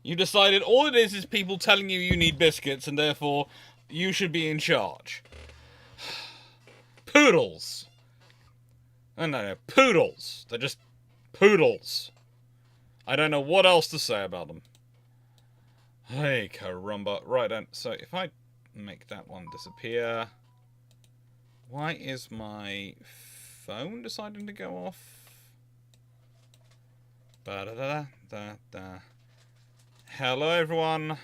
You decided all it is people telling you you need biscuits and therefore you should be in charge. Poodles. Oh, no, poodles. They're just poodles. I don't know what else to say about them. Hey, caramba. Right then, so if I make that one disappear... Why is my phone deciding to go off? Ba-da-da-da-da-da. Hello, everyone.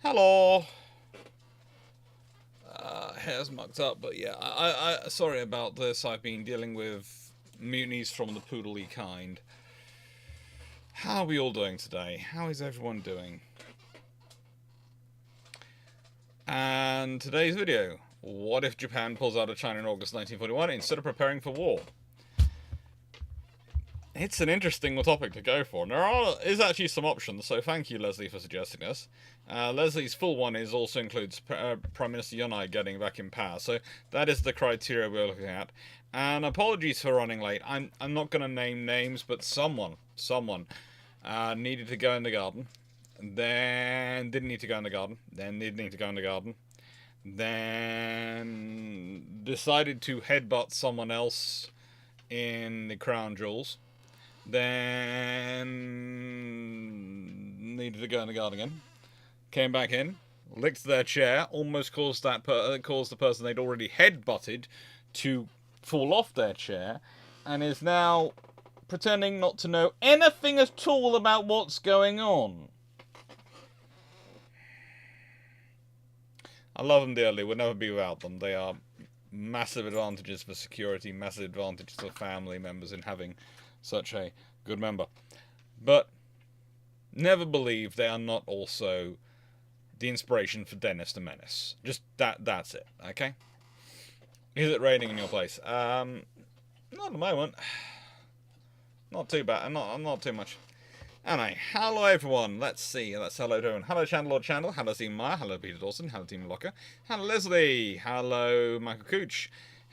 Hello. Hair's mucked up, but yeah, I sorry about this. I've been dealing with mutinies from the poodly kind. How are we all doing today? How is everyone doing? And today's video: what if Japan pulls out of China in August 1941 instead of preparing for war? It's an interesting topic to go for, and there is actually some options, so thank you, Leslie, for suggesting this. Leslie's full one also includes Prime Minister Yonia getting back in power, so that is the criteria we're looking at. And apologies for running late. I'm not going to name names, but someone needed to go in the garden, then didn't need to go in the garden, then did need to go in the garden, then decided to headbutt someone else in the crown jewels, then needed to go in the garden again, came back in, licked their chair, almost caused the person they'd already headbutted to fall off their chair, and is now pretending not to know anything at all about what's going on. I love them dearly, would never be without them. They are massive advantages for security, massive advantages for family members in having such a good member. But never believe they are not also the inspiration for Dennis the Menace. Just that's it, okay? Is it raining in your place? Not at the moment. Not too bad. Not too much. Anyway, hello everyone. Let's see. Let's hello to everyone. Hello Chandler Chandler. Hello Team Maya. Hello Peter Dawson. Hello Team Locker. Hello Leslie. Hello Michael Cooch.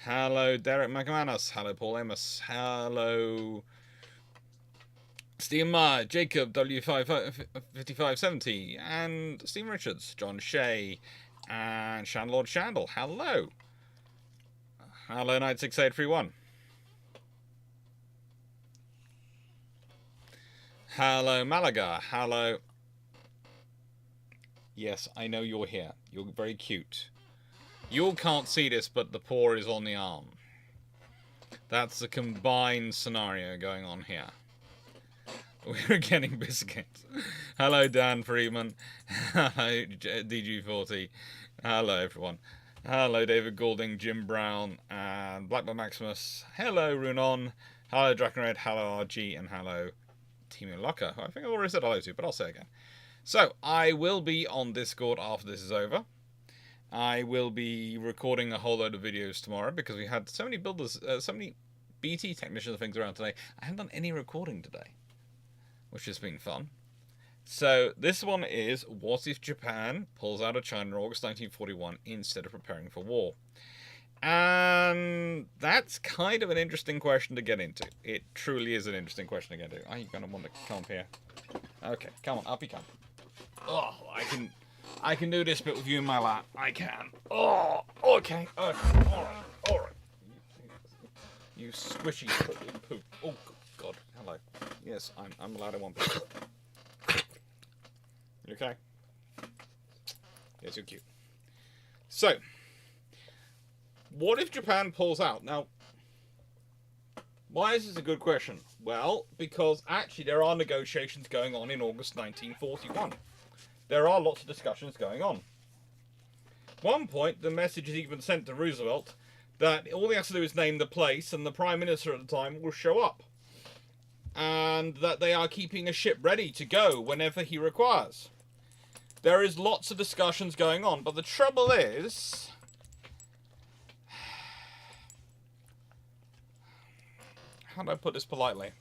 Hello Derek McManus. Hello Paul Amos. Hello Steve Meyer, Jacob W5570, and Steve Richards, John Shea, and Shandlord Shandle. Hello. Hello 96831. Hello Malaga. Hello. Yes, I know you're here. You're very cute. You all can't see this, but the paw is on the arm. That's the combined scenario going on here. We're getting biscuits. Hello Dan Freeman. Hello DG40. Hello everyone. Hello David Goulding, Jim Brown, and Blackbird Maximus. Hello Runon. Hello Drakenred. Hello RG, and hello Team Locker, who I think I've already said hello to, but I'll say it again. So, I will be on Discord after this is over. I will be recording a whole load of videos tomorrow because we had so many builders, so many BT technicians and things around today. I haven't done any recording today, which has been fun. So, this one is, what if Japan pulls out of China in August 1941 instead of preparing for war? And that's kind of an interesting question to get into. It truly is an interesting question to get into. Are you going to want to come up here? Okay, come on, up you come. Oh, I can do this bit with you in my lap. I can. Oh, okay. All right. You squishy poop. Oh, God. Hello. Yes, I'm allowed in one piece. You okay? Yes, you're cute. So, what if Japan pulls out? Now, why is this a good question? Well, because actually there are negotiations going on in August 1941. There are lots of discussions going on. At one point, the message is even sent to Roosevelt that all he has to do is name the place and the Prime Minister at the time will show up. And that they are keeping a ship ready to go whenever he requires. There is lots of discussions going on, but the trouble is, how do I put this politely?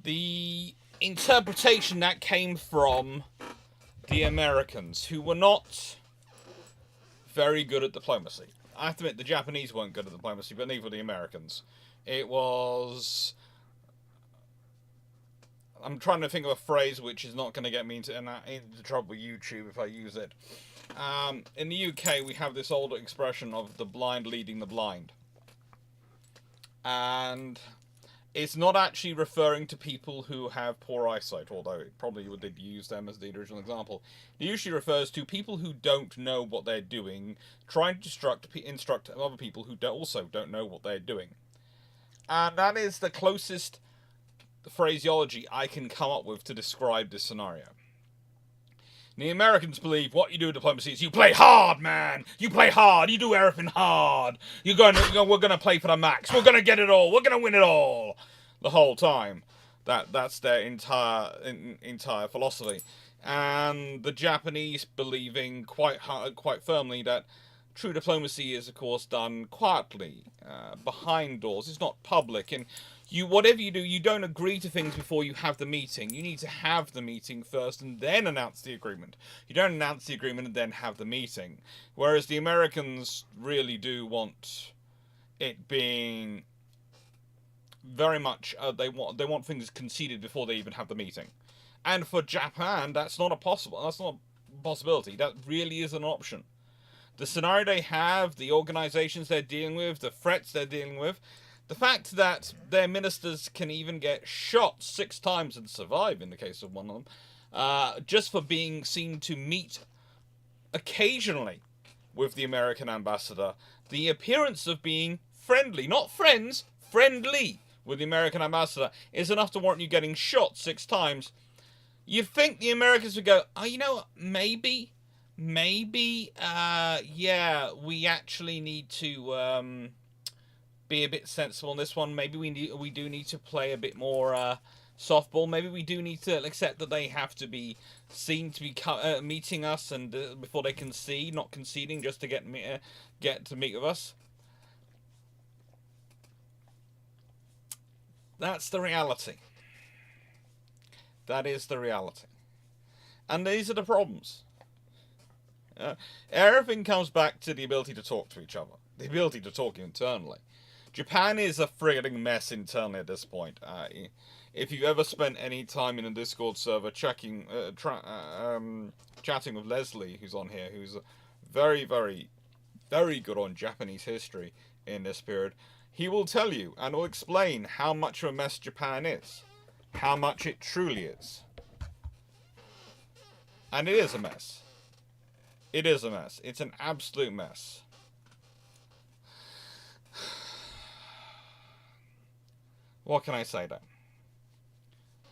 The interpretation that came from the Americans, who were not very good at diplomacy. I have to admit, the Japanese weren't good at diplomacy, but neither were the Americans. It was, I'm trying to think of a phrase which is not going to get me into trouble with YouTube if I use it. In the UK, we have this old expression of the blind leading the blind. And it's not actually referring to people who have poor eyesight, although it probably did use them as the original example. It usually refers to people who don't know what they're doing, trying to instruct other people who also don't know what they're doing. And that is the closest phraseology I can come up with to describe this scenario. The Americans believe what you do in diplomacy is you play hard, man. You play hard. You do everything hard. We're gonna play for the max. We're gonna get it all. We're gonna win it all. The whole time. That's their entire philosophy. And the Japanese believing quite firmly that true diplomacy is, of course, done quietly, behind doors. It's not public, and whatever you do, you don't agree to things before you have the meeting. You need to have the meeting first and then announce the agreement. You don't announce the agreement and then have the meeting. Whereas the Americans really do want it being very much, they want things conceded before they even have the meeting. And for Japan, that's not a possibility. That really is an option. The scenario they have, the organizations they're dealing with, the threats they're dealing with, the fact that their ministers can even get shot 6 times and survive, in the case of one of them, just for being seen to meet occasionally with the American ambassador, the appearance of being friendly, not friends, friendly with the American ambassador is enough to warrant you getting shot 6 times. You'd think the Americans would go, oh, you know what, maybe, yeah, we actually need to, be a bit sensible on this one. Maybe we do need to play a bit more softball. Maybe we do need to accept that they have to be seen to be meeting us, and before they concede, not conceding just to get to meet with us. That's the reality. That is the reality, and these are the problems. Everything comes back to the ability to talk to each other, the ability to talk internally. Japan is a frigging mess internally at this point. If you've ever spent any time in a Discord server chatting with Leslie, who's on here, who's very, very, very good on Japanese history in this period, he will tell you and will explain how much of a mess Japan is. How much it truly is. And it is a mess. It is a mess. It's an absolute mess. What can I say then?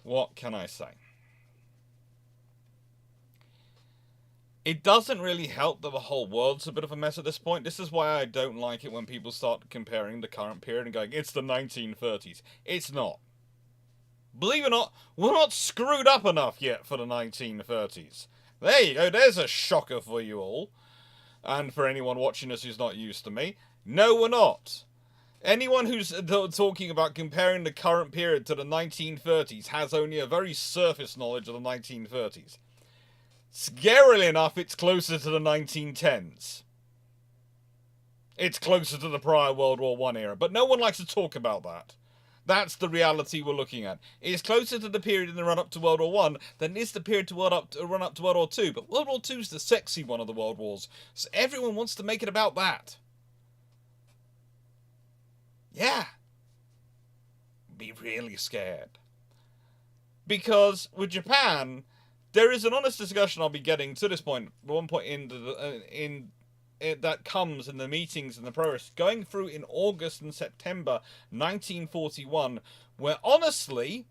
What can I say? It doesn't really help that the whole world's a bit of a mess at this point. This is why I don't like it when people start comparing the current period and going, it's the 1930s. It's not. Believe it or not, we're not screwed up enough yet for the 1930s. There you go, there's a shocker for you all. And for anyone watching us who's not used to me, no, we're not. Anyone who's talking about comparing the current period to the 1930s has only a very surface knowledge of the 1930s. Scarily enough, it's closer to the 1910s. It's closer to the prior World War I era, but no one likes to talk about that. That's the reality we're looking at. It's closer to the period in the run-up to World War I than it is the period to run-up to World War II. But World War II is the sexy one of the World Wars, so everyone wants to make it about that. Yeah. Be really scared. Because with Japan, there is an honest discussion I'll be getting to this point, at one point that comes in the meetings and the progress going through in August and September 1941, where honestly,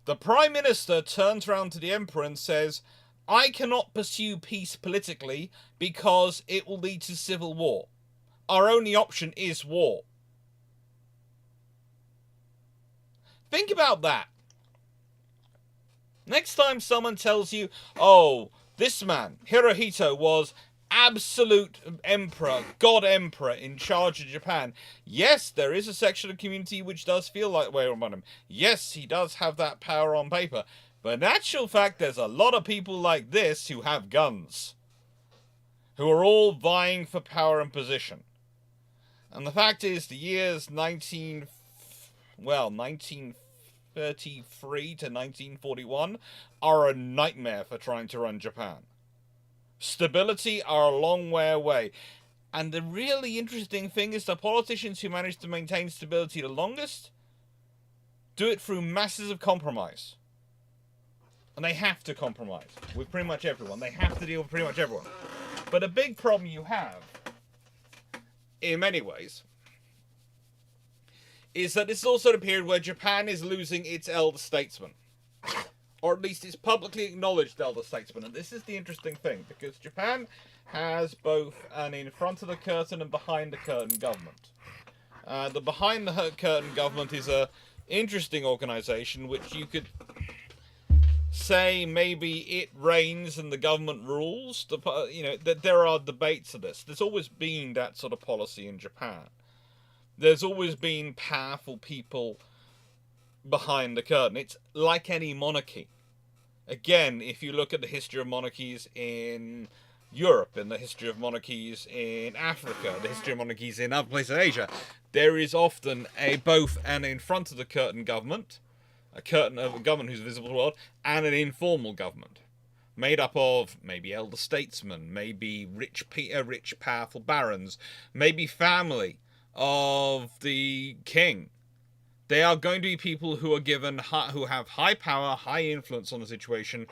the Prime Minister turns around to the Emperor and says, I cannot pursue peace politically because it will lead to civil war. Our only option is war. Think about that. Next time someone tells you, oh, this man, Hirohito, was absolute emperor, god emperor in charge of Japan. Yes, there is a section of the community which does feel like way around him. Yes, he does have that power on paper. But in actual fact, there's a lot of people like this who have guns. Who are all vying for power and position. And the fact is, the years 1940 1933 to 1941 are a nightmare for trying to run Japan. Stability are a long way away. And the really interesting thing is the politicians who manage to maintain stability the longest do it through masses of compromise. And they have to compromise with pretty much everyone. They have to deal with pretty much everyone. But a big problem you have, in many ways, is that this is also the period where Japan is losing its elder statesman. Or at least its publicly acknowledged elder statesman. And this is the interesting thing, because Japan has both an in front of the curtain and behind the curtain government. The behind the curtain government is a interesting organization which you could say maybe it reigns and the government rules. That there are debates of this. There's always been that sort of policy in Japan. There's always been powerful people behind the curtain. It's like any monarchy. Again, if you look at the history of monarchies in Europe, and the history of monarchies in Africa, the history of monarchies in other places in Asia, there is often both an in front of the curtain government, a curtain of a government who's visible to the world, and an informal government, made up of maybe elder statesmen, maybe rich powerful barons, maybe family of the king. They are going to be people who are given, who have high power, high influence on the situation,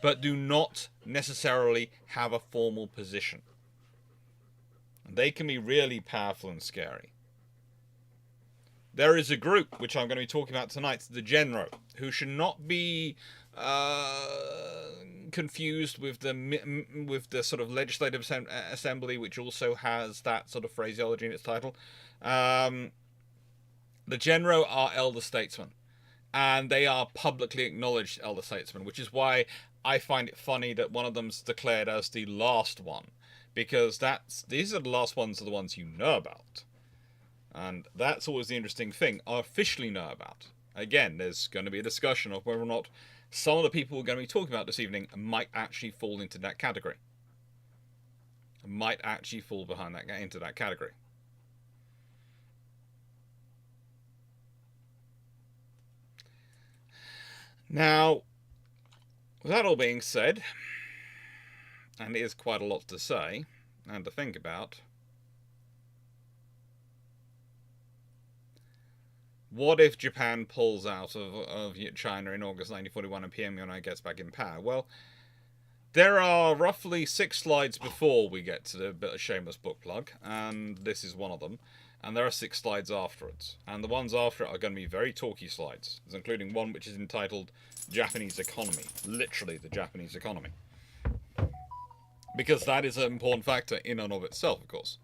but do not necessarily have a formal position. They can be really powerful and scary. There is a group, which I'm going to be talking about tonight, the Genro, who should not be confused with the sort of legislative assembly, which also has that sort of phraseology in its title. The Genro are elder statesmen, and they are publicly acknowledged elder statesmen, which is why I find it funny that one of them's declared as the last one, because these are the last ones, are the ones you know about. And that's always the interesting thing, I officially know about. Again, there's going to be a discussion of whether or not some of the people we're going to be talking about this evening might actually fall into that category. Might actually fall into that category. Now, with that all being said, and it is quite a lot to say and to think about, what if Japan pulls out of China in August 1941 and PM Yonia gets back in power? Well, there are roughly 6 slides before we get to the bit of shameless book plug, and this is one of them. And there are 6 slides afterwards. And the ones after it are going to be very talky slides, including one which is entitled Japanese Economy. Literally, the Japanese economy. Because that is an important factor in and of itself, of course.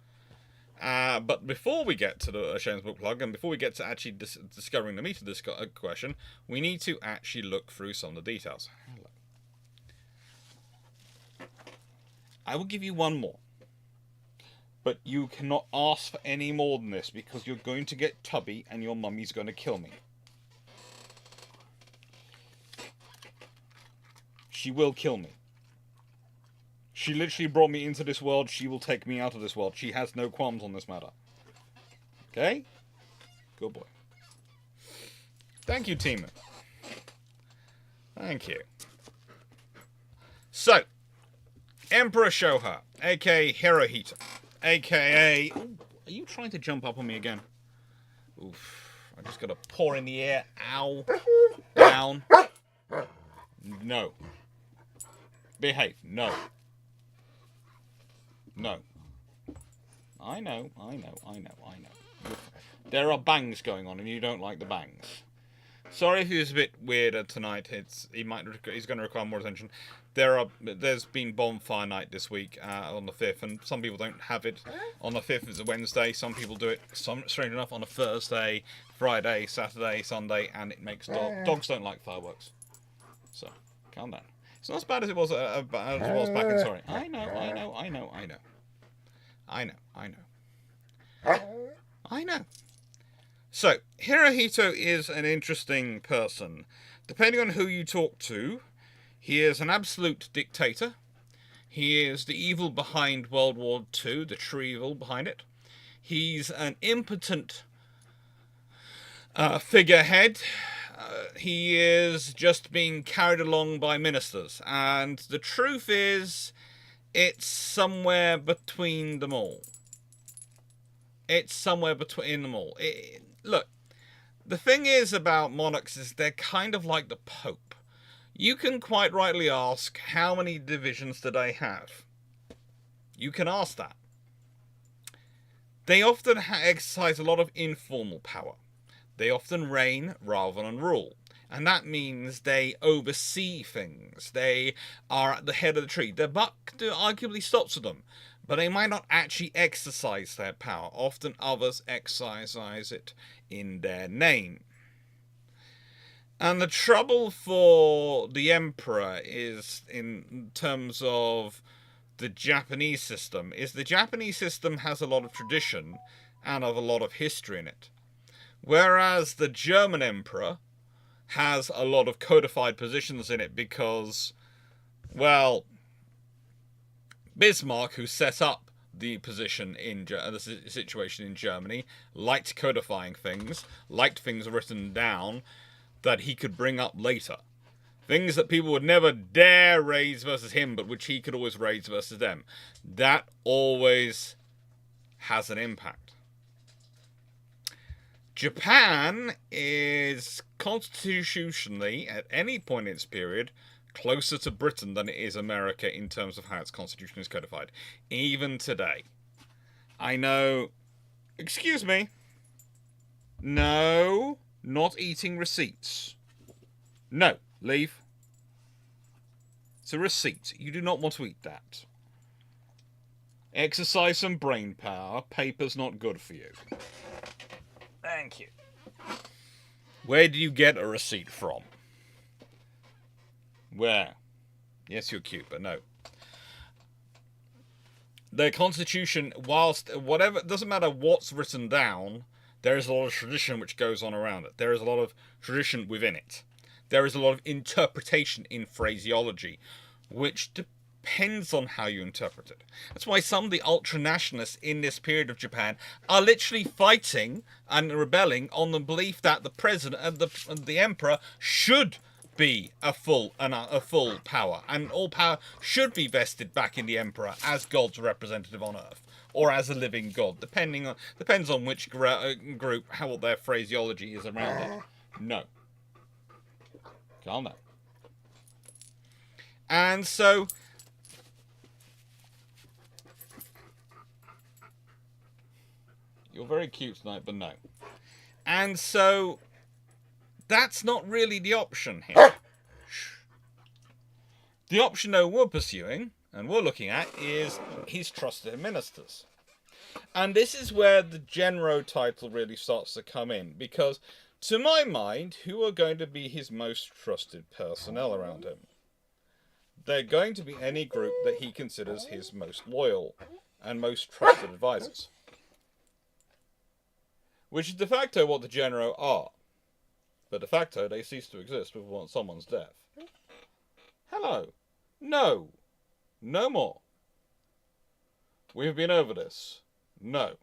But before we get to the shameless book plug, and before we get to actually discovering the meat of this question, we need to actually look through some of the details. I will give you one more. But you cannot ask for any more than this, because you're going to get tubby and your mummy's going to kill me. She will kill me. She literally brought me into this world. She will take me out of this world. She has no qualms on this matter. Okay? Good boy. Thank you, Tima. Thank you. So, Emperor Shoha, aka Hirohito, aka... Ooh, are you trying to jump up on me again? Oof. I just got a paw in the air. Ow. Down. No. Behave. No. No. I know. There are bangs going on and you don't like the bangs. Sorry if he was a bit weirder tonight. He's going to require more attention. There's been bonfire night this week on the 5th, and some people don't have it on the 5th. It's a Wednesday. Some people do it, strange enough, on a Thursday, Friday, Saturday, Sunday, and it makes dogs don't like fireworks. So calm down. It's not as bad as it was back in. Sorry. I know. So, Hirohito is an interesting person. Depending on who you talk to, he is an absolute dictator. He is the evil behind World War II, the true evil behind it. He's an impotent figurehead he is just being carried along by ministers. And the truth is, it's somewhere between them all. It's somewhere between them all. Look, the thing is about monarchs is they're kind of like the Pope. You can quite rightly ask, how many divisions do they have? You can ask that. They often exercise a lot of informal power. They often reign rather than rule. And that means they oversee things. They are at the head of the tree. Their buck arguably stops with them. But they might not actually exercise their power. Often others exercise it in their name. And the trouble for the emperor is, in terms of the Japanese system, is the Japanese system has a lot of tradition and of a lot of history in it. Whereas the German emperor has a lot of codified positions in it because, well, Bismarck, who set up the position in the situation in Germany, liked codifying things, liked things written down that he could bring up later. Things that people would never dare raise versus him, but which he could always raise versus them. That always has an impact. Japan is constitutionally, at any point in its period, closer to Britain than it is America in terms of how its constitution is codified. Even today. I know... Excuse me. No, not eating receipts. No, leave. It's a receipt. You do not want to eat that. Exercise some brain power. Paper's not good for you. Thank you. Where do you get a receipt from? Where? Yes, you're cute, but no. Their constitution, whilst whatever, it doesn't matter what's written down, there is a lot of tradition which goes on around it. There is a lot of tradition within it. There is a lot of interpretation in phraseology, which depends on how you interpret it. That's why some of the ultra-nationalists in this period of Japan are literally fighting and rebelling on the belief that the president and the emperor should be a full power, and all power should be vested back in the emperor as God's representative on Earth, or as a living God, depends on which group, how their phraseology is around it. No. Calm down. And so, you're very cute tonight, but no. And so, that's not really the option here. The option, though, we're pursuing, and we're looking at, is his trusted ministers. And this is where the Genro title really starts to come in, because, to my mind, who are going to be his most trusted personnel around him? They're going to be any group that he considers his most loyal and most trusted advisors. Which is de facto what the Genro are. But de facto, they cease to exist with someone's death. Hello. No. No more. We've been over this. No.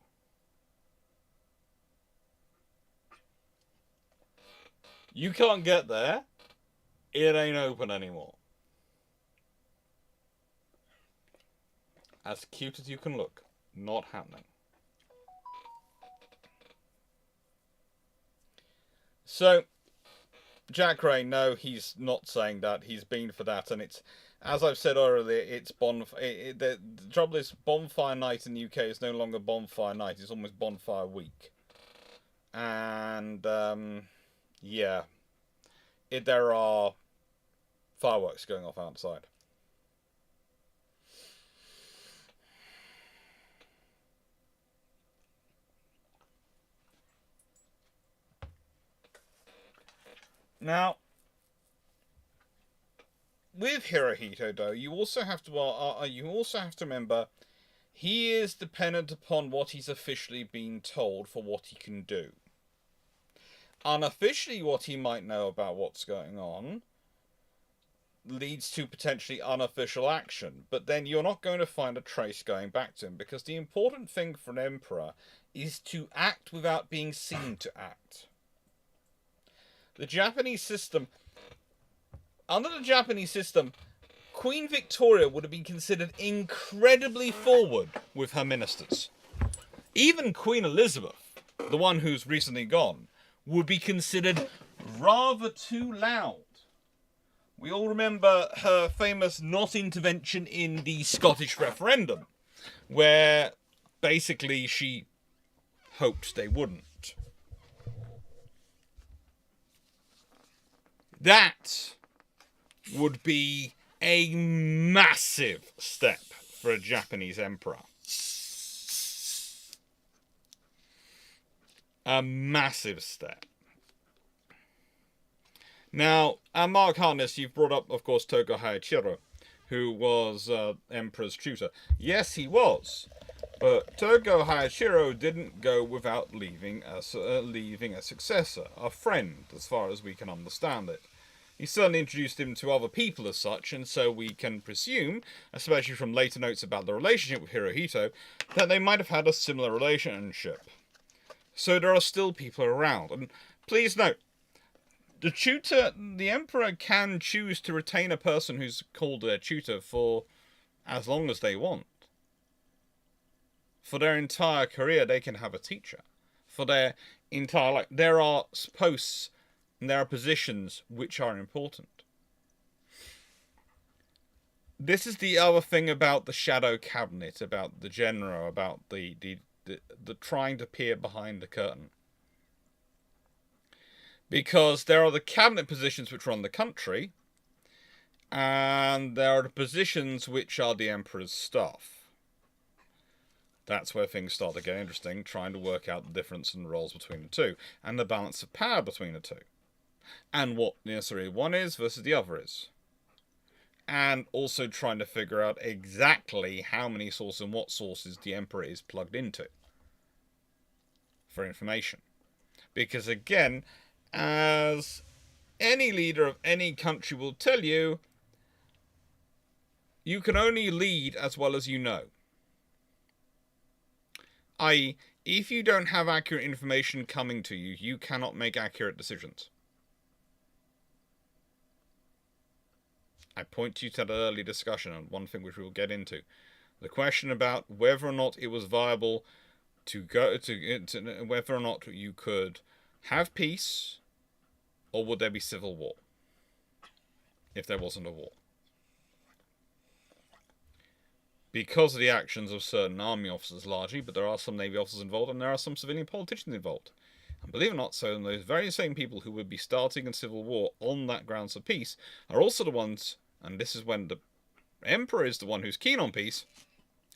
You can't get there. It ain't open anymore. As cute as you can look. Not happening. So, Jack Ray, no, he's not saying that. He's been for that, and it's, as I've said earlier, it's the trouble is, Bonfire Night in the UK is no longer Bonfire Night. It's almost Bonfire Week. And, yeah. There are fireworks going off outside. Now, with Hirohito, though, you also have to remember he is dependent upon what he's officially been told for what he can do. Unofficially, what he might know about what's going on leads to potentially unofficial action, but then you're not going to find a trace going back to him, because the important thing for an emperor is to act without being seen to act. The Japanese system... Under the Japanese system, Queen Victoria would have been considered incredibly forward with her ministers. Even Queen Elizabeth, the one who's recently gone, would be considered rather too loud. We all remember her famous not intervention in the Scottish referendum, where basically she hoped they wouldn't. That would be a massive step for a Japanese emperor. A massive step. Now, Mark Harness, you've brought up, of course, Togo Heichiro, who was Emperor's tutor. Yes, he was. But Togo Heichiro didn't go without leaving a successor, a friend, as far as we can understand it. He certainly introduced him to other people as such, and so we can presume, especially from later notes about the relationship with Hirohito, that they might have had a similar relationship. So there are still people around. And please note, the emperor can choose to retain a person who's called their tutor for as long as they want. For their entire career, they can have a teacher. For their entire life. There are posts and there are positions which are important. This is the other thing about the shadow cabinet, about the general, about the trying to peer behind the curtain. Because there are the cabinet positions which run the country, and there are the positions which are the emperor's staff. That's where things start to get interesting, trying to work out the difference in roles between the two, and the balance of power between the two. And what necessarily one is versus the other is. And also trying to figure out exactly how many sources and what sources the emperor is plugged into for information. Because again, as any leader of any country will tell you, you can only lead as well as you know. I.e., if you don't have accurate information coming to you, you cannot make accurate decisions. I point you to that early discussion on one thing which we will get into. The question about whether or not it was viable to go to whether or not you could have peace, or would there be civil war if there wasn't a war? Because of the actions of certain army officers largely, but there are some navy officers involved and there are some civilian politicians involved. And believe it or not, so those very same people who would be starting a civil war on that grounds of peace are also the ones, and this is when the emperor is the one who's keen on peace,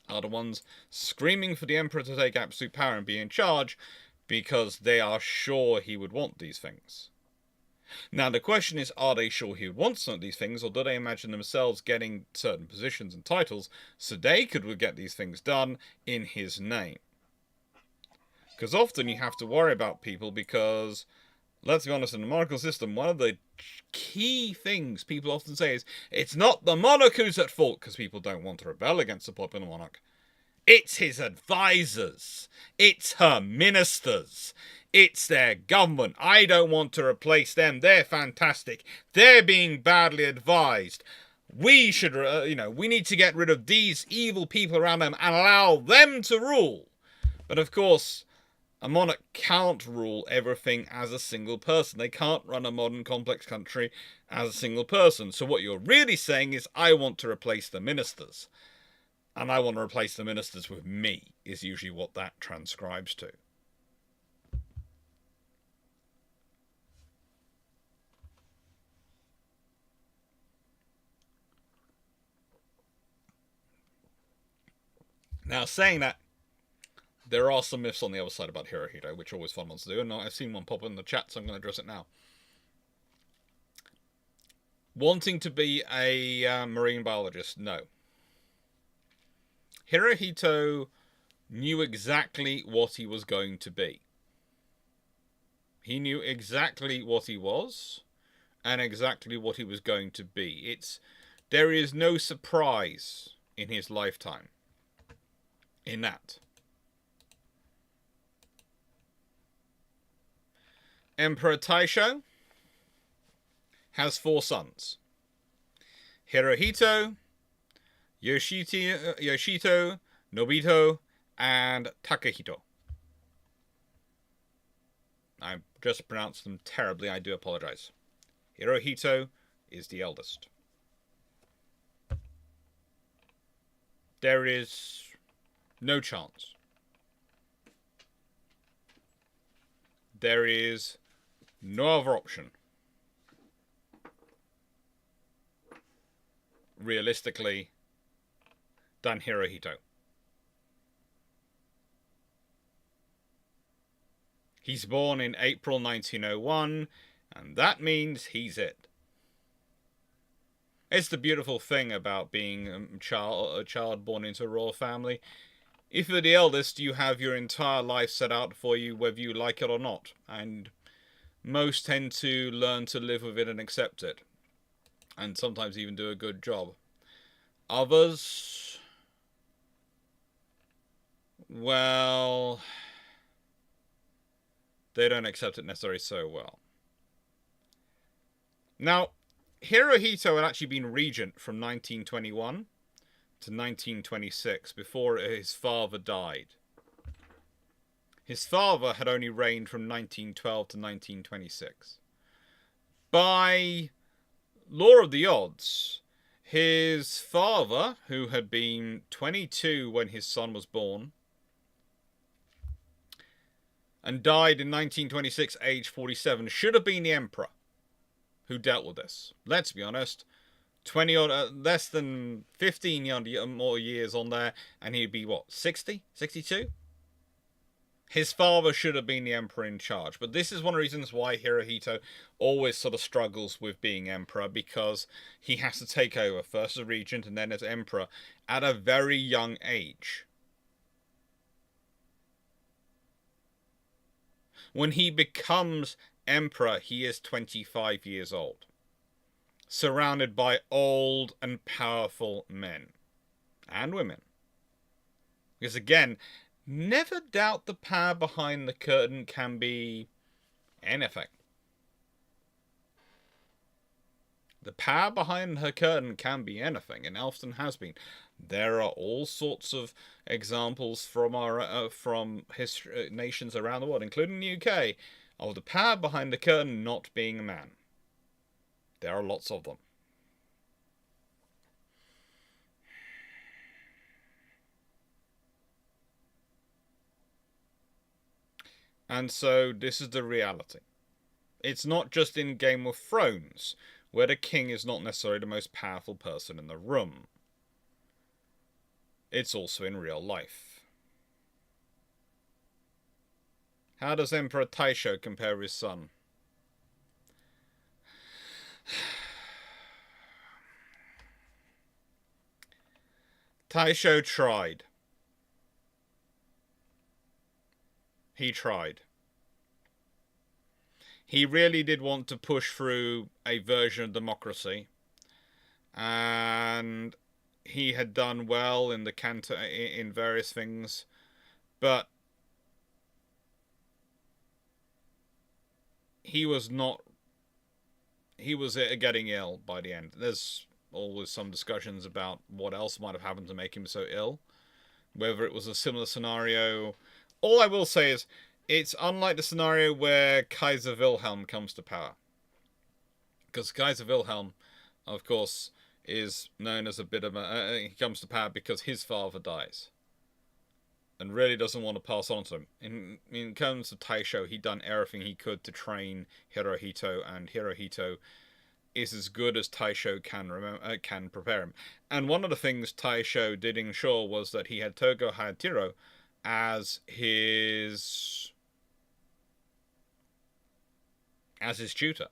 are the ones screaming for the emperor to take absolute power and be in charge because they are sure he would want these things. Now the question is, are they sure he would want some of these things, or do they imagine themselves getting certain positions and titles so they could get these things done in his name? Because often you have to worry about people because, let's be honest, in the monarchical system, one of the key things people often say is, it's not the monarch who's at fault, because people don't want to rebel against the popular monarch. It's his advisors. It's her ministers. It's their government. I don't want to replace them. They're fantastic. They're being badly advised. We should, we need to get rid of these evil people around them and allow them to rule. But of course, a monarch can't rule everything as a single person. They can't run a modern complex country as a single person. So what you're really saying is, I want to replace the ministers. And I want to replace the ministers with me, is usually what that transcribes to. Now, saying that, there are some myths on the other side about Hirohito, which are always fun ones to do, and I've seen one pop in the chat, so I'm going to address it now. Wanting to be a marine biologist, no. Hirohito knew exactly what he was going to be. He knew exactly what he was, and exactly what he was going to be. There is no surprise in his lifetime in that. Emperor Taisho, has 4 sons. Hirohito, Yoshito, Nobito, and Takahito. I just pronounced them terribly, I do apologize. Hirohito is the eldest. There is no chance. There is no other option, realistically, than Hirohito. He's born in April 1901, and that means he's it. It's the beautiful thing about being a child born into a royal family. If you're the eldest, you have your entire life set out for you, whether you like it or not. And most tend to learn to live with it and accept it. And sometimes even do a good job. Others, well, they don't accept it necessarily so well. Now, Hirohito had actually been regent from 1921 to 1926 before his father died. His father had only reigned from 1912 to 1926. By law of the odds, his father, who had been 22 when his son was born, and died in 1926, age 47, should have been the emperor who dealt with this. Let's be honest, 20 or less than 15 more years on there, and he'd be what, 60, 62? His father should have been the emperor in charge. But this is one of the reasons why Hirohito always sort of struggles with being emperor, because he has to take over first as regent and then as emperor at a very young age. When he becomes emperor, he is 25 years old, surrounded by old and powerful men and women. Because again, never doubt the power behind the curtain can be anything. The power behind her curtain can be anything, and often has been. There are all sorts of examples from our nations around the world, including the UK, of the power behind the curtain not being a man. There are lots of them. And so this is the reality. It's not just in Game of Thrones, where the king is not necessarily the most powerful person in the room. It's also in real life. How does Emperor Taisho compare with his son? Taisho tried. He tried. He really did want to push through a version of democracy, and he had done well in the canto in various things, but he was getting ill by the end. There's always some discussions about what else might have happened to make him so ill, whether it was a similar scenario. All I will say is, it's unlike the scenario where Kaiser Wilhelm comes to power. Because Kaiser Wilhelm, of course, is known as a bit of a... he comes to power because his father dies. And really doesn't want to pass on to him. In terms of Taisho, he'd done everything he could to train Hirohito, and Hirohito is as good as Taisho can prepare him. And one of the things Taisho did ensure was that he had Togo Hayatiro as his tutor.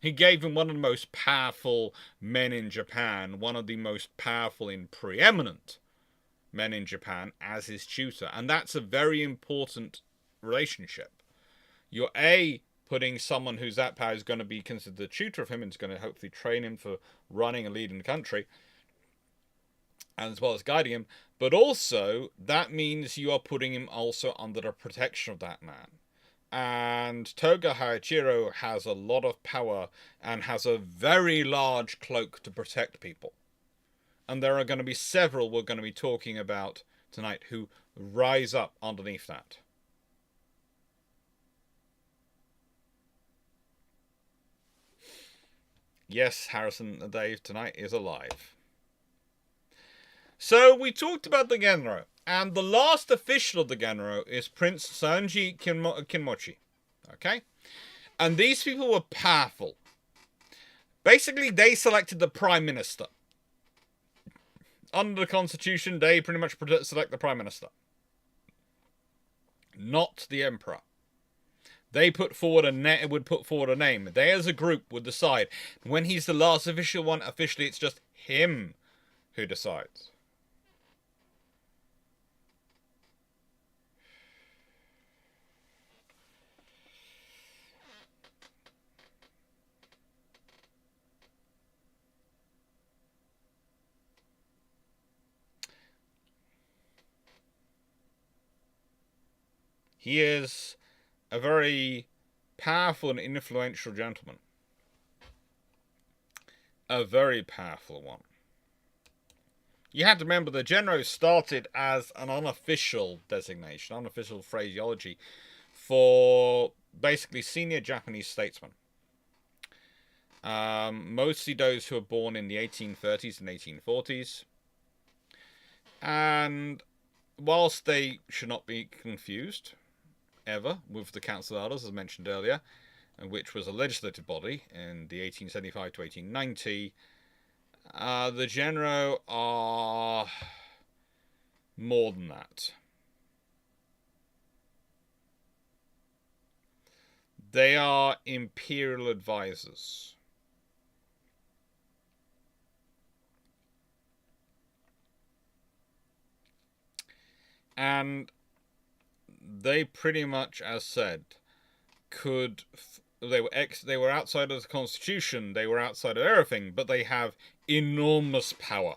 He gave him one of the most powerful men in Japan, one of the most powerful and preeminent men in Japan, as his tutor. And that's a very important relationship. You're putting someone who's that power is going to be considered the tutor of him, and is going to hopefully train him for running and leading the country, and as well as guiding him. But also, that means you are putting him also under the protection of that man. And Toga Hachiro has a lot of power and has a very large cloak to protect people. And there are going to be several we're going to be talking about tonight who rise up underneath that. Yes, Harrison Dave tonight is alive. So we talked about the Genro, and the last official of the Genro is Prince Sanji Kinmochi. Okay? And these people were powerful. Basically, they selected the Prime Minister. Under the Constitution, they pretty much select the Prime Minister. Not the Emperor. They would put forward a name. They as a group would decide. When he's the last official one, officially it's just him who decides. He is a very powerful and influential gentleman. A very powerful one. You have to remember the Genro started as an unofficial designation, unofficial phraseology for basically senior Japanese statesmen. Mostly those who were born in the 1830s and 1840s. And whilst they should not be confused ever with the Council of Elders, as mentioned earlier, which was a legislative body in the 1875 to 1890, the Genro are more than that. They are imperial advisors. And they pretty much, as said, they were outside of the Constitution, they were outside of everything, but they have enormous power.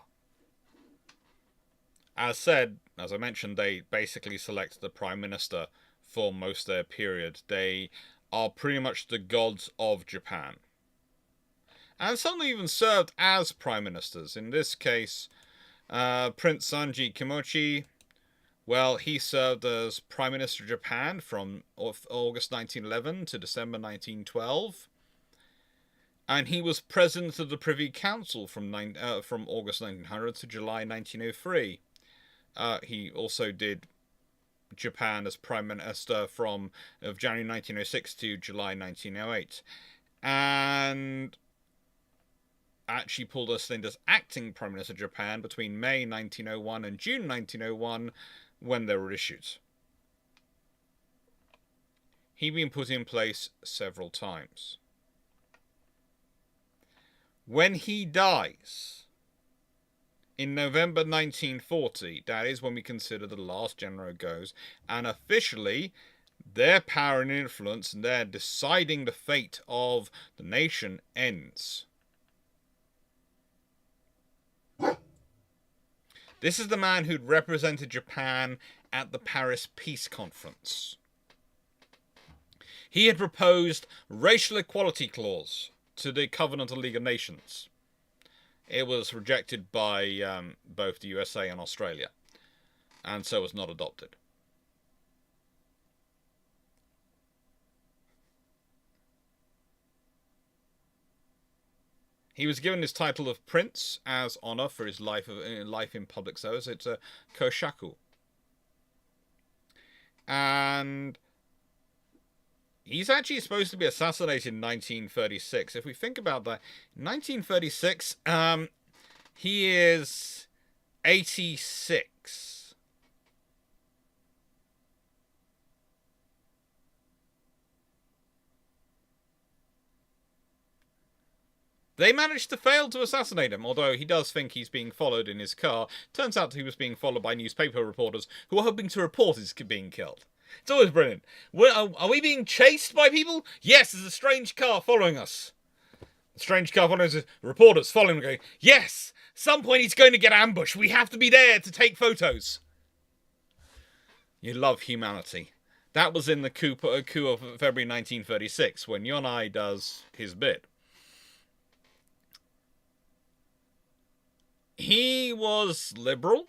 As said, as I mentioned, they basically select the Prime Minister for most of their period. They are pretty much the gods of Japan. And some even served as Prime Ministers. In this case, Prince Sanji Kimochi, well, he served as Prime Minister of Japan from August 1911 to December 1912. And he was President of the Privy Council from August 1900 to July 1903. He also did Japan as Prime Minister of January 1906 to July 1908. And actually pulled a stint as acting Prime Minister of Japan between May 1901 and June 1901, when there were issues. He'd been put in place several times. When he dies, in November 1940, that is when we consider the last Genro goes, and officially their power and influence and their deciding the fate of the nation ends. This is the man who'd represented Japan at the Paris Peace Conference. He had proposed racial equality clause to the Covenant of League of Nations. It was rejected by both the USA and Australia, and so was not adopted. He was given his title of Prince as honour for his life in public service. It's a Koshaku. And he's actually supposed to be assassinated in 1936. If we think about that, in 1936, he is 86. They managed to fail to assassinate him, although he does think he's being followed in his car. Turns out he was being followed by newspaper reporters who are hoping to report his being killed. It's always brilliant. Are we being chased by people? Yes, there's a strange car following us. A strange car following us. Reporters following him going, yes, at some point he's going to get ambushed. We have to be there to take photos. You love humanity. That was in the coup of February 1936, when Yonai does his bit. He was liberal.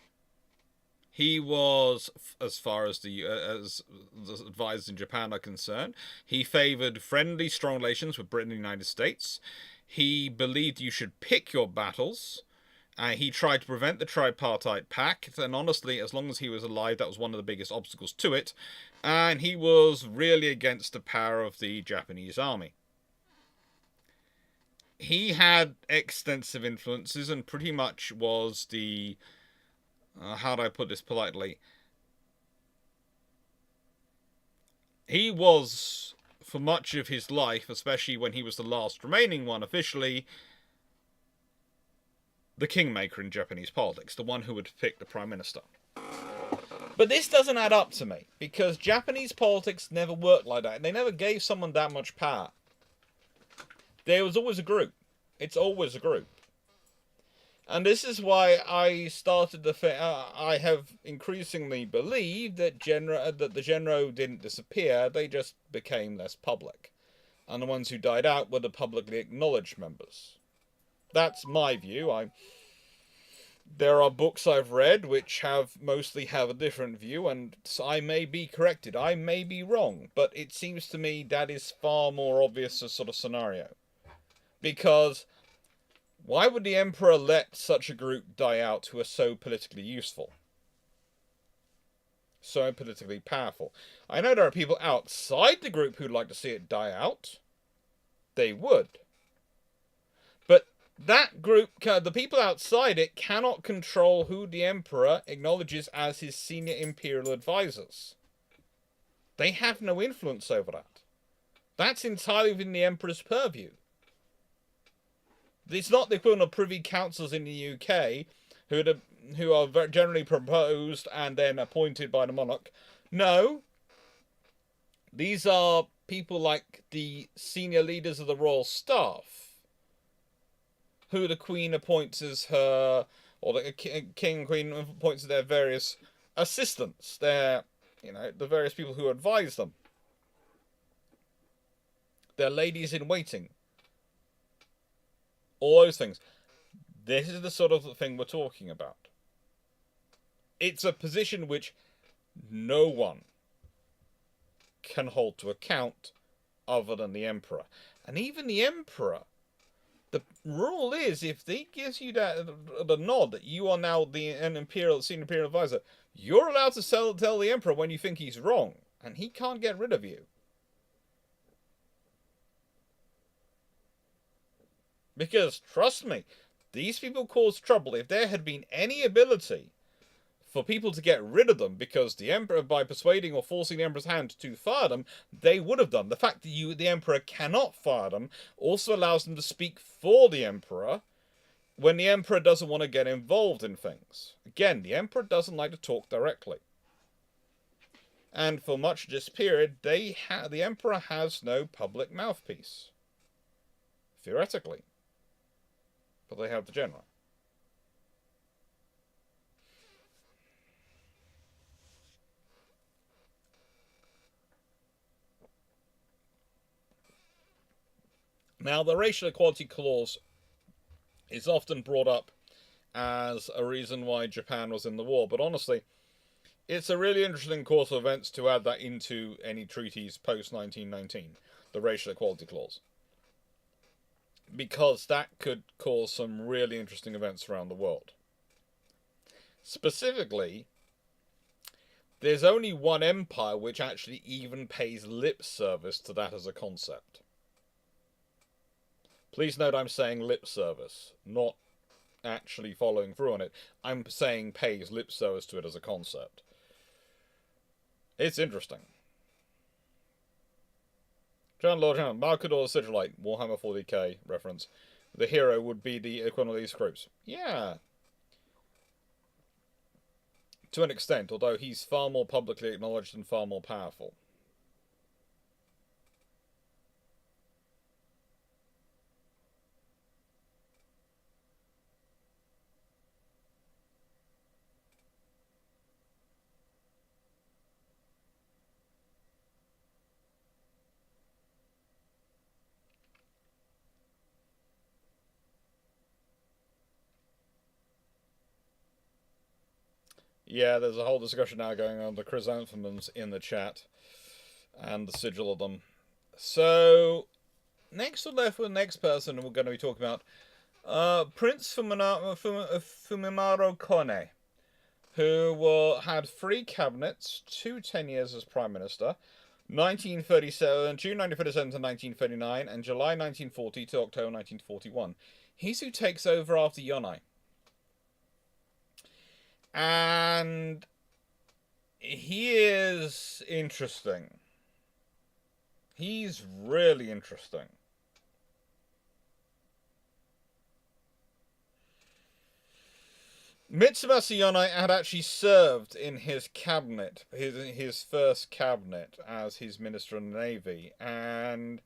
He was, as far as the advisors in Japan are concerned, he favoured friendly, strong relations with Britain and the United States. He believed you should pick your battles. He tried to prevent the tripartite pact, and honestly, as long as he was alive, that was one of the biggest obstacles to it. And he was really against the power of the Japanese army. He had extensive influences and pretty much was the... how do I put this politely? He was, for much of his life, especially when he was the last remaining one officially, the kingmaker in Japanese politics, the one who would pick the prime minister. But this doesn't add up to me, because Japanese politics never worked like that. They never gave someone that much power. There was always a group. It's always a group. And this is why I started I have increasingly believed that the Genro didn't disappear, they just became less public. And the ones who died out were the publicly acknowledged members. That's my view. There are books I've read which mostly have a different view, and I may be corrected, I may be wrong, but it seems to me that is far more obvious a sort of scenario. Because why would the Emperor let such a group die out who are so politically useful? So politically powerful. I know there are people outside the group who'd like to see it die out. They would. But that group, the people outside it, cannot control who the Emperor acknowledges as his senior imperial advisors. They have no influence over that. That's entirely within the Emperor's purview. It's not the equivalent of privy councils in the UK, who are generally proposed and then appointed by the monarch. No. These are people like the senior leaders of the royal staff, who the Queen appoints as her, or the King and Queen appoints as their various assistants, the various people who advise them. They're ladies in waiting. All those things. This is the sort of thing we're talking about. It's a position which no one can hold to account other than the Emperor. And even the Emperor, the rule is, if he gives you the nod that you are now senior imperial advisor, you're allowed to tell the Emperor when you think he's wrong, and he can't get rid of you. Because, trust me, these people cause trouble. If there had been any ability for people to get rid of them because the Emperor, by persuading or forcing the Emperor's hand to fire them, they would have done. The fact that the Emperor cannot fire them also allows them to speak for the Emperor when the Emperor doesn't want to get involved in things. Again, the Emperor doesn't like to talk directly. And for much of this period, the Emperor has no public mouthpiece. Theoretically. But they have the general. Now, the racial equality clause is often brought up as a reason why Japan was in the war, but honestly, it's a really interesting course of events to add that into any treaties post-1919, the racial equality clause. Because that could cause some really interesting events around the world. Specifically, there's only one empire which actually even pays lip service to that as a concept. Please note I'm saying lip service, not actually following through on it. I'm saying pays lip service to it as a concept. It's interesting. Lord John, Markador Sigilite, Warhammer 40k reference. The hero would be the equivalent of these groups. Yeah. To an extent, although he's far more publicly acknowledged and far more powerful. Yeah, there's a whole discussion now going on the chrysanthemums in the chat and the sigil of them. So, next or left with the next person we're going to be talking about, Prince Fumimaro Kone, who had 3 cabinets, 2 10 years as Prime Minister, 1937, June 1937 to 1939, and July 1940 to October 1941. He's who takes over after Yonai. And he is interesting. He's really interesting. Mitsumasa Yonai had actually served in his cabinet, his first cabinet, as his Minister of the Navy, and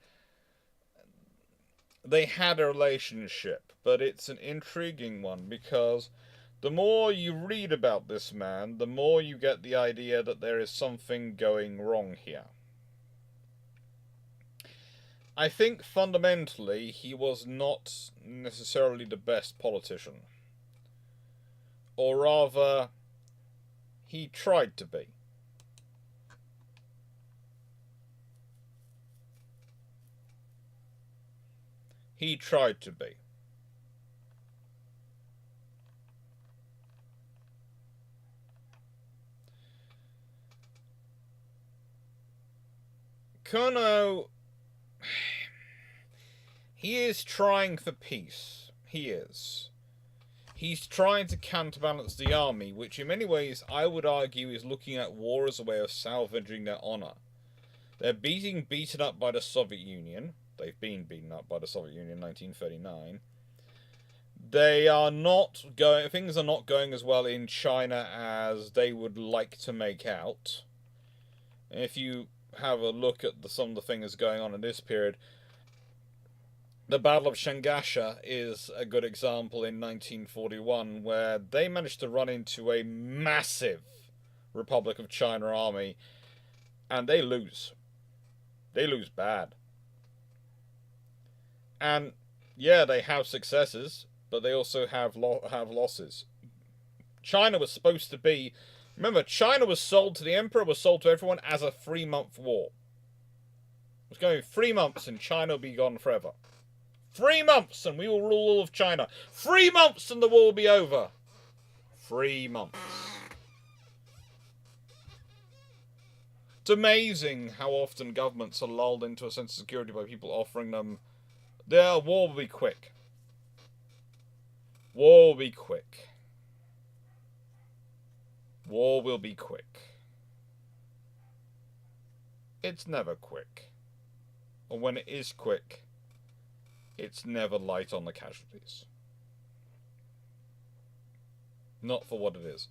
they had a relationship, but it's an intriguing one because the more you read about this man, the more you get the idea that there is something going wrong here. I think fundamentally he was not necessarily the best politician. Or rather, he tried to be. He tried to be. Kono, he is trying for peace. He is. He's trying to counterbalance the army, which in many ways I would argue is looking at war as a way of salvaging their honour. They're being beaten up by the Soviet Union. They've been beaten up by the Soviet Union in 1939. They are not going. Things are not going as well in China as they would like to make out. If you have a look at some of the things going on in this period, the Battle of Shangasha is a good example in 1941, where they managed to run into a massive Republic of China army, and they lose. They lose bad. And yeah, they have successes, but they also have losses. China was supposed to be... Remember, China was sold to the Emperor, was sold to everyone as a 3-month war. It was going 3 months and China will be gone forever. 3 months and we will rule all of China. 3 months and the war will be over. 3 months. It's amazing how often governments are lulled into a sense of security by people offering them, their war will be quick. War will be quick. War will be quick. It's never quick. Or when it is quick, it's never light on the casualties. Not for what it is.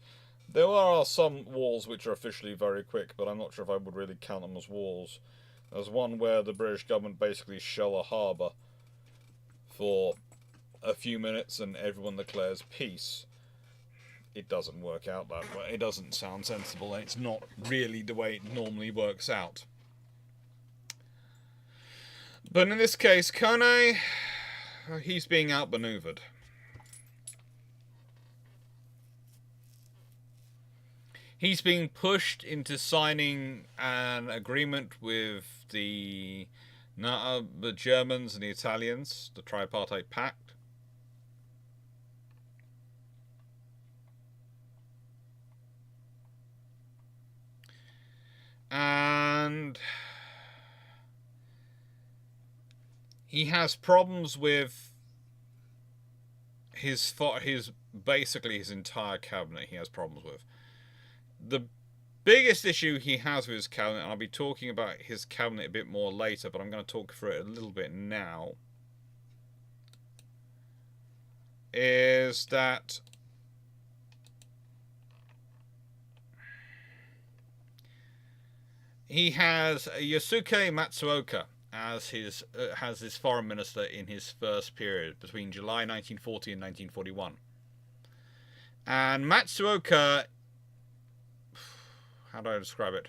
There are some wars which are officially very quick, but I'm not sure if I would really count them as wars. There's one where the British government basically shell a harbour for a few minutes and everyone declares peace. It doesn't work out that way. It doesn't sound sensible, and it's not really the way it normally works out. But in this case, Kone, he's being outmaneuvered. He's being pushed into signing an agreement with the Germans and the Italians, the Tripartite Pact. And he has problems with basically his entire cabinet. He has problems with. The biggest issue he has with his cabinet, and I'll be talking about his cabinet a bit more later, but I'm going to talk through it a little bit now, is that he has Yosuke Matsuoka as his foreign minister in his first period between July 1940 and 1941. And Matsuoka, how do I describe it?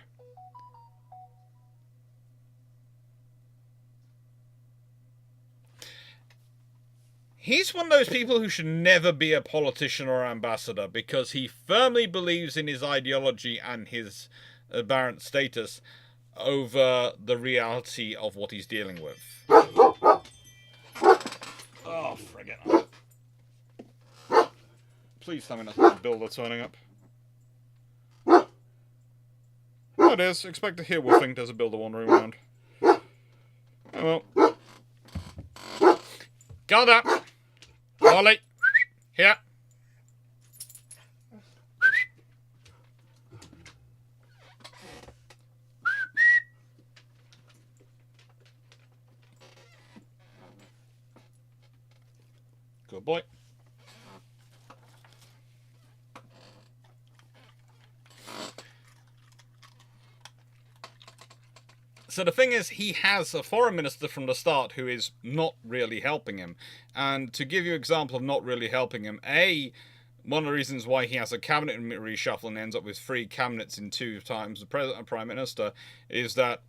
He's one of those people who should never be a politician or ambassador because he firmly believes in his ideology and his apparent status over the reality of what he's dealing with. Oh, friggin'. Please tell me that's not a builder turning up. Oh, it is. Expect to hear woofing. There's a builder wandering around. Oh well. Got that. Ollie. Here. Good boy. So the thing is, he has a foreign minister from the start who is not really helping him. And to give you an example of not really helping him, one of the reasons why he has a cabinet reshuffle and ends up with 3 cabinets in 2 times the prime minister is that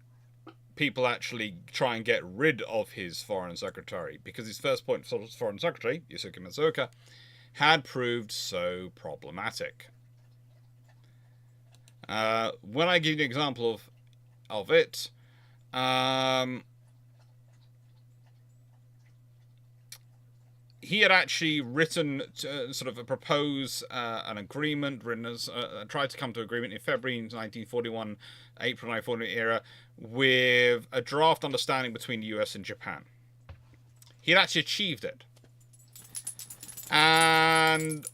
people actually try and get rid of his foreign secretary, because his first point foreign secretary, Yusuke Matsuoka, had proved so problematic. When I give you an example of it, he had actually written sort of propose an agreement, tried to come to agreement in February 1941, April 1941 era, with a draft understanding between the US and Japan. He had actually achieved it. And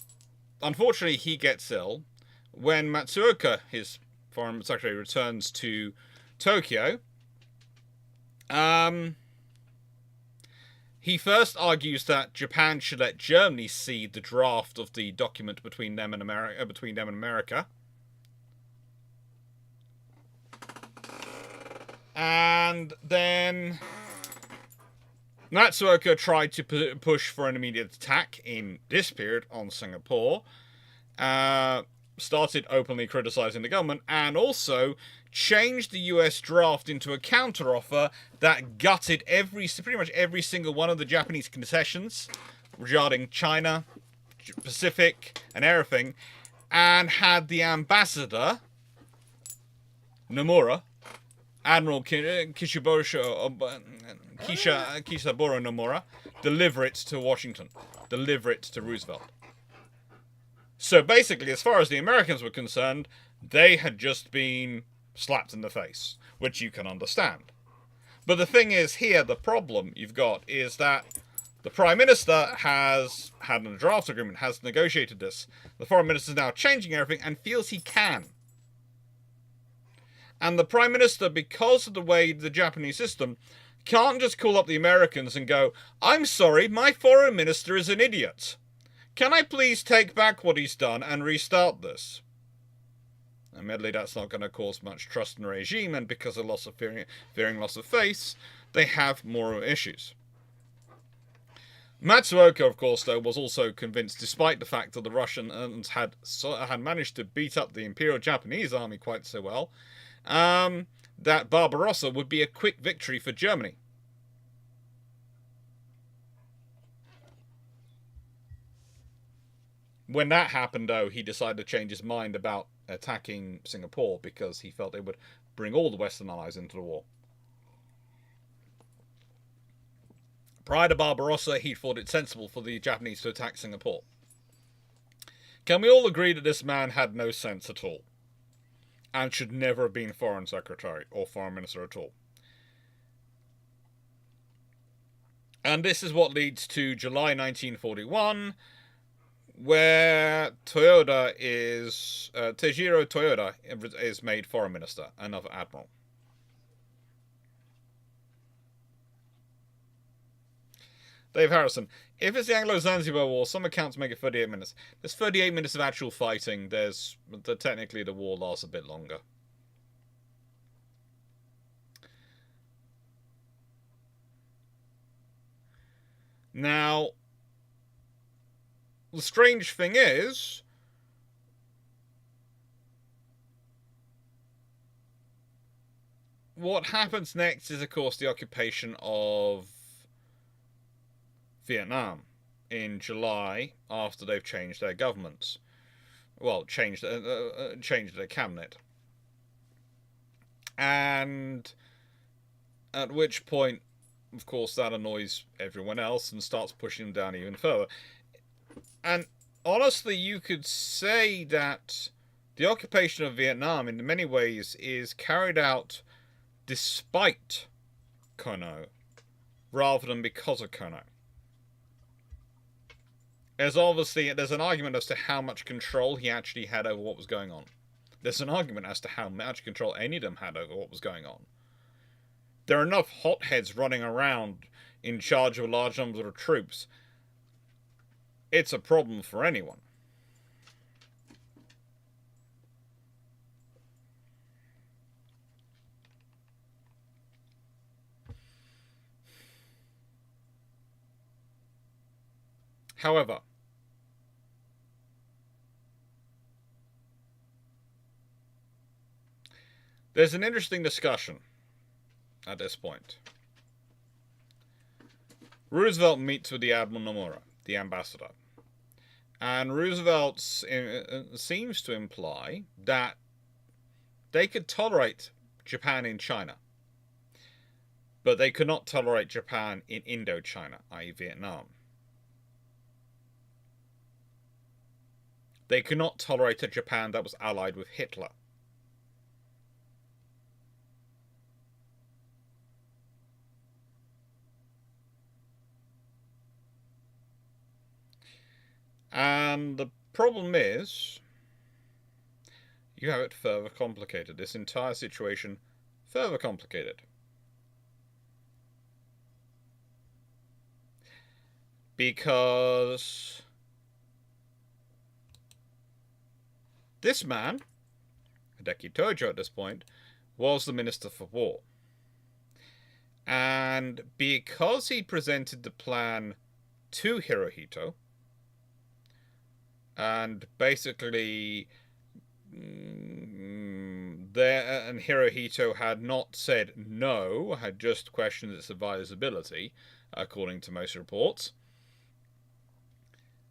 unfortunately, he gets ill. When Matsuoka, his foreign secretary, returns to Tokyo, he first argues that Japan should let Germany see the draft of the document between them and America. And then Matsuoka tried to push for an immediate attack in this period on Singapore. Started openly criticizing the government, and also changed the US draft into a counteroffer that gutted pretty much every single one of the Japanese concessions regarding China, Pacific, and everything, and had the ambassador, Nomura, Admiral Kisaburo Nomura, deliver it to Washington, deliver it to Roosevelt. So basically, as far as the Americans were concerned, they had just been slapped in the face, which you can understand. But the thing is, here, the problem you've got is that the Prime Minister has had a draft agreement, has negotiated this. The Foreign Minister is now changing everything and feels he can. And the Prime Minister, because of the way the Japanese system, can't just call up the Americans and go, "I'm sorry, my Foreign Minister is an idiot. Can I please take back what he's done and restart this?" Admittedly, that's not going to cause much trust in the regime, and because of fearing loss of face, they have moral issues. Matsuoka, of course, though, was also convinced, despite the fact that the Russians had managed to beat up the Imperial Japanese army quite so well, that Barbarossa would be a quick victory for Germany. When that happened, though, he decided to change his mind about attacking Singapore because he felt it would bring all the Western Allies into the war. Prior to Barbarossa, he thought it sensible for the Japanese to attack Singapore. Can we all agree that this man had no sense at all? And should never have been Foreign Secretary or Foreign Minister at all? And this is what leads to July 1941, where Tejiro Toyoda is made Foreign Minister, another admiral. Dave Harrison, if it's the Anglo-Zanzibar War, some accounts make it 38 minutes. There's 38 minutes of actual fighting. Technically the war lasts a bit longer. Now, the strange thing is, what happens next is, of course, the occupation of Vietnam. in July after they've changed their governments. Well, changed their cabinet. And at which point, of course, that annoys everyone else and starts pushing them down even further. And honestly, you could say that the occupation of Vietnam, in many ways, is carried out despite Kono, rather than because of Kono. There's an argument as to how much control he actually had over what was going on. There's an argument as to how much control any of them had over what was going on. There are enough hotheads running around in charge of a large number of troops. It's a problem for anyone. However, there's an interesting discussion at this point. Roosevelt meets with the Admiral Nomura, the ambassador. And Roosevelt seems to imply that they could tolerate Japan in China, but they could not tolerate Japan in Indochina, i.e. Vietnam. They could not tolerate a Japan that was allied with Hitler. And the problem is, you have it further complicated. This entire situation further complicated. Because this man, Hideki Tojo at this point, was the Minister for War. And because he presented the plan to Hirohito, and basically and Hirohito had not said no, had just questioned its advisability, according to most reports.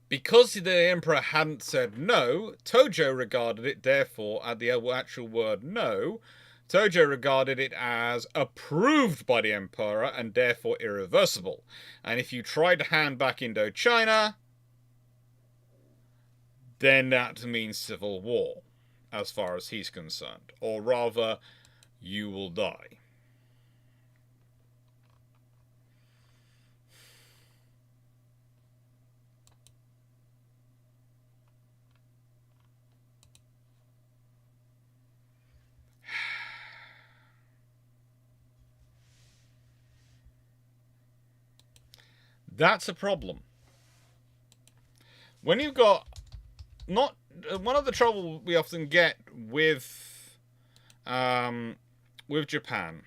Because the Emperor hadn't said no, Tojo regarded it, therefore, at the actual word no, Tojo regarded it as approved by the Emperor and therefore irreversible. And if you try to hand back Indochina, then that means civil war, as far as he's concerned. Or rather, you will die. That's a problem. When you've got not one of the trouble we often get with Japan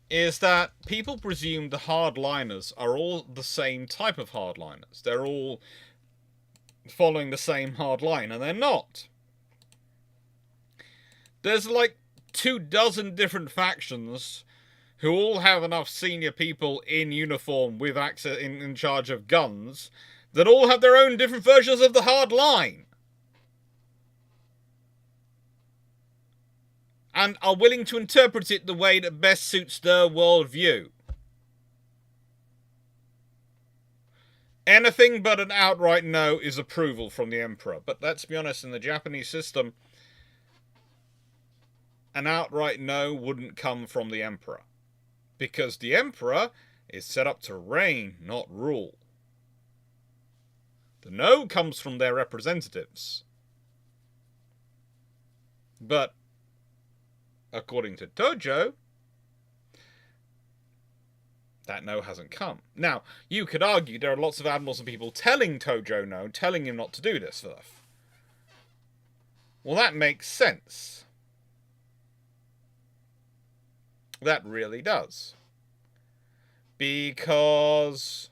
is that people presume the hardliners are all the same type of hardliners. They're all following the same hard line, and they're not. There's like 24 different factions who all have enough senior people in uniform with access in charge of guns that all have their own different versions of the hard line. And are willing to interpret it the way that best suits their worldview. Anything but an outright no is approval from the Emperor. But let's be honest, in the Japanese system, an outright no wouldn't come from the Emperor. Because the Emperor is set up to reign, not rule. The no comes from their representatives. But, according to Tojo, that no hasn't come. Now, you could argue there are lots of admirals and people telling Tojo no, telling him not to do this stuff. Well, that makes sense. That really does. Because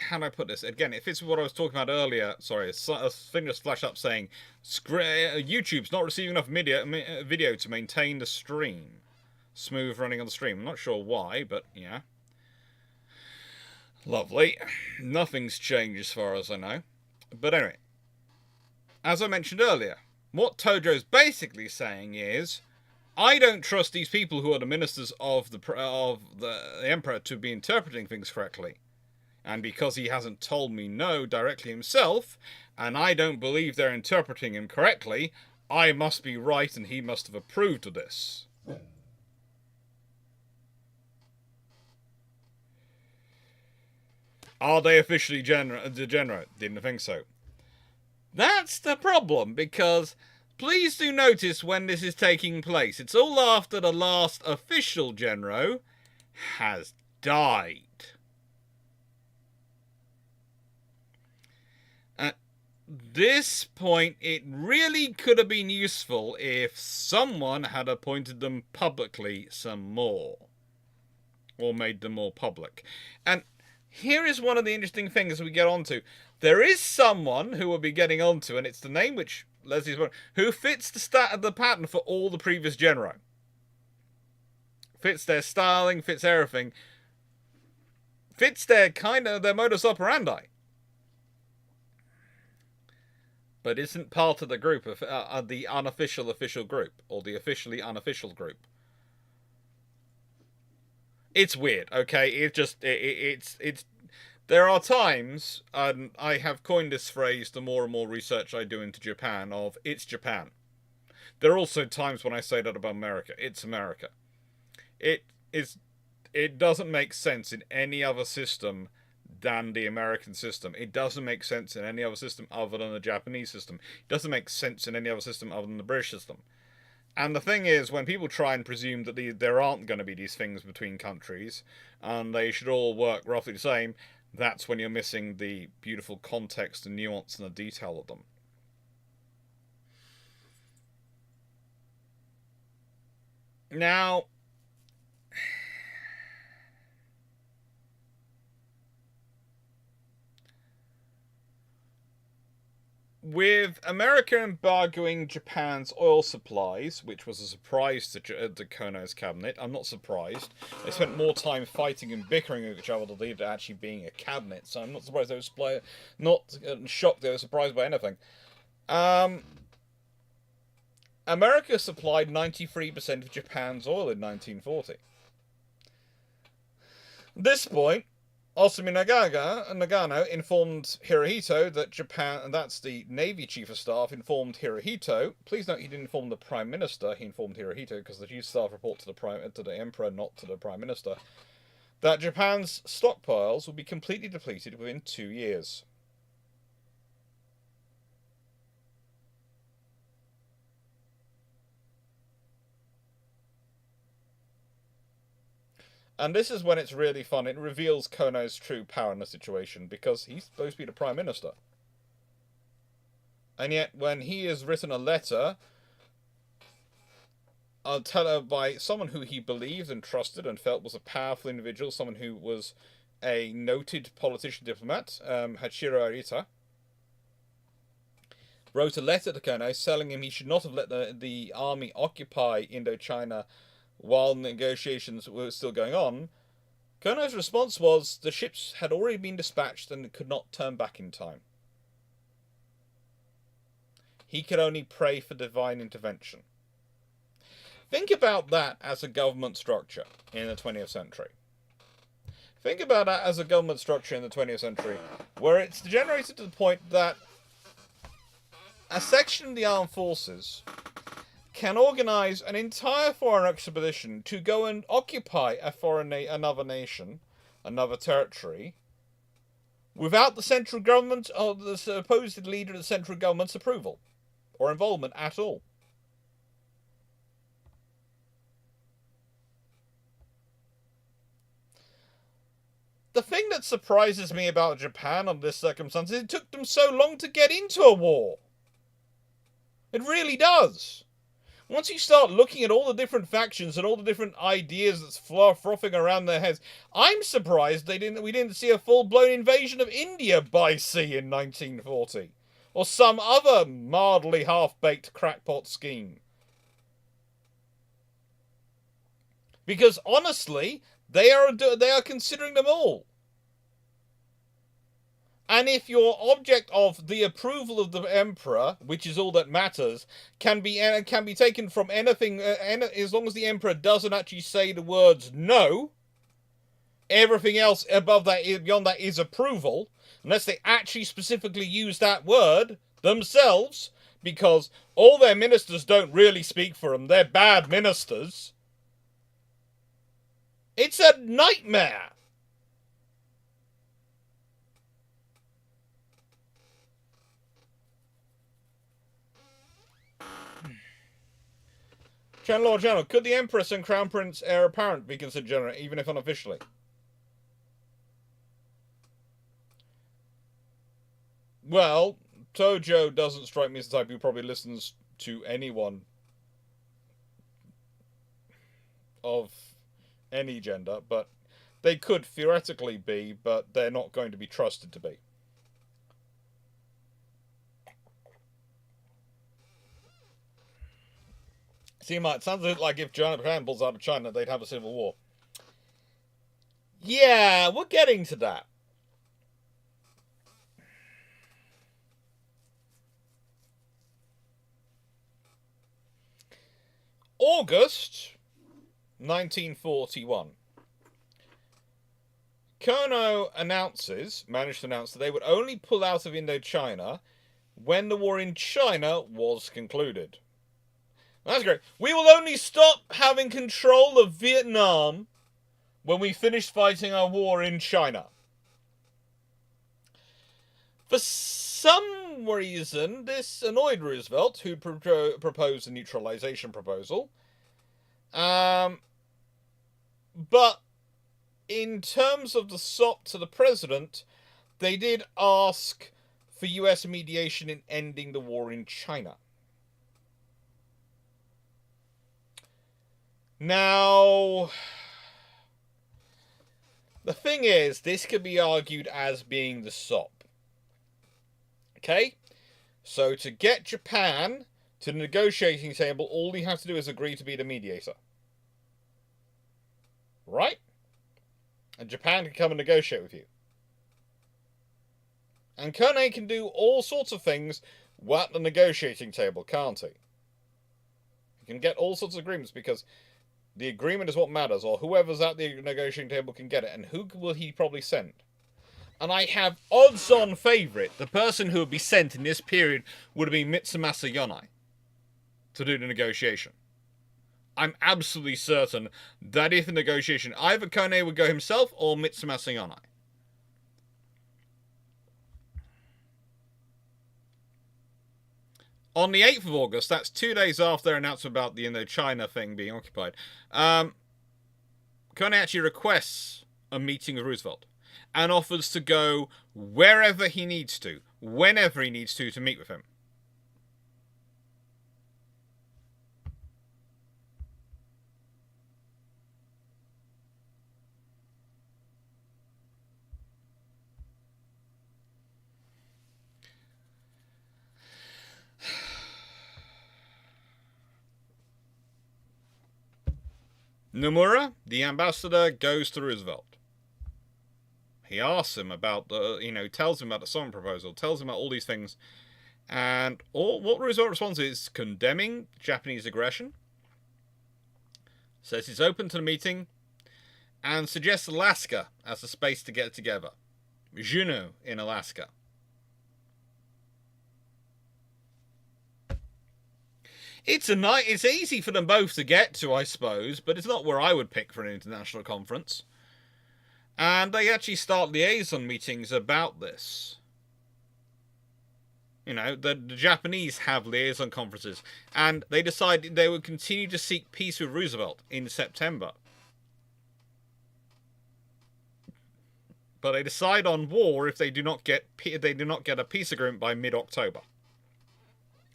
how do I put this? Again, it fits with what I was talking about earlier. Sorry, a thing just flashed up saying YouTube's not receiving enough video to maintain the stream. Smooth running on the stream. I'm not sure why, but yeah. Lovely. Nothing's changed as far as I know. But anyway, as I mentioned earlier, what Tojo's basically saying is, I don't trust these people who are the ministers of the Emperor to be interpreting things correctly. And because he hasn't told me no directly himself, and I don't believe they're interpreting him correctly, I must be right and he must have approved of this. Are they officially degenerate? Didn't think so. That's the problem, because please do notice when this is taking place. It's all after the last official Genro has died. At this point, it really could have been useful if someone had appointed them publicly some more. Or made them more public. And here is one of the interesting things we get onto. There is someone who we'll be getting onto, and it's the name which Leslie's who fits the pattern for all the previous Genro. Fits their styling, fits everything. Fits their their modus operandi. But isn't part of the group of the unofficial official group, or the officially unofficial group. It's weird, okay? It's there are times, and I have coined this phrase the more and more research I do into Japan, of it's Japan. There are also times when I say that about America. It's America. It doesn't make sense in any other system than the American system. It doesn't make sense in any other system other than the Japanese system. It doesn't make sense in any other system other than the British system. And the thing is, when people try and presume that there aren't going to be these things between countries, and they should all work roughly the same, that's when you're missing the beautiful context and nuance and the detail of them. Now, with America embargoing Japan's oil supplies, which was a surprise to Kono's cabinet, I'm not surprised. They spent more time fighting and bickering with each other than they did actually being a cabinet, so I'm not surprised they were not shocked they were surprised by anything. America supplied 93% of Japan's oil in 1940. At this point, Osumi Nagano informed Hirohito that Japan, and that's the Navy Chief of Staff, informed Hirohito. Please note he didn't inform the Prime Minister, he informed Hirohito, because the Chief of Staff report to the Emperor, not to the Prime Minister, that Japan's stockpiles would be completely depleted within 2 years. And this is when it's really fun. It reveals Kono's true power in the situation, because he's supposed to be the Prime Minister. And yet, when he has written a letter, by someone who he believed and trusted and felt was a powerful individual, someone who was a noted politician diplomat, Hachiro Arita, wrote a letter to Kono telling him he should not have let the army occupy Indochina while negotiations were still going on. Kono's response was the ships had already been dispatched and could not turn back in time. He could only pray for divine intervention. Think about that as a government structure in the 20th century. Think about that as a government structure in the 20th century, where it's degenerated to the point that a section of the armed forces can organise an entire foreign expedition to go and occupy another nation, another territory, without the central government or the supposed leader of the central government's approval or involvement at all. The thing that surprises me about Japan under this circumstance is it took them so long to get into a war. It really does. Once you start looking at all the different factions and all the different ideas that's frothing around their heads, I'm surprised we didn't see a full-blown invasion of India by sea in 1940. Or some other mildly half-baked crackpot scheme. Because honestly, they are considering them all. And if your object of the approval of the emperor, which is all that matters, can be taken from anything, as long as the emperor doesn't actually say the words no, everything else above that, beyond that, is approval, unless they actually specifically use that word themselves, because all their ministers don't really speak for them. They're bad ministers. It's a nightmare. Lord General, could the Empress and Crown Prince heir apparent be considered general, even if unofficially? Well, Tojo doesn't strike me as the type who probably listens to anyone of any gender, but they could theoretically be, but they're not going to be trusted to be. See, it sounds like if Japan pulls out of China, they'd have a civil war. Yeah, we're getting to that. August 1941. Kono managed to announce that they would only pull out of Indochina when the war in China was concluded. That's great. We will only stop having control of Vietnam when we finish fighting our war in China. For some reason, this annoyed Roosevelt, who proposed a neutralization proposal. But in terms of the SOP to the president, they did ask for US mediation in ending the war in China. Now, the thing is, this could be argued as being the SOP. Okay? So to get Japan to the negotiating table, all you have to do is agree to be the mediator. Right? And Japan can come and negotiate with you. And Kone can do all sorts of things at the negotiating table, can't he? He can get all sorts of agreements because the agreement is what matters, or whoever's at the negotiating table can get it. And who will he probably send? And I have odds-on favourite. The person who would be sent in this period would have been Mitsumasa Yonai to do the negotiation. I'm absolutely certain that if the negotiation, either Kone would go himself or Mitsumasa Yonai. On the 8th of August, that's 2 days after their announcement about the Indochina thing being occupied, Kone actually requests a meeting with Roosevelt and offers to go wherever he needs to, whenever he needs to meet with him. Nomura, the ambassador, goes to Roosevelt. He asks him about tells him about the Somme proposal, tells him about all these things, and what Roosevelt responds is condemning Japanese aggression, says he's open to the meeting, and suggests Alaska as a space to get together. Juneau in Alaska. It's easy for them both to get to, I suppose, but it's not where I would pick for an international conference. And they actually start liaison meetings about this. You know, the Japanese have liaison conferences, and they decided they would continue to seek peace with Roosevelt in September. But they decide on war if they do not get a peace agreement by mid-October.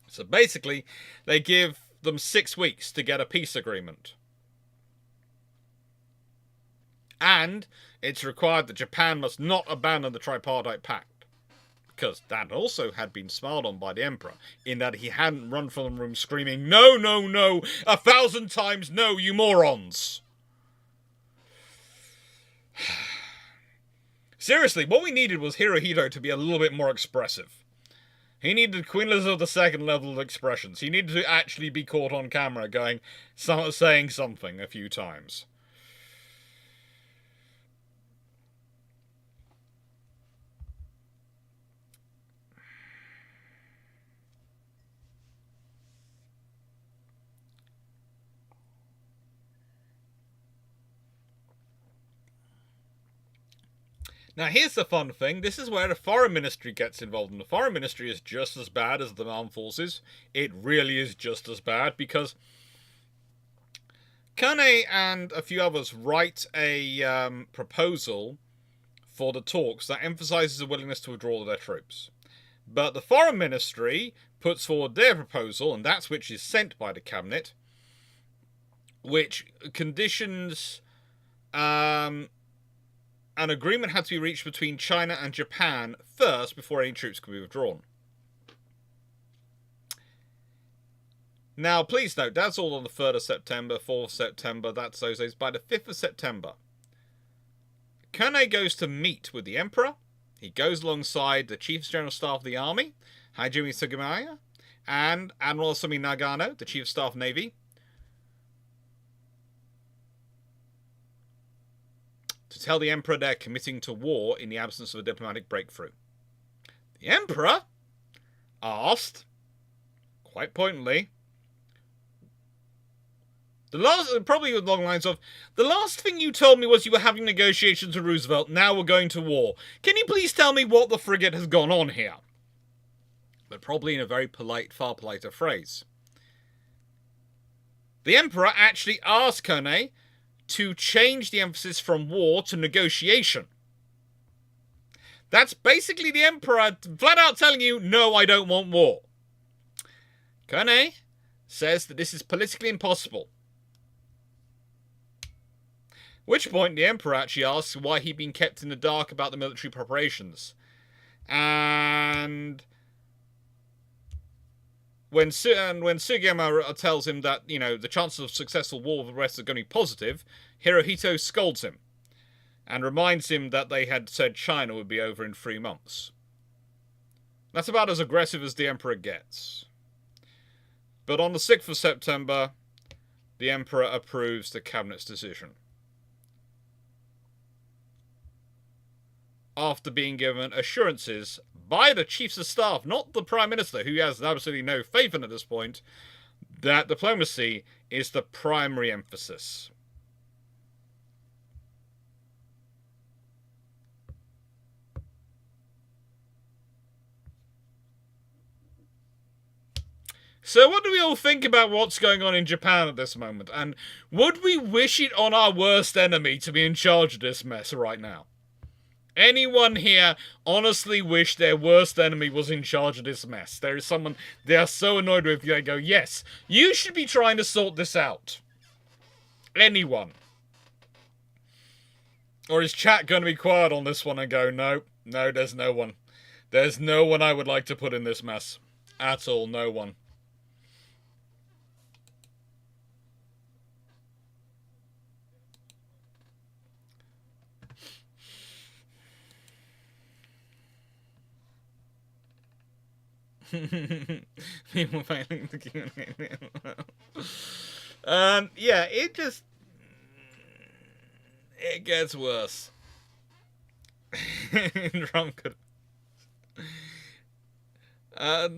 So basically, they give them 6 weeks to get a peace agreement. And it's required that Japan must not abandon the Tripartite Pact. Because that also had been smiled on by the Emperor, in that he hadn't run from the room screaming, "No, no, no, 1,000 times no, you morons!" Seriously, what we needed was Hirohito to be a little bit more expressive. He needed Queen Elizabeth II level of expressions. He needed to actually be caught on camera saying something a few times. Now here's the fun thing, this is where the Foreign Ministry gets involved, and the Foreign Ministry is just as bad as the armed forces. It really is just as bad, because Kane and a few others write a proposal for the talks that emphasises a willingness to withdraw their troops. But the Foreign Ministry puts forward their proposal, and that's which is sent by the Cabinet, which conditions an agreement had to be reached between China and Japan first before any troops could be withdrawn. Now, please note, that's all on the 3rd of September, 4th of September, that's those days. By the 5th of September, Kane goes to meet with the Emperor. He goes alongside the Chief General Staff of the Army, Hajime Sugimaya, and Admiral Sumi Nagano, the Chief of Staff Navy, to tell the Emperor they're committing to war in the absence of a diplomatic breakthrough. The Emperor asked, quite pointedly, probably along the lines of, "The last thing you told me was you were having negotiations with Roosevelt, now we're going to war. Can you please tell me what the frigate has gone on here?" But probably in a very polite, far politer phrase. The Emperor actually asked Kane to change the emphasis from war to negotiation. That's basically the Emperor flat out telling you, "No, I don't want war." Kane says that this is politically impossible. At which point the Emperor actually asks why he'd been kept in the dark about the military preparations. And when Sugiyama tells him that, the chances of successful war with the rest are going to be positive, Hirohito scolds him and reminds him that they had said China would be over in 3 months. That's about as aggressive as the Emperor gets. But on the 6th of September, the Emperor approves the Cabinet's decision. After being given assurances by the Chiefs of Staff, not the Prime Minister, who has absolutely no faith in at this point, that diplomacy is the primary emphasis. So what do we all think about what's going on in Japan at this moment? And would we wish it on our worst enemy to be in charge of this mess right now? Anyone here honestly wish their worst enemy was in charge of this mess? There is someone they are so annoyed with, they go, "Yes, you should be trying to sort this out." Anyone? Or is chat going to be quiet on this one and go, no, there's no one. There's no one I would like to put in this mess. At all, no one. People failing the Q&A. Yeah, it gets worse.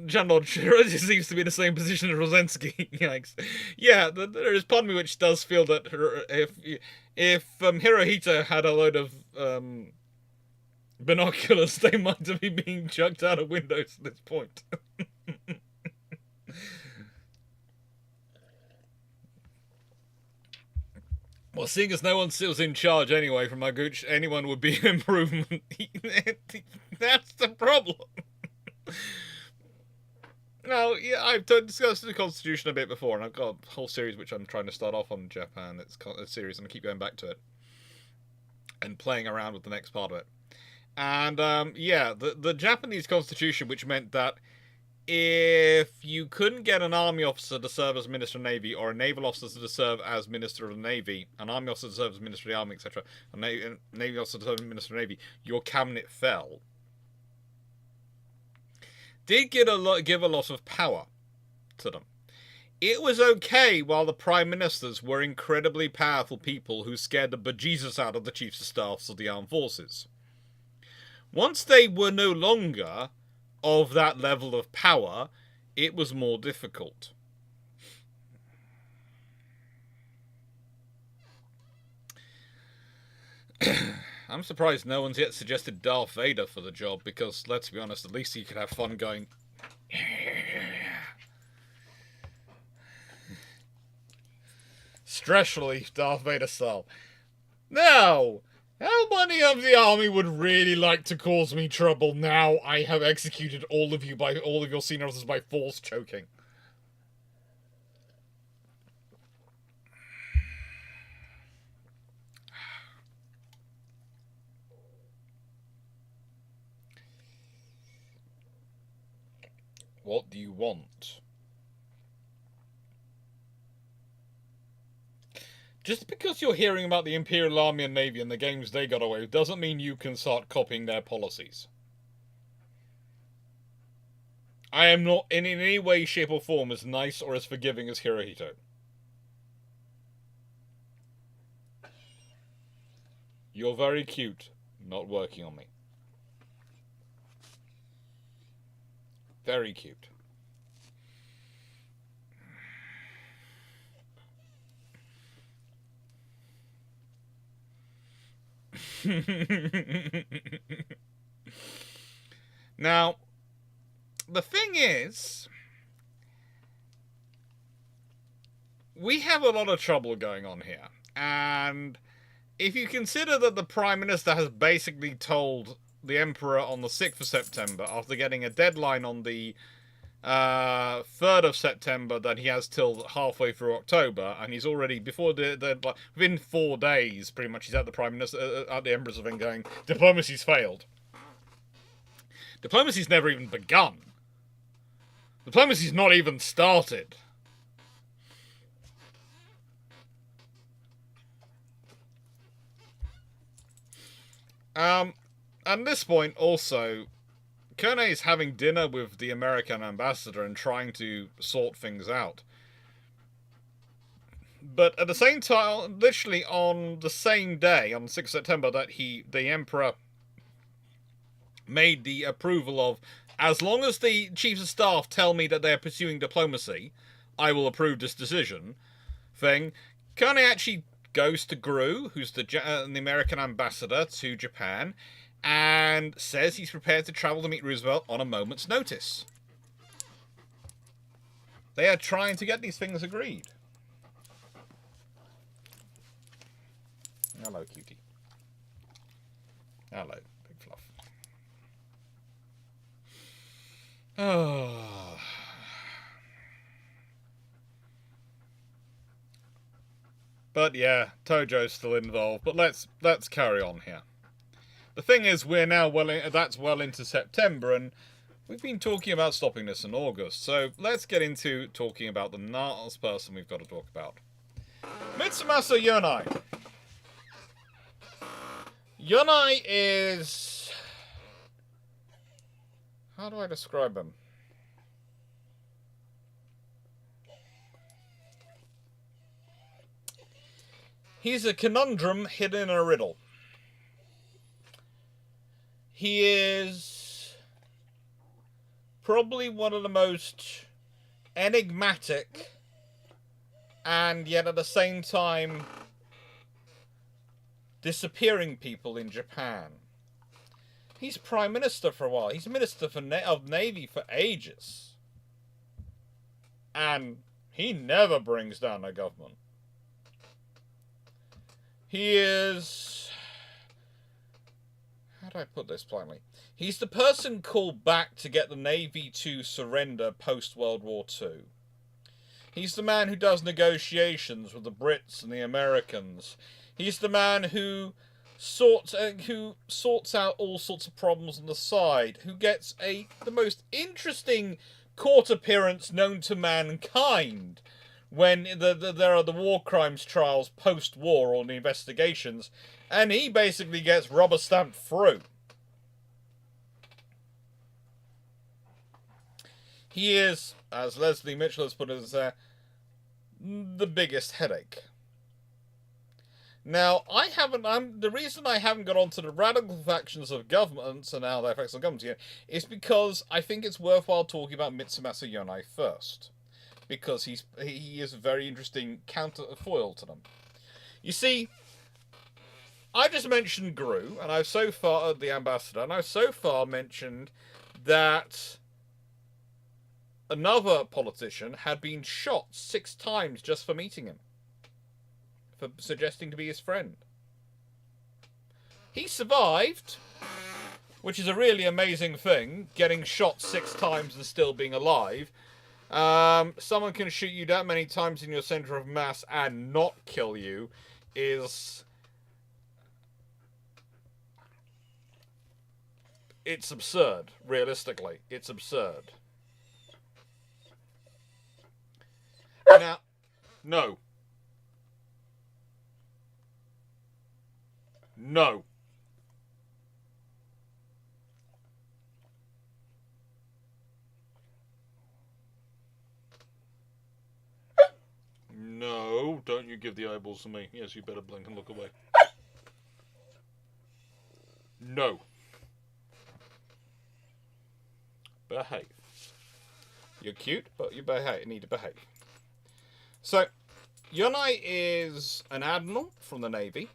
General Chirurgy seems to be in the same position as Rosensky. Yikes. Yeah, there is part of me which does feel that if Hirohito had a load of binoculars, they might have been being chucked out of windows at this point. Well, seeing as no one was in charge anyway from my gooch, anyone would be an improvement. That's the problem. Now, yeah, I've discussed the Constitution a bit before, and I've got a whole series which I'm trying to start off on Japan. It's a series, and I keep going back to it and playing around with the next part of it. And yeah, the Japanese Constitution, which meant that if you couldn't get an army officer to serve as Minister of Navy, or a naval officer to serve as Minister of the Navy, an army officer to serve as Minister of the Army, etc., a Navy officer to serve as Minister of the Navy, your cabinet fell. Did give a lot of power to them. It was okay while the prime ministers were incredibly powerful people who scared the bejesus out of the chiefs of staffs of the armed forces. Once they were no longer of that level of power, it was more difficult. I'm surprised no one's yet suggested Darth Vader for the job, because, let's be honest, at least he could have fun going... Stress relief, Darth Vader style. Now, how many of the army would really like to cause me trouble now I have executed all of your senior officers by force choking? What do you want? Just because you're hearing about the Imperial Army and Navy and the games they got away with doesn't mean you can start copying their policies. I am not in any way, shape or form as nice or as forgiving as Hirohito. You're very cute, not working on me. Very cute. Now, the thing is, we have a lot of trouble going on here. And if you consider that the Prime Minister has basically told the Emperor on the 6th of September, after getting a deadline on the 3rd of September, that he has till halfway through October, and he's already, within 4 days, pretty much, he's at the Prime Minister, at the Emperor's event going, diplomacy's failed. Diplomacy's never even begun. Diplomacy's not even started. At this point, also, Kone is having dinner with the American ambassador and trying to sort things out. But at the same time, literally on the same day, on the 6th of September, that the Emperor made the approval of, as long as the Chiefs of Staff tell me that they're pursuing diplomacy, I will approve this decision, thing, Kone actually goes to Gru, who's the American ambassador to Japan, and says he's prepared to travel to meet Roosevelt on a moment's notice. They are trying to get these things agreed. Hello, cutie. Hello, big fluff. Oh. But yeah, Tojo's still involved. But let's carry on here. The thing is, we're now that's well into September, and we've been talking about stopping this in August. So let's get into talking about the last person we've got to talk about. Mitsumasa Yonai. Yonai is... how do I describe him? He's a conundrum hidden in a riddle. He is probably one of the most enigmatic and yet at the same time disappearing people in Japan. He's Prime Minister for a while. He's Minister of Navy for ages. And he never brings down a government. He is... how do I put this politely? He's the person called back to get the Navy to surrender post-World War II. He's the man who does negotiations with the Brits and the Americans. He's the man who sorts out all sorts of problems on the side, who gets the most interesting court appearance known to mankind when there are the war crimes trials post-war or the investigations, and he basically gets rubber-stamped through. He is, as Leslie Mitchell has put it there, the biggest headache. Now, the reason I haven't got onto the radical factions of governments and how they affect the government yet is because I think it's worthwhile talking about Mitsumasa Yonai first. Because he is a very interesting counterfoil to them. You see, I just mentioned Gru, and I've so far, the ambassador, and I've so far mentioned that another politician had been shot 6 times just for meeting him. For suggesting to be his friend. He survived, which is a really amazing thing, getting shot 6 times and still being alive. Someone can shoot you that many times in your center of mass and not kill you it's absurd, realistically. It's absurd. Now, no. No. No, don't you give the eyeballs to me. Yes, you better blink and look away. No. Behave. You're cute, but you need to behave. So, Yonai is an admiral from the Navy.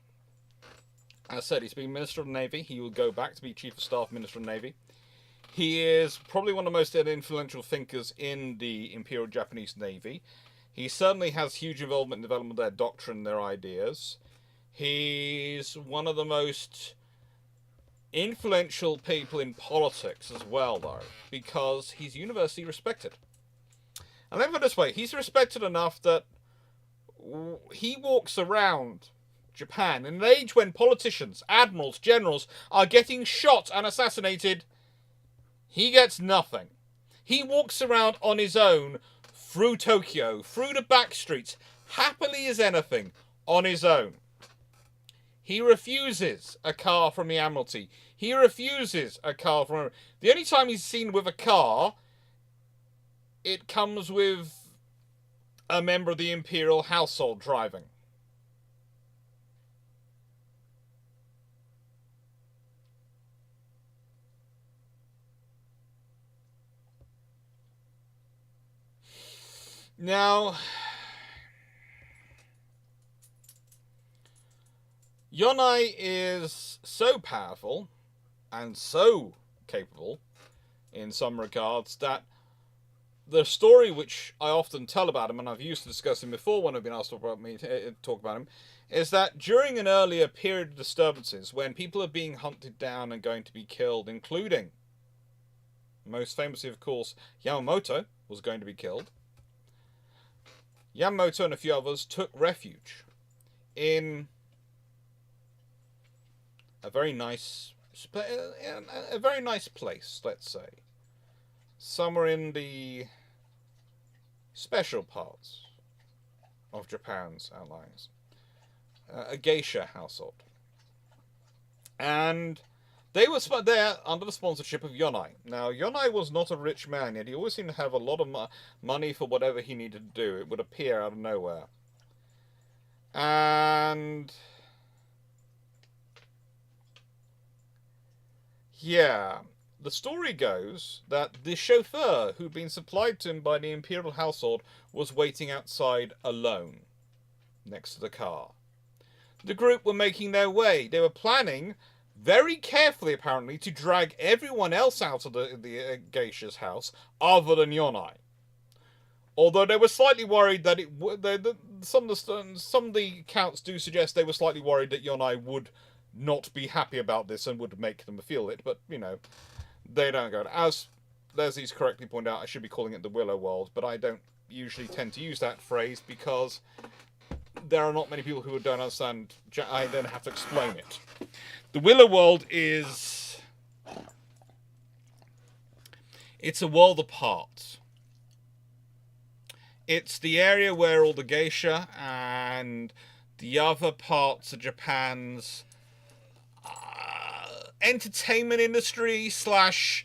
As I said, he's been Minister of the Navy. He will go back to be Chief of Staff Minister of the Navy. He is probably one of the most influential thinkers in the Imperial Japanese Navy. He certainly has huge involvement in the development of their doctrine, their ideas. He's one of the most influential people in politics as well, though, because he's universally respected. And let me put it this way, he's respected enough that he walks around Japan in an age when politicians, admirals, generals are getting shot and assassinated. He gets nothing. He walks around on his own through Tokyo, through the back streets, happily as anything, on his own. He refuses a car from the Admiralty. He refuses a car from... The only time he's seen with a car, it comes with a member of the Imperial household driving. Now, Yonai is so powerful and so capable in some regards that the story which I often tell about him, and I've used to discuss him before when I've been asked to talk about him, is that during an earlier period of disturbances when people are being hunted down and going to be killed, including, most famously of course, Yamamoto was going to be killed, Yamamoto and a few others took refuge in a very nice place, let's say. Somewhere in the special parts of Japan's outlines. A geisha household. And they were there under the sponsorship of Yonai. Now, Yonai was not a rich man, yet he always seemed to have a lot of money for whatever he needed to do. It would appear out of nowhere. And... yeah, the story goes that the chauffeur who'd been supplied to him by the Imperial household was waiting outside alone, next to the car. The group were making their way. They were planning, very carefully apparently, to drag everyone else out of the geisha's house other than Yonai. Although they were slightly worried that some of the accounts do suggest they were slightly worried that Yonai would not be happy about this and would make them feel it, but, you know, they don't go. As Leslie's correctly pointed out, I should be calling it the Willow World, but I don't usually tend to use that phrase because there are not many people who don't understand. I then have to explain it. The Willow World is... it's a world apart. It's the area where all the geisha and the other parts of Japan's entertainment industry slash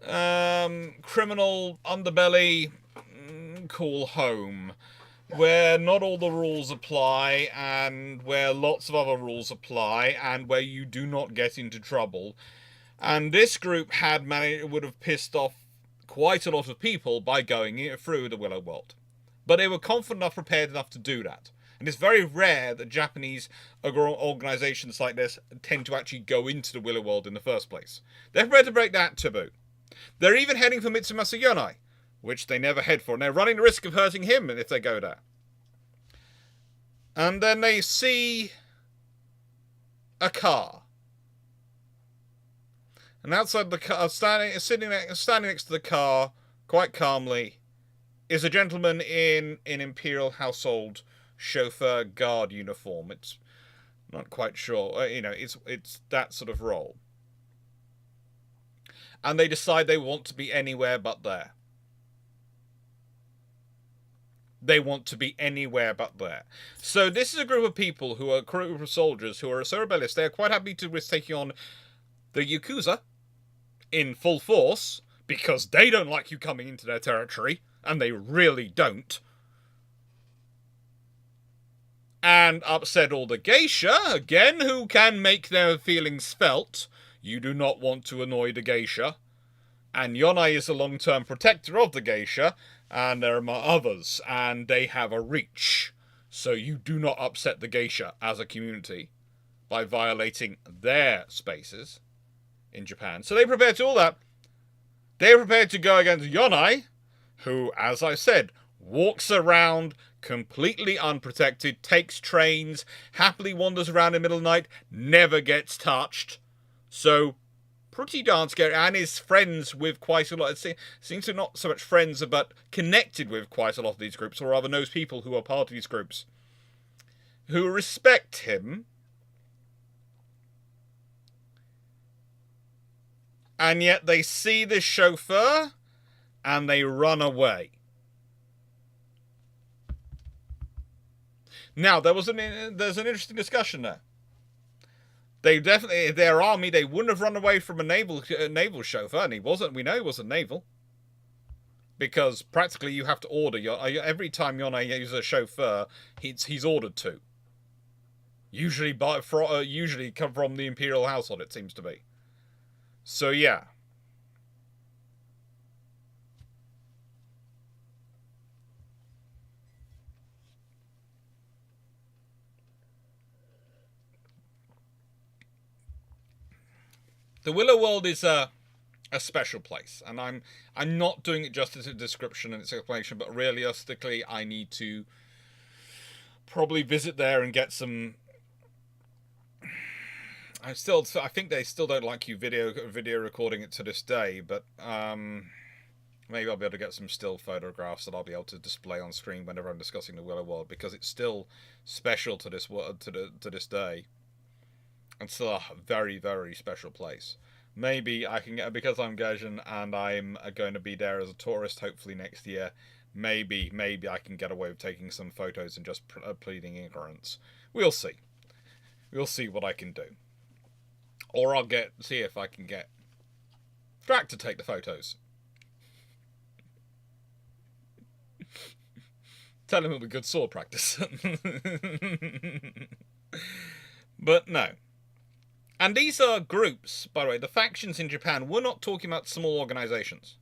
criminal underbelly call home, where not all the rules apply and where lots of other rules apply and where you do not get into trouble. And this group would have pissed off quite a lot of people by going through the Willow World. But they were confident enough, prepared enough to do that. And it's very rare that Japanese organizations like this tend to actually go into the Willow World in the first place. They're prepared to break that taboo. They're even heading for Mitsumasa Yonai, which they never head for, and they're running the risk of hurting him if they go there. And then they see a car. And outside the car, standing next to the car, quite calmly, is a gentleman in an imperial household chauffeur guard uniform. It's not quite sure, it's that sort of role. And they decide they want to be anywhere but there. They want to be anywhere but there. So this is a group of people who are a group of soldiers who are so rebellious. They are quite happy to risk taking on the Yakuza in full force because they don't like you coming into their territory, and they really don't. And upset all the geisha, again, who can make their feelings felt. You do not want to annoy the geisha. And Yonai is a long-term protector of the geisha, and there are others, and they have a reach. So you do not upset the geisha as a community by violating their spaces in Japan. So they prepare to all that. They are prepared to go against Yonai, who, as I said, walks around completely unprotected, takes trains, happily wanders around in the middle of the night, never gets touched. So, pretty darn scary, and is friends with quite a lot. It seems to not so much friends, but connected with quite a lot of these groups, or rather knows people who are part of these groups, who respect him. And yet they see this chauffeur, and they run away. Now, there's an interesting discussion there. They definitely, their army, they wouldn't have run away from a naval chauffeur, and he wasn't. We know he wasn't naval, because practically you have to order every time Yonai uses a chauffeur, he's ordered to. Usually come from the imperial household, it seems to be. So yeah. The Willow World is a special place, and I'm not doing it just as a description and its explanation, but realistically, I need to probably visit there and get some. I think they still don't like you video recording it to this day, but maybe I'll be able to get some still photographs that I'll be able to display on screen whenever I'm discussing the Willow World, because it's still special to this day. It's still a very, very special place. Maybe I can get, because I'm Gaijin and I'm going to be there as a tourist hopefully next year, maybe I can get away with taking some photos and just pleading ignorance. We'll see. We'll see what I can do. Or I'll see if I can get Clarke to take the photos. Tell him it'll be good sword practice. But no. And these are groups, by the way, the factions in Japan, we're not talking about small organizations.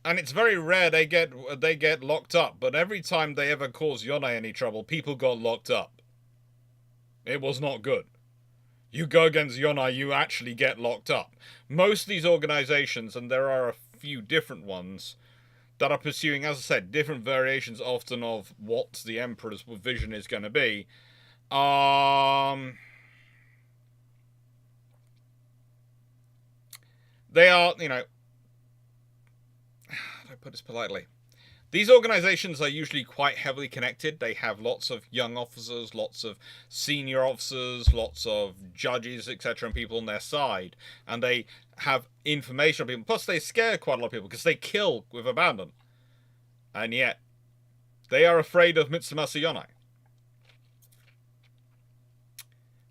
And it's very rare they get locked up, but every time they ever cause Yonai any trouble, people got locked up. It was not good. You go against Yonai, you actually get locked up. Most of these organizations, and there are a few different ones, that are pursuing, as I said, different variations often of what the Emperor's vision is going to be, They are, you know, how do I put this politely? These organizations are usually quite heavily connected. They have lots of young officers, lots of senior officers, lots of judges, etc., and people on their side. And they have information on people. Plus, they scare quite a lot of people because they kill with abandon. And yet, they are afraid of Mitsumasa Yonai.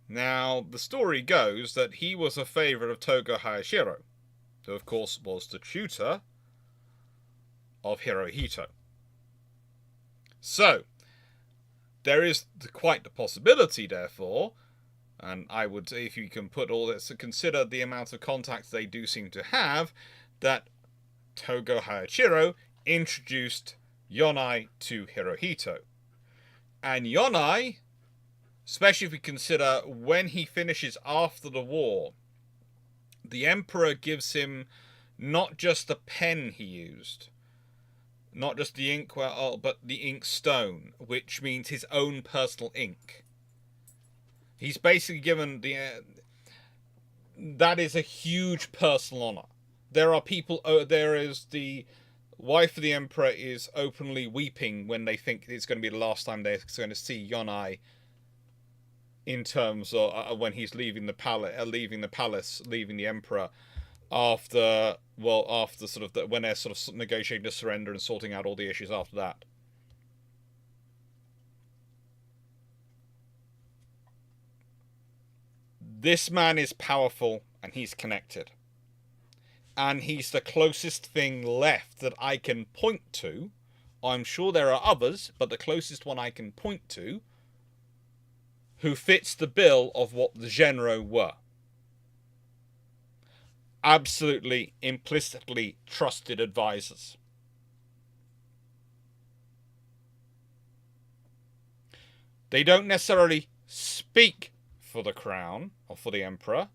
Now, the story goes that he was a favorite of Togo Hayashiro, who, of course, was the tutor of Hirohito. So, there is quite the possibility, therefore, and I would, if you can put all this, consider the amount of contacts they do seem to have, that Togo Hayashiro introduced Yonai to Hirohito. And Yonai, especially if we consider when he finishes after the war, the Emperor gives him not just the pen he used, not just the ink, but the ink stone, which means his own personal ink. He's basically given the... that is a huge personal honor. There are people... there is the wife of the Emperor is openly weeping when they think it's going to be the last time they're going to see Yonai, in terms of when he's leaving the palace, leaving the Emperor, after sort of when they're sort of negotiating to surrender and sorting out all the issues after that. This man is powerful and he's connected. And he's the closest thing left that I can point to. I'm sure there are others, but the closest one I can point to who fits the bill of what the Genro were. Absolutely, implicitly trusted advisors. They don't necessarily speak for the crown or for the Emperor,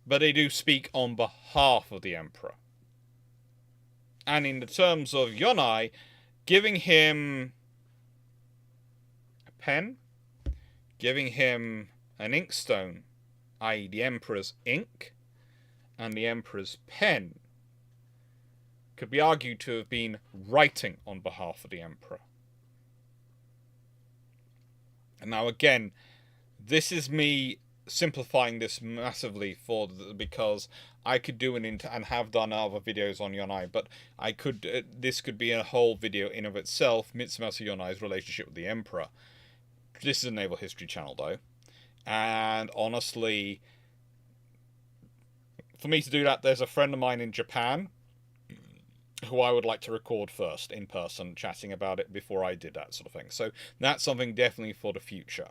but they do speak on behalf of the Emperor. And in the terms of Yonai, giving him a pen, giving him an inkstone, i.e. the Emperor's ink, and the Emperor's pen, could be argued to have been writing on behalf of the Emperor. And now again, this is me simplifying this massively because I could do and have done other videos on Yonai, but I could this could be a whole video in of itself, Mitsumasa Yonai's relationship with the Emperor. This is a naval history channel though, and honestly, for me to do that, there's a friend of mine in Japan who I would like to record first in person, chatting about it before I did that sort of thing. So that's something definitely for the future.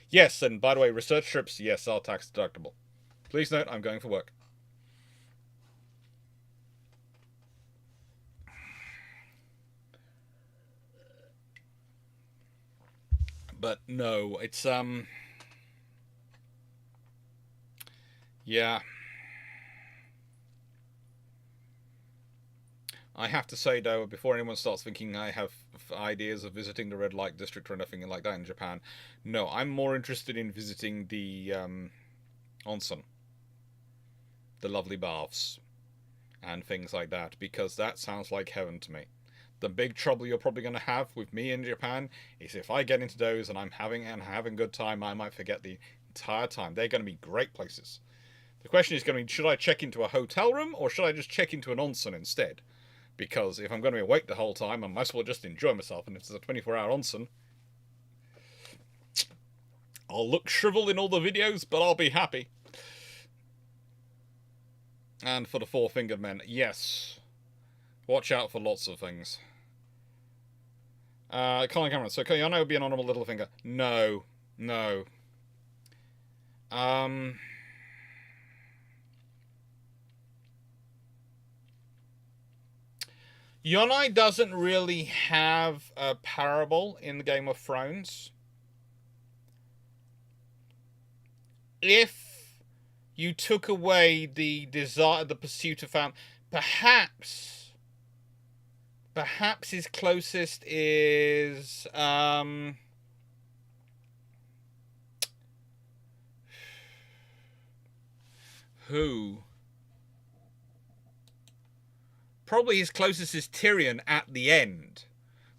Yes, and by the way, research trips, yes, are tax deductible. Please note, I'm going for work. But no, it's, yeah. I have to say, though, before anyone starts thinking I have ideas of visiting the red light district or anything like that in Japan, no, I'm more interested in visiting the onsen, the lovely baths, and things like that, because that sounds like heaven to me. The big trouble you're probably going to have with me in Japan is if I get into those and I'm having a good time, I might forget the entire time. They're going to be great places. The question is going to be, should I check into a hotel room or should I just check into an onsen instead? Because if I'm going to be awake the whole time, I might as well just enjoy myself. And if it's a 24-hour onsen, I'll look shriveled in all the videos, but I'll be happy. And for the four-fingered men, yes. Watch out for lots of things. Colin Cameron, so Yonai would be an honourable little finger. No. No. Yonai doesn't really have a parable in the Game of Thrones. If you took away the desire, the pursuit of family, perhaps his closest is Who? Probably his closest is Tyrion at the end.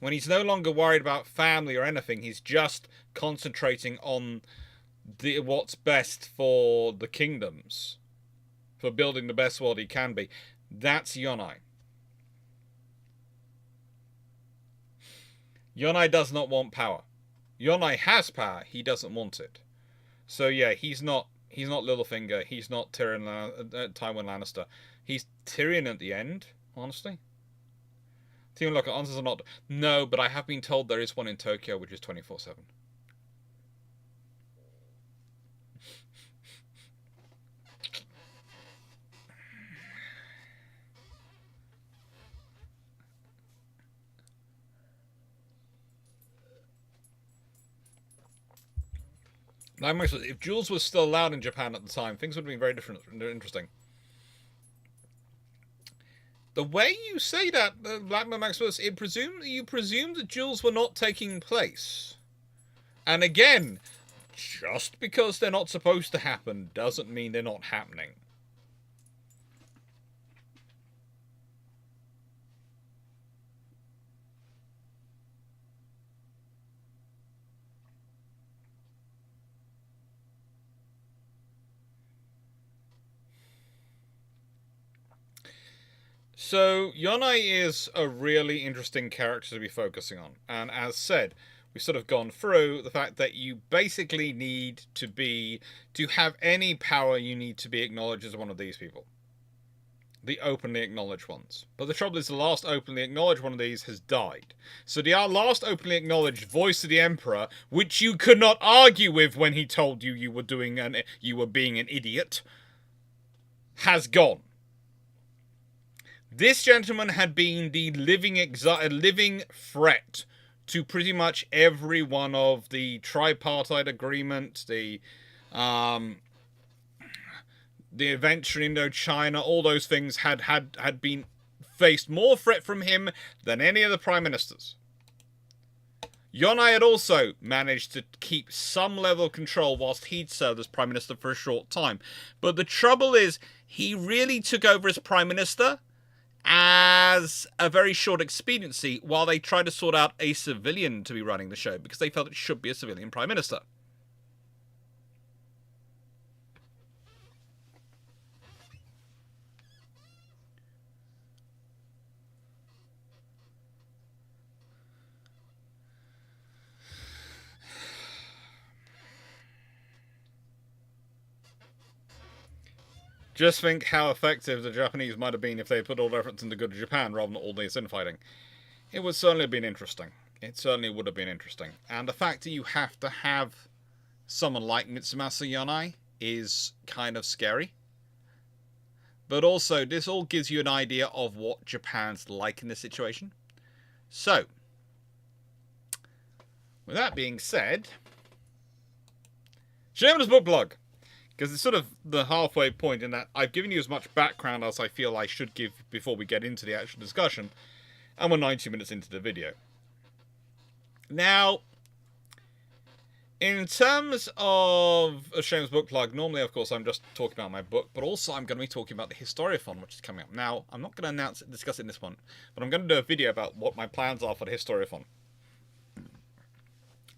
When he's no longer worried about family or anything, he's just concentrating on what's best for the kingdoms. For building the best world he can be. That's Yonai. Yonai does not want power. Yonai has power, he doesn't want it. So yeah, he's not Littlefinger, he's not Tywin Lannister. He's Tyrion at the end, honestly. Team look, answers are not. No, but I have been told there is one in Tokyo which is 24/7. If Jules was still allowed in Japan at the time, things would have been very different and interesting. The way you say that, Blackman Maximus, you presume that duels were not taking place. And again, just because they're not supposed to happen doesn't mean they're not happening. So, Yonai is a really interesting character to be focusing on. And as said, we've sort of gone through the fact that you basically need to have any power, you need to be acknowledged as one of these people. The openly acknowledged ones. But the trouble is the last openly acknowledged one of these has died. So the last openly acknowledged voice of the Emperor, which you could not argue with when he told you you were being an idiot, has gone. This gentleman had been the living threat to pretty much every one of the tripartite agreement, the adventure in Indochina, all those things had been faced more threat from him than any of the prime ministers. Yonai had also managed to keep some level of control whilst he'd served as prime minister for a short time. But the trouble is, he really took over as prime minister as a very short expediency while they tried to sort out a civilian to be running the show because they felt it should be a civilian prime minister. Just think how effective the Japanese might have been if they put all their efforts into good Japan rather than all this infighting. It would certainly have been interesting. It certainly would have been interesting. And the fact that you have to have someone like Mitsumasa Yonai is kind of scary. But also, this all gives you an idea of what Japan's like in this situation. So, with that being said, shameless book blog. Because it's sort of the halfway point in that I've given you as much background as I feel I should give before we get into the actual discussion. And we're 90 minutes into the video. Now, in terms of a shameless book plug, normally, of course, I'm just talking about my book, but also I'm going to be talking about the Historiathon, which is coming up. Now, I'm not going to discuss it in this one, but I'm going to do a video about what my plans are for the Historiathon.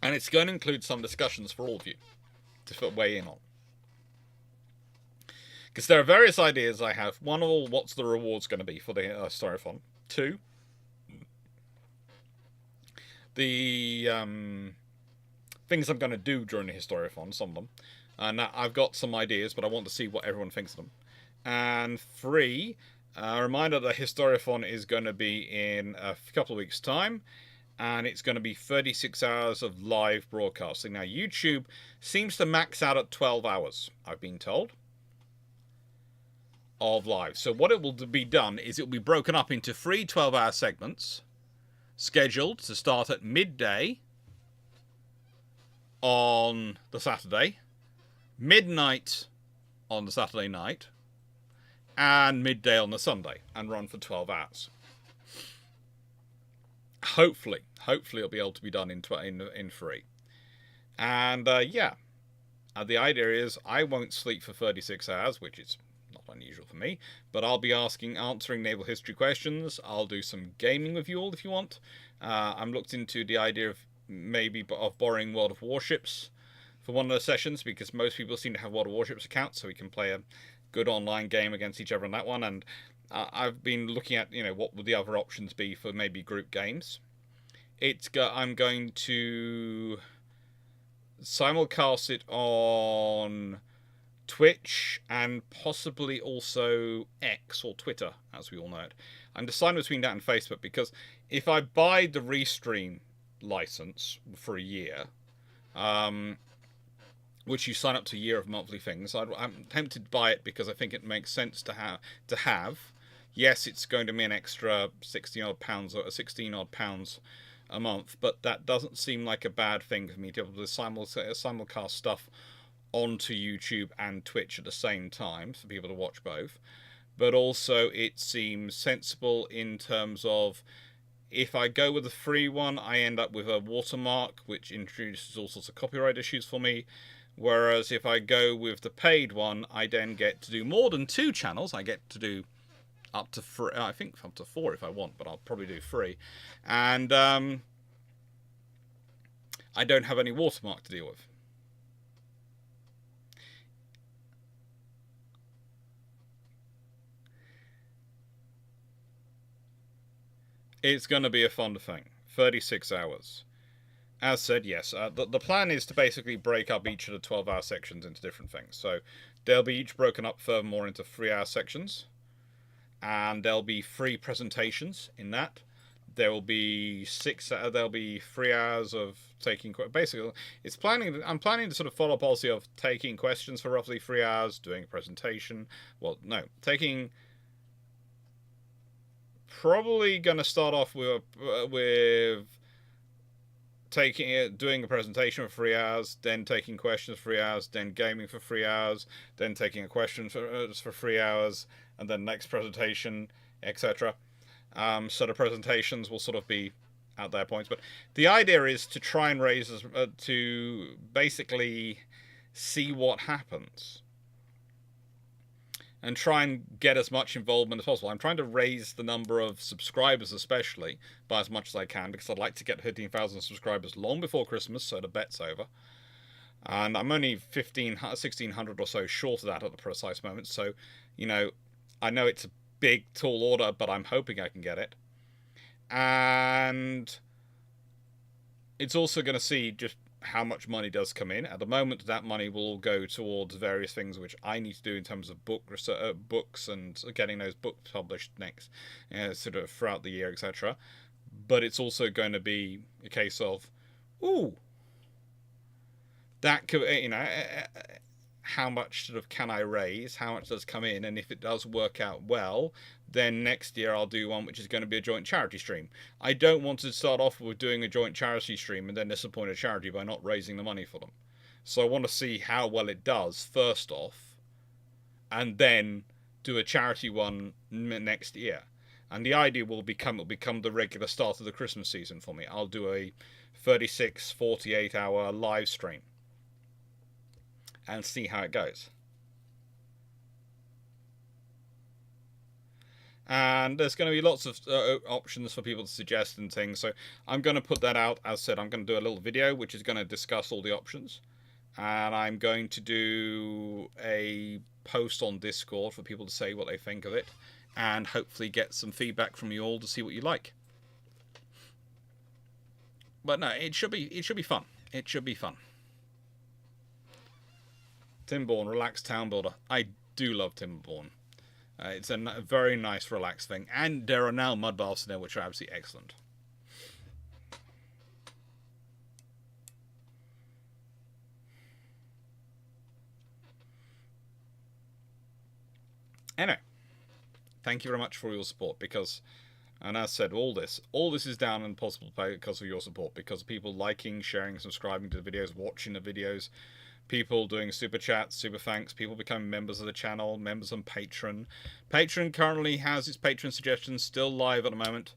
And it's going to include some discussions for all of you to weigh in on. Because there are various ideas I have. One of all, what's the rewards going to be for the Historiathon? 2, the things I'm going to do during the Historiathon, some of them. And I've got some ideas, but I want to see what everyone thinks of them. And 3, a reminder that Historiathon is going to be in a couple of weeks' time. And it's going to be 36 hours of live broadcasting. Now, YouTube seems to max out at 12 hours, I've been told, of live. So what it will be done is it will be broken up into 3 12-hour segments scheduled to start at midday on the Saturday, midnight on the Saturday night, and midday on the Sunday, and run for 12 hours. Hopefully it'll be able to be done in 3. And yeah, the idea is I won't sleep for 36 hours, which is unusual for me. But I'll be answering naval history questions. I'll do some gaming with you all if you want. I'm looked into the idea of maybe of borrowing World of Warships for one of the sessions, because most people seem to have World of Warships accounts, so we can play a good online game against each other on that one. And I've been looking at, what would the other options be for maybe group games. I'm going to simulcast it on Twitch and possibly also X, or Twitter as we all know it. I'm deciding between that and Facebook, because if I buy the Restream license for a year, which you sign up to a year of monthly things, I'm tempted to buy it because I think it makes sense to have. Yes, it's going to be an extra £16 a month, but that doesn't seem like a bad thing for me to be able to simulcast stuff onto YouTube and Twitch at the same time for people to watch both. But also it seems sensible in terms of, if I go with the free one, I end up with a watermark, which introduces all sorts of copyright issues for me. Whereas if I go with the paid one, I then get to do more than 2 channels. I get to do up to 3, I think up to 4 if I want, but I'll probably do 3. And I don't have any watermark to deal with. It's going to be a fun thing. 36 hours. As said, yes, the plan is to basically break up each of the 12-hour sections into different things. So they'll be each broken up furthermore into 3-hour sections. And there'll be 3 presentations in that. There will be 3 hours of taking. Basically, I'm planning to sort of follow a policy of taking questions for roughly 3 hours, doing a presentation. Well, no, probably going to start off with doing a presentation for 3 hours, then taking questions for 3 hours, then gaming for 3 hours, then taking a question for 3 hours, and then next presentation, etc. So the presentations will sort of be at their points. But the idea is to try and to basically see what happens. And try and get as much involvement as possible. I'm trying to raise the number of subscribers, especially, by as much as I can, because I'd like to get 15,000 subscribers long before Christmas, so the bet's over. And I'm only 1,600 or so short of that at the precise moment, so, I know it's a big, tall order, but I'm hoping I can get it. And it's also going to see just how much money does come in. At the moment, that money will go towards various things which I need to do in terms of books and getting those books published next, sort of throughout the year, etc. But it's also going to be a case of, that could, how much sort of can I raise? How much does come in? And if it does work out well, then next year I'll do one which is going to be a joint charity stream. I don't want to start off with doing a joint charity stream and then disappoint a charity by not raising the money for them. So I want to see how well it does first off, and then do a charity one next year. And the idea will become the regular start of the Christmas season for me. I'll do a 36, 48-hour live stream and see how it goes. And there's going to be lots of options for people to suggest and things. So I'm going to put that out. As said, I'm going to do a little video which is going to discuss all the options. And I'm going to do a post on Discord for people to say what they think of it. And hopefully get some feedback from you all to see what you like. But no, it should be fun. It should be fun. Timborne, relaxed town builder. I do love Timborne. It's a very nice, relaxed thing. And there are now mud baths in there, which are absolutely excellent. Anyway, thank you very much for your support, because, and as I said, all this is down and possible because of your support, because of people liking, sharing, subscribing to the videos, watching the videos, people doing super chats, super thanks, people becoming members of the channel, members on Patreon. Patreon currently has its Patreon suggestions still live at the moment.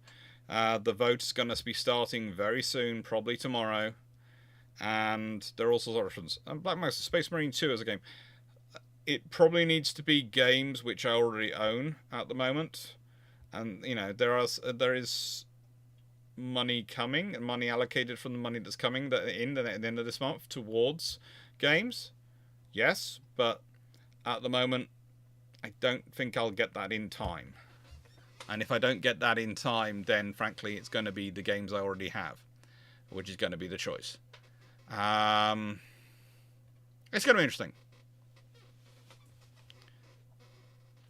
The vote is going to be starting very soon, probably tomorrow. And there are all sorts of options. And Black Mouse, Space Marine 2 as a game. it probably needs to be games which I already own at the moment, and you know there is money coming and money allocated from the money that's coming at the end of this month towards games. Yes, but at the moment I don't think I'll get that in time. And if I don't get that in time, then frankly it's going to be the games I already have, which is going to be the choice. It's going to be interesting.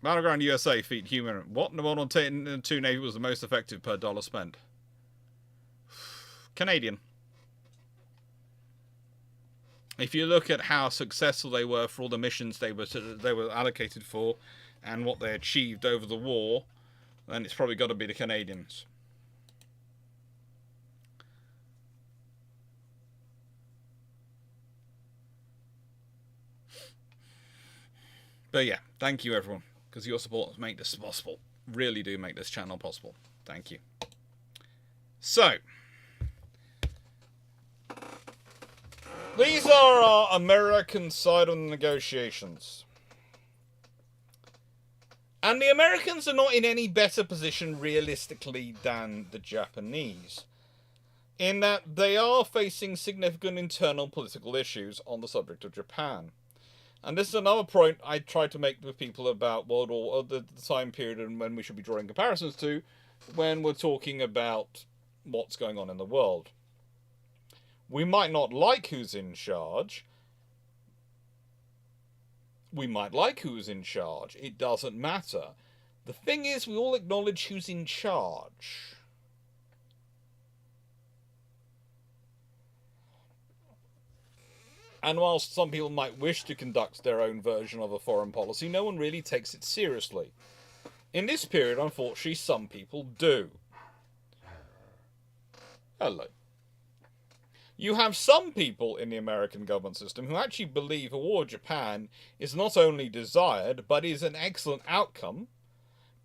Battleground USA feat human. What Naval 2 Navy was the most effective per dollar spent? Canadian. If you look at how successful they were for all the missions they were allocated for, and what they achieved over the war, then it's probably got to be the Canadians. But yeah, thank you everyone, because your support make this possible. Really do make this channel possible. Thank you. So, these are our American side of the negotiations. And the Americans are not in any better position realistically than the Japanese, in that they are facing significant internal political issues on the subject of Japan. And this is another point I try to make with people about World War, the time period and when we should be drawing comparisons to when we're talking about what's going on in the world. We might not like who's in charge. We might like who's in charge. It doesn't matter. The thing is, we all acknowledge who's in charge. And whilst some people might wish to conduct their own version of a foreign policy, no one really takes it seriously. In this period, unfortunately, some people do. Hello. You have some people in the American government system who actually believe a war with Japan is not only desired, but is an excellent outcome,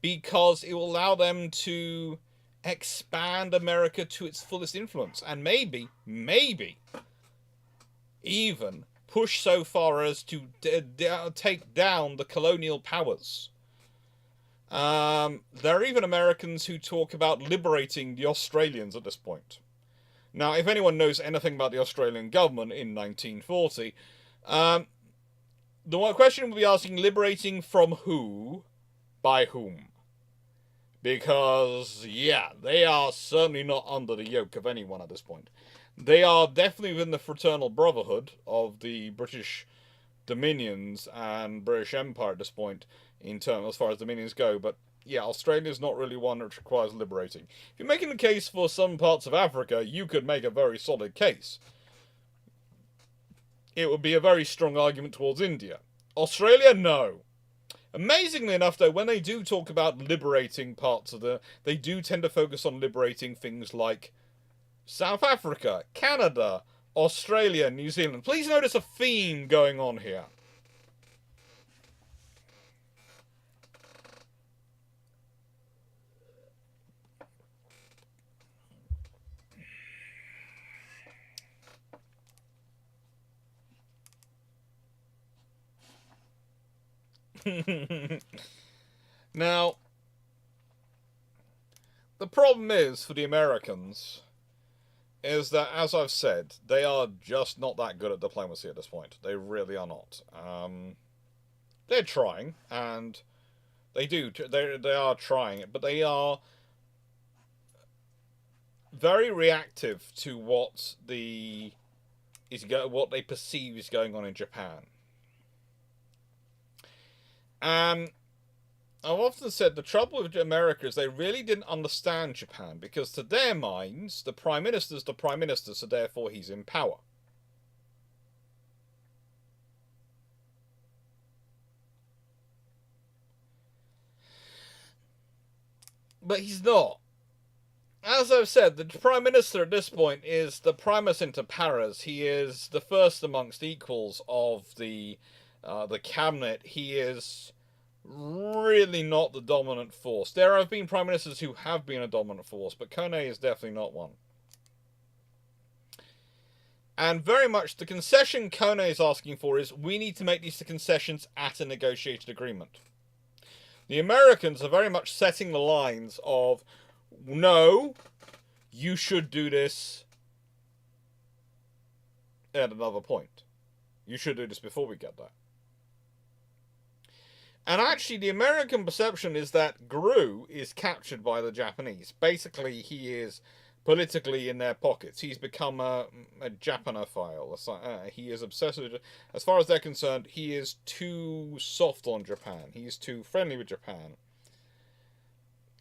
because it will allow them to expand America to its fullest influence, and maybe, even push so far as to take down the colonial powers. There are even Americans who talk about liberating the Australians at this point. Now, if anyone knows anything about the Australian government in 1940, the question will be asking, liberating from who, by whom? Because, yeah, they are certainly not under the yoke of anyone at this point. They are definitely within the fraternal brotherhood of the British dominions and British Empire at this point, in terms as far as dominions go, but yeah, Australia's not really one which requires liberating. If you're making a case for some parts of Africa, you could make a very solid case. It would be a very strong argument towards India. Australia, no. Amazingly enough, though, when they do talk about liberating parts of they do tend to focus on liberating things like South Africa, Canada, Australia, New Zealand. Please notice a theme going on here. Now, the problem is, for the Americans, is that, as I've said, they are just not that good at diplomacy at this point. They really are not. They're trying, and they are trying it, but they are very reactive to what they perceive is going on in Japan. I've often said the trouble with America is they really didn't understand Japan, because to their minds, the Prime Minister's the Prime Minister, so therefore he's in power. But he's not. As I've said, the Prime Minister at this point is the primus inter pares. He is the first amongst equals of the cabinet. He is really not the dominant force. There have been prime ministers who have been a dominant force, but Kone is definitely not one. And very much the concession Kone is asking for is, we need to make these concessions at a negotiated agreement. The Americans are very much setting the lines of, no, you should do this at another point. You should do this before we get there. And actually, the American perception is that Gru is captured by the Japanese. Basically, he is politically in their pockets. He's become a Japanophile. He is obsessed with... As far as they're concerned, he is too soft on Japan. He's too friendly with Japan.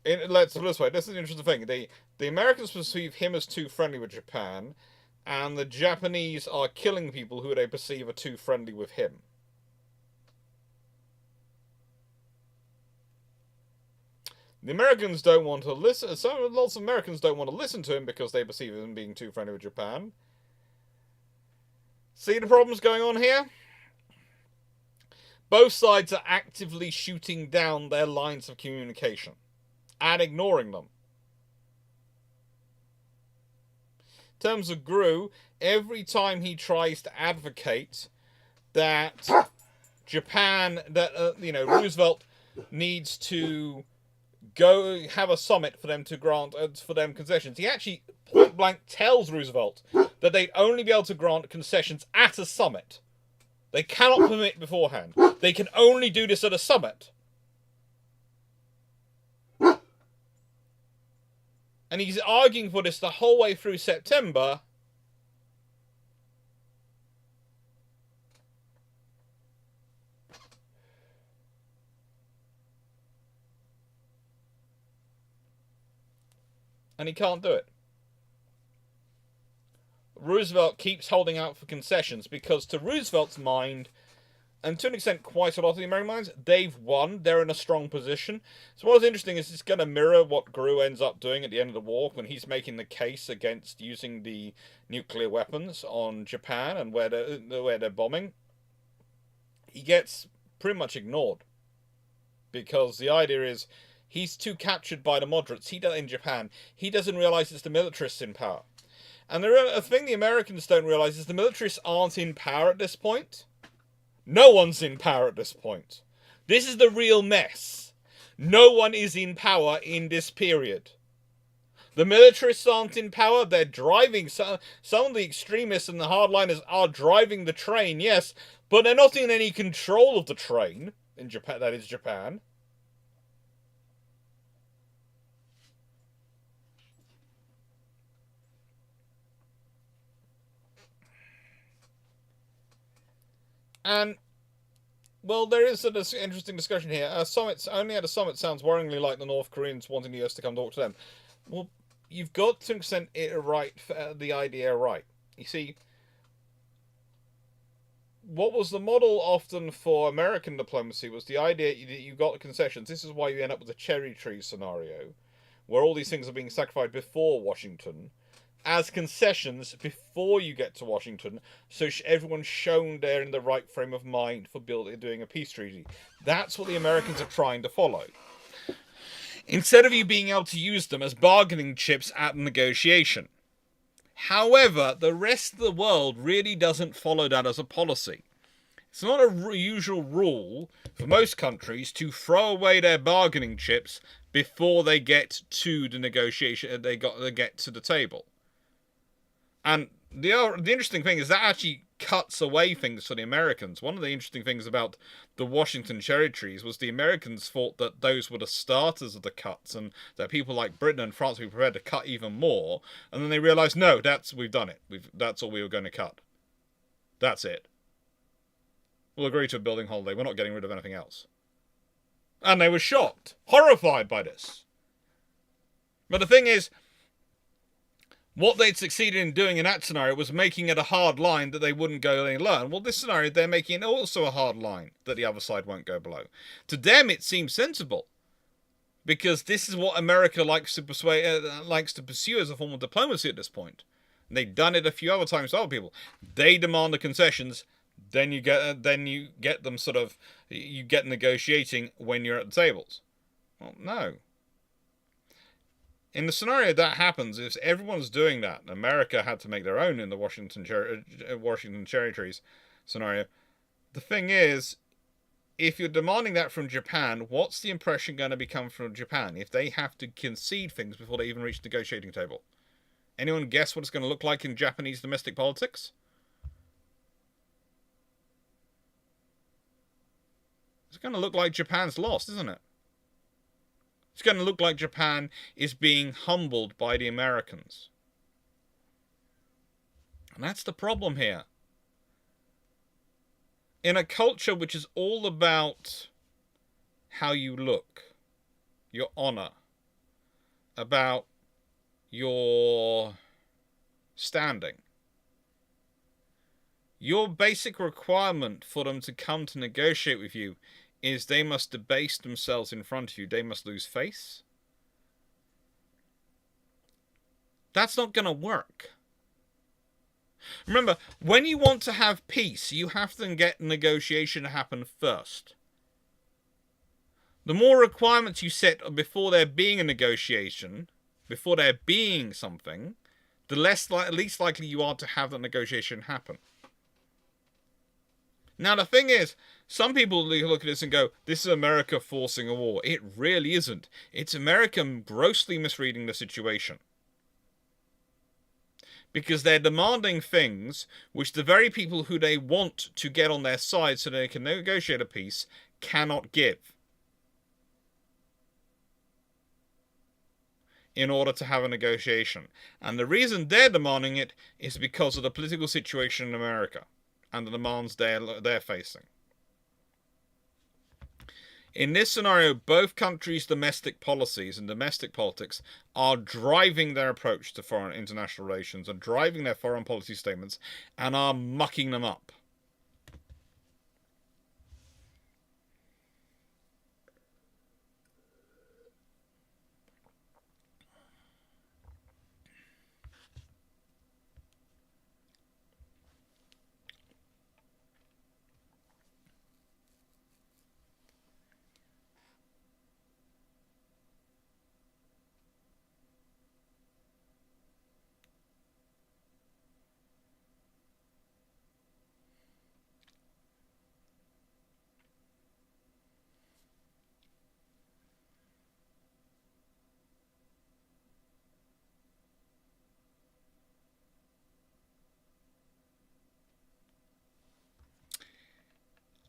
Let's put it this way. This is an interesting thing. The Americans perceive him as too friendly with Japan, and the Japanese are killing people who they perceive are too friendly with him. The Americans don't want to listen. Lots of Americans don't want to listen to him because they perceive him being too friendly with Japan. See the problems going on here? Both sides are actively shooting down their lines of communication and ignoring them. In terms of Gru, every time he tries to advocate that Japan, Roosevelt needs to go have a summit for them to grant for them concessions. He actually point blank tells Roosevelt that they'd only be able to grant concessions at a summit. They cannot permit beforehand. They can only do this at a summit. And he's arguing for this the whole way through September. And he can't do it. Roosevelt keeps holding out for concessions because to Roosevelt's mind, and to an extent quite a lot of the American minds, they've won. They're in a strong position. So what's interesting is it's going to mirror what Gru ends up doing at the end of the war when he's making the case against using the nuclear weapons on Japan and where they're bombing. He gets pretty much ignored because the idea is he's too captured by the moderates. In Japan, he doesn't realize it's the militarists in power. And a thing the Americans don't realize is the militarists aren't in power at this point. No one's in power at this point. This is the real mess. No one is in power in this period. The militarists aren't in power. They're driving. Some of the extremists and the hardliners are driving the train, yes, but they're not in any control of the train in Japan. That is Japan. And, well, there is an interesting discussion here. Summits, only at a summit sounds worryingly like the North Koreans wanting the US to come talk to them. Well, you've got to extend it right, the idea right. You see, what was the model often for American diplomacy was the idea that you got concessions. This is why you end up with a cherry tree scenario, where all these things are being sacrificed before Washington, as concessions before you get to Washington, so everyone's shown they're in the right frame of mind for doing a peace treaty. That's what the Americans are trying to follow. Instead of you being able to use them as bargaining chips at negotiation. However, the rest of the world really doesn't follow that as a policy. It's not a usual rule for most countries to throw away their bargaining chips before they get to the negotiation. They get to the table. And the interesting thing is that actually cuts away things for the Americans. One of the interesting things about the Washington cherry trees was the Americans thought that those were the starters of the cuts and that people like Britain and France would be prepared to cut even more. And then they realised, no, we've done it. That's all we were going to cut. That's it. We'll agree to a building holiday. We're not getting rid of anything else. And they were shocked, horrified by this. But the thing is, what they'd succeeded in doing in that scenario was making it a hard line that they wouldn't go any lower. Well, this scenario, they're making it also a hard line that the other side won't go below. To them, it seems sensible. Because this is what America likes to pursue as a form of diplomacy at this point. And they've done it a few other times to other people. They demand the concessions, then you get them you get negotiating when you're at the tables. Well, no. In the scenario that happens, if everyone's doing that, America had to make their own in the Washington cherry trees scenario. The thing is, if you're demanding that from Japan, what's the impression going to become from Japan if they have to concede things before they even reach the negotiating table? Anyone guess what it's going to look like in Japanese domestic politics? It's going to look like Japan's lost, isn't it? It's going to look like Japan is being humbled by the Americans. And that's the problem here. In a culture which is all about how you look, your honor, about your standing, your basic requirement for them to come to negotiate with you is they must debase themselves in front of you. They must lose face. That's not going to work. Remember, when you want to have peace, you have to get negotiation to happen first. The more requirements you set before there being a negotiation, before there being something, the least likely you are to have that negotiation happen. Now, the thing is, some people look at this and go, this is America forcing a war. It really isn't. It's America grossly misreading the situation. Because they're demanding things which the very people who they want to get on their side so they can negotiate a peace cannot give. In order to have a negotiation. And the reason they're demanding it is because of the political situation in America and the demands they're facing. In this scenario, both countries' domestic policies and domestic politics are driving their approach to foreign international relations, are driving their foreign policy statements, and are mucking them up.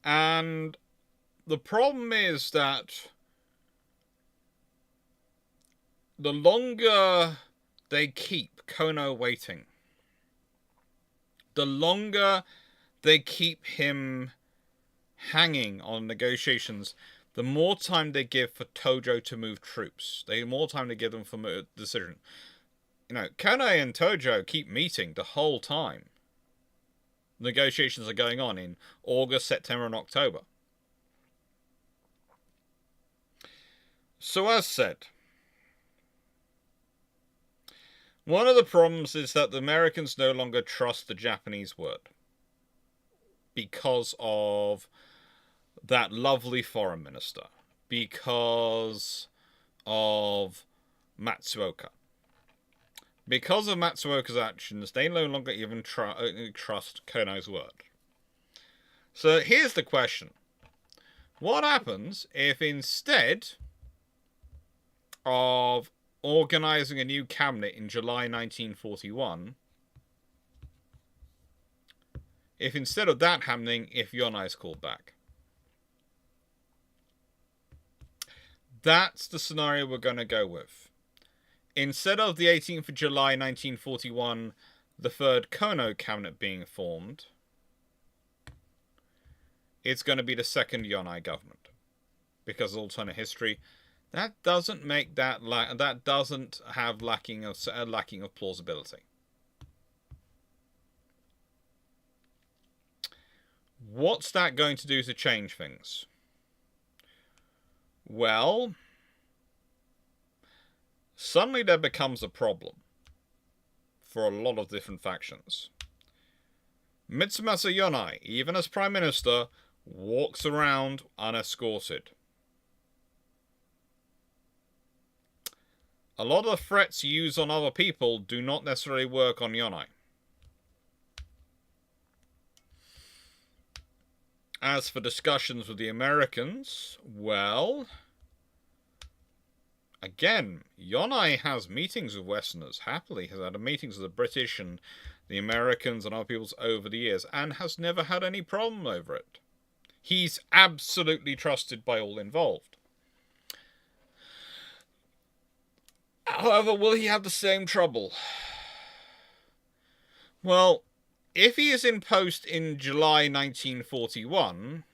And the problem is that the longer they keep Kono waiting, the longer they keep him hanging on negotiations, the more time they give for Tojo to move troops. The more time they give them for a decision. You know, Kono and Tojo keep meeting the whole time. Negotiations are going on in August, September, and October. So as said, one of the problems is that the Americans no longer trust the Japanese word because of that lovely foreign minister, because of Matsuoka. Because of Matsuoka's actions, they no longer even trust Kono's word. So here's the question. What happens if instead of organising a new cabinet in July 1941, if instead of that happening, if Yonia is called back? That's the scenario we're going to go with. Instead of the 18th of July 1941, the third Kono cabinet being formed, it's going to be the second Yonia government. Because of alternate history, that doesn't make that doesn't have lacking of plausibility. What's that going to do to change things? Well, suddenly there becomes a problem for a lot of different factions. Mitsumasa Yonia, even as Prime Minister, walks around unescorted. A lot of the threats you use on other people do not necessarily work on Yonai. As for discussions with the Americans, well, again, Yonai has meetings with Westerners, happily has had meetings with the British and the Americans and other peoples over the years, and has never had any problem over it. He's absolutely trusted by all involved. However, will he have the same trouble? Well, if he is in post in July 1941,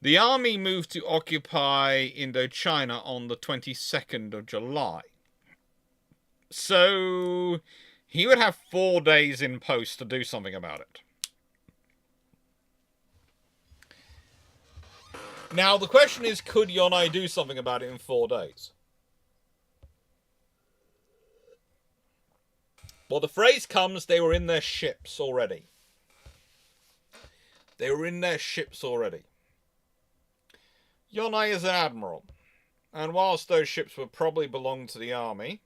the army moved to occupy Indochina on the 22nd of July. So he would have 4 days in post to do something about it. Now, the question is, could Yonai do something about it in 4 days? Well, the phrase comes, they were in their ships already. They were in their ships already. Yonai is an admiral, and whilst those ships would probably belong to the army,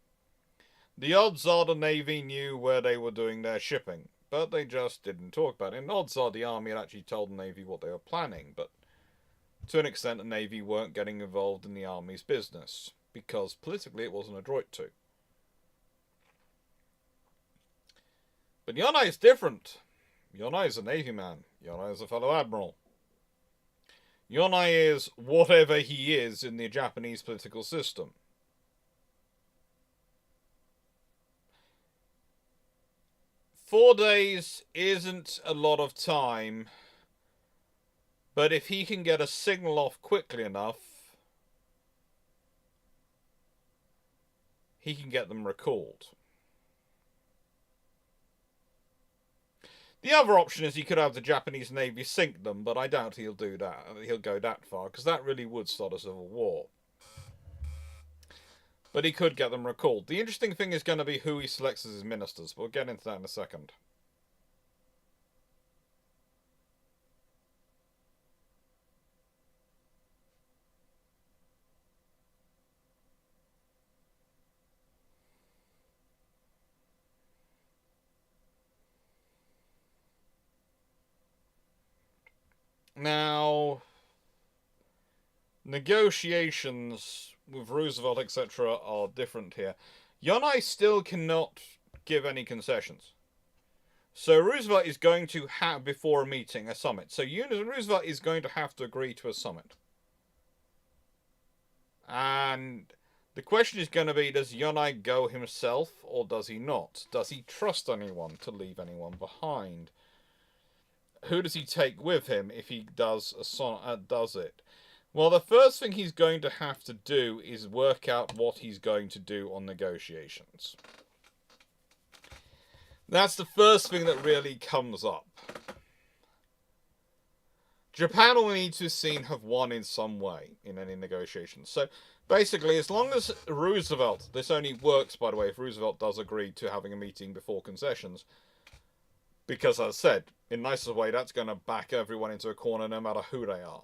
the odds are the Navy knew where they were doing their shipping, but they just didn't talk about it. And odds are the army had actually told the Navy what they were planning, but to an extent the Navy weren't getting involved in the army's business, because politically it wasn't adroit to. But Yonai is different. Yonai is a Navy man. Yonai is a fellow admiral. Yonai is whatever he is in the Japanese political system. Four days isn't a lot of time, but if he can get a signal off quickly enough, he can get them recalled. The other option is he could have the Japanese Navy sink them, but I doubt he'll do that. He'll go that far, because that really would start a civil war. But he could get them recalled. The interesting thing is going to be who he selects as his ministers. We'll get into that in a second. Now, negotiations with Roosevelt, etc., are different here. Yonai still cannot give any concessions. So Roosevelt is going to have, before a meeting, a summit. So Roosevelt is going to have to agree to a summit. And the question is going to be, does Yonai go himself or does he not? Does he trust anyone to leave anyone behind? Who does he take with him if he does it? Well, the first thing he's going to have to do is work out what he's going to do on negotiations. That's the first thing that really comes up. Japan will need to have won in some way in any negotiations. So basically, as long as Roosevelt, this only works, by the way, if Roosevelt does agree to having a meeting before concessions, because, as I said, in nicest way, that's going to back everyone into a corner no matter who they are.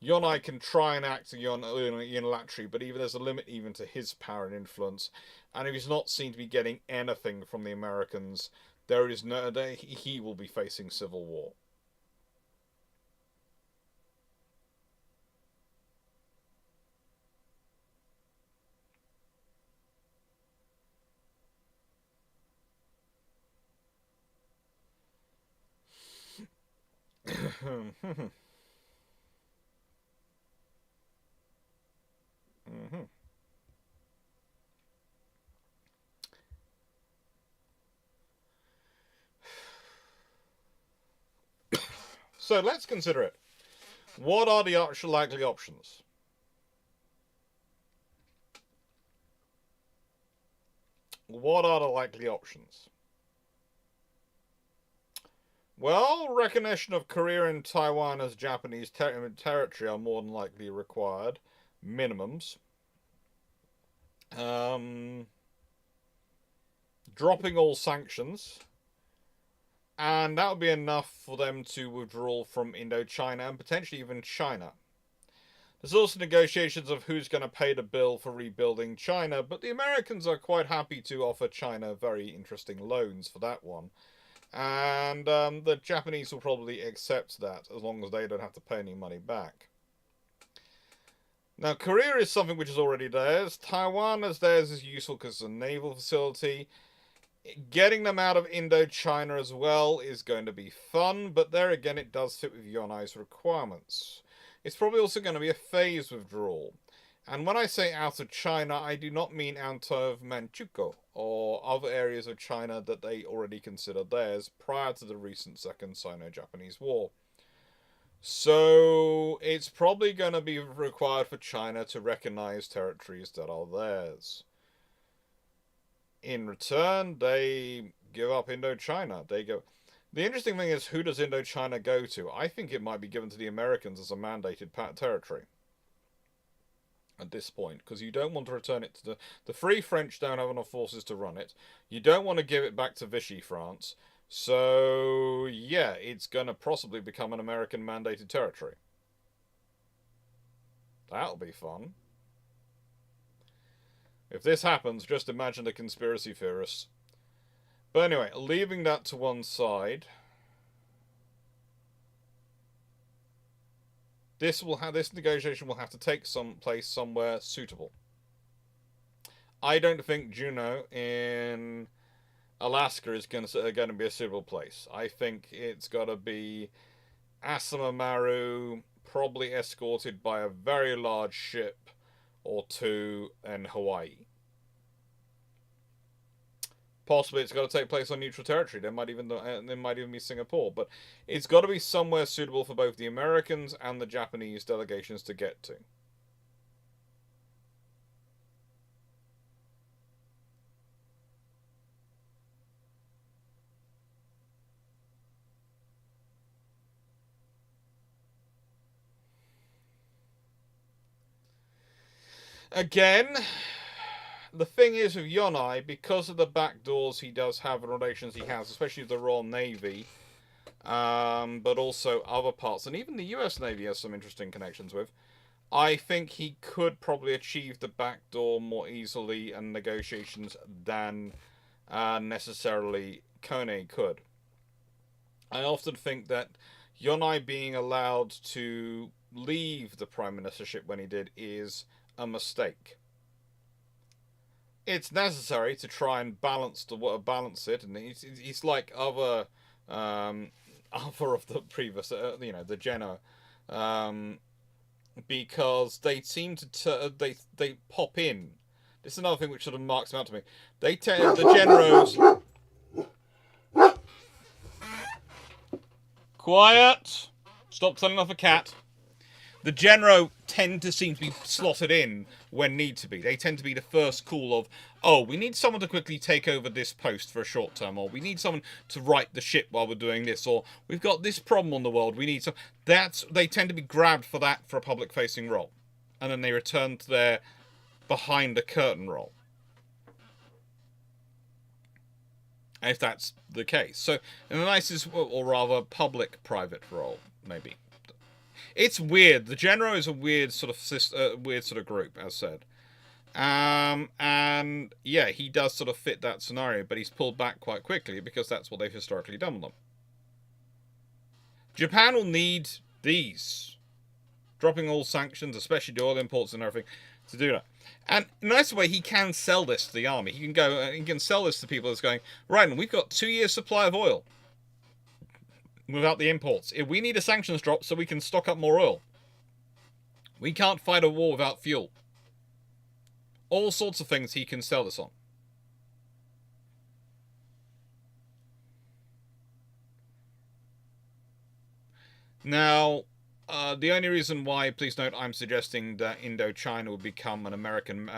Yonai can try and act unilaterally, but there's a limit even to his power and influence. And if he's not seen to be getting anything from the Americans, he will be facing civil war. So let's consider it. What are the likely options? What are the likely options? Well, recognition of Korea and Taiwan as Japanese territory are more than likely required. Minimums. Dropping all sanctions. And that would be enough for them to withdraw from Indochina and potentially even China. There's also negotiations of who's going to pay the bill for rebuilding China, but the Americans are quite happy to offer China very interesting loans for that one. And the Japanese will probably accept that as long as they don't have to pay any money back. Now, Korea is something which is already theirs. Taiwan as theirs is useful because it's a naval facility. Getting them out of Indochina as well is going to be fun, but there again it does fit with Yonai's requirements. It's probably also going to be a phase withdrawal. And when I say out of China, I do not mean out of Manchukuo or other areas of China that they already consider theirs prior to the recent Second Sino-Japanese War. So it's probably going to be required for China to recognize territories that are theirs. In return, they give up Indochina. The interesting thing is, who does Indochina go to? I think it might be given to the Americans as a mandated territory at this point, because you don't want to return it to the Free French don't have enough forces to run it. You don't want to give it back to Vichy France. So, yeah, it's going to possibly become an American mandated territory. That'll be fun. If this happens, just imagine the conspiracy theorists. But anyway, leaving that to one side, this negotiation will have to take place somewhere suitable. I don't think Juneau in Alaska is going to be a suitable place. I think it's got to be Asamaru, probably escorted by a very large ship or two in Hawaii. Possibly it's got to take place on neutral territory. There might even be Singapore, but it's got to be somewhere suitable for both the Americans and the Japanese delegations to get to. Again, the thing is with Yonai, because of the backdoors he does have and relations he has, especially with the Royal Navy, but also other parts, and even the US Navy has some interesting connections with, I think he could probably achieve the backdoor more easily in negotiations than necessarily Kone could. I often think that Yonai being allowed to leave the Prime Ministership when he did is a mistake. It's necessary to try and balance it, and he's like other of the previous, the Genoa, because they seem to they pop in. This is another thing which sort of marks them out to me. The Generos. Quiet. Stop telling off a cat. The Genro tend to seem to be slotted in when need to be. They tend to be the first call of, oh, we need someone to quickly take over this post for a short term, or we need someone to right the ship while we're doing this, or we've got this problem on the world, we need some... They tend to be grabbed for that for a public-facing role. And then they return to their behind-the-curtain role. If that's the case. So, in the nicest, or rather, public-private role, maybe. It's weird. The Genro is a weird sort of group, as said. And yeah, he does sort of fit that scenario, but he's pulled back quite quickly because that's what they've historically done with them. Japan will need these. Dropping all sanctions, especially the oil imports and everything, to do that. And in a nice way, he can sell this to the army. He can sell this to people that's going, right, and we've got 2 years supply of oil. Without the imports. If we need a sanctions drop so we can stock up more oil. We can't fight a war without fuel. All sorts of things he can sell this on. Now, the only reason why, please note, I'm suggesting that Indochina would become an American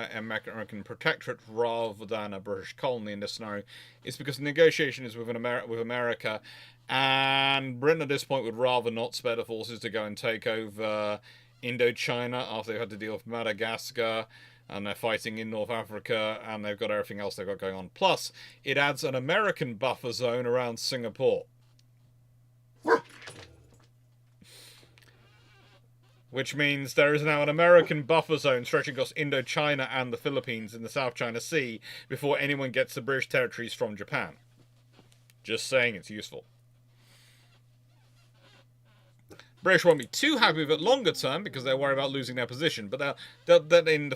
protectorate rather than a British colony in this scenario is because the negotiation is with America, and Britain at this point would rather not spare the forces to go and take over Indochina after they've had to deal with Madagascar, and they're fighting in North Africa, and they've got everything else they've got going on. Plus, it adds an American buffer zone around Singapore. which means there is now an American buffer zone stretching across Indochina and the Philippines in the South China Sea before anyone gets the British territories from Japan. Just saying it's useful. British won't be too happy with it longer term because they're worried about losing their position, but they're in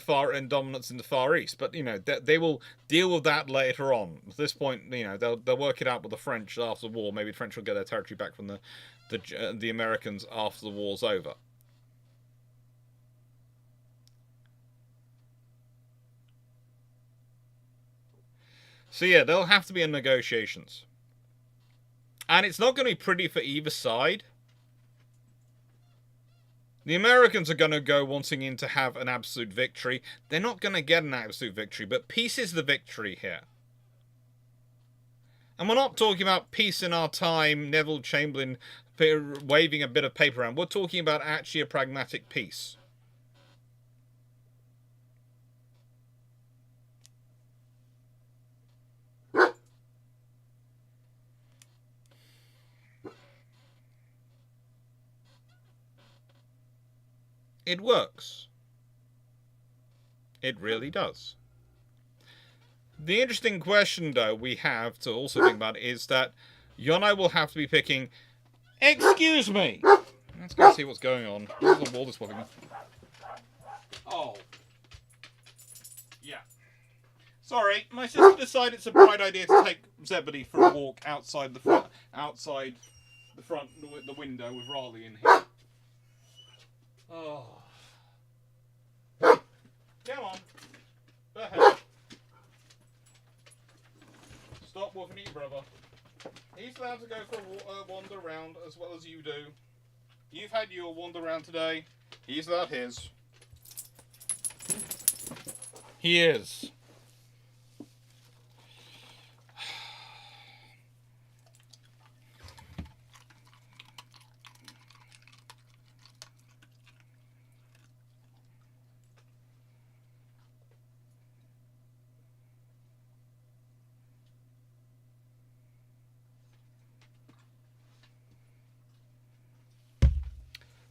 dominance in the Far East. But they will deal with that later on. At this point, they'll work it out with the French after the war. Maybe the French will get their territory back from the Americans after the war's over. So yeah, there'll have to be negotiations, and it's not going to be pretty for either side. The Americans are going to go wanting to have an absolute victory. They're not going to get an absolute victory, but peace is the victory here. And we're not talking about peace in our time, Neville Chamberlain waving a bit of paper around. We're talking about actually a pragmatic peace. It works. It really does. The interesting question, though, we have to also think about is that Yonai will have to be picking... Excuse me! Let's go see what's going on. The wall is moving. Oh. Yeah. Sorry, my sister decided it's a bright idea to take Zebedee for a walk outside the front, the window with Raleigh in here. Oh. Come on. Go ahead. Stop woofing at your brother. He's allowed to go for a wander around as well as you do. You've had your wander around today. He's allowed his. He is.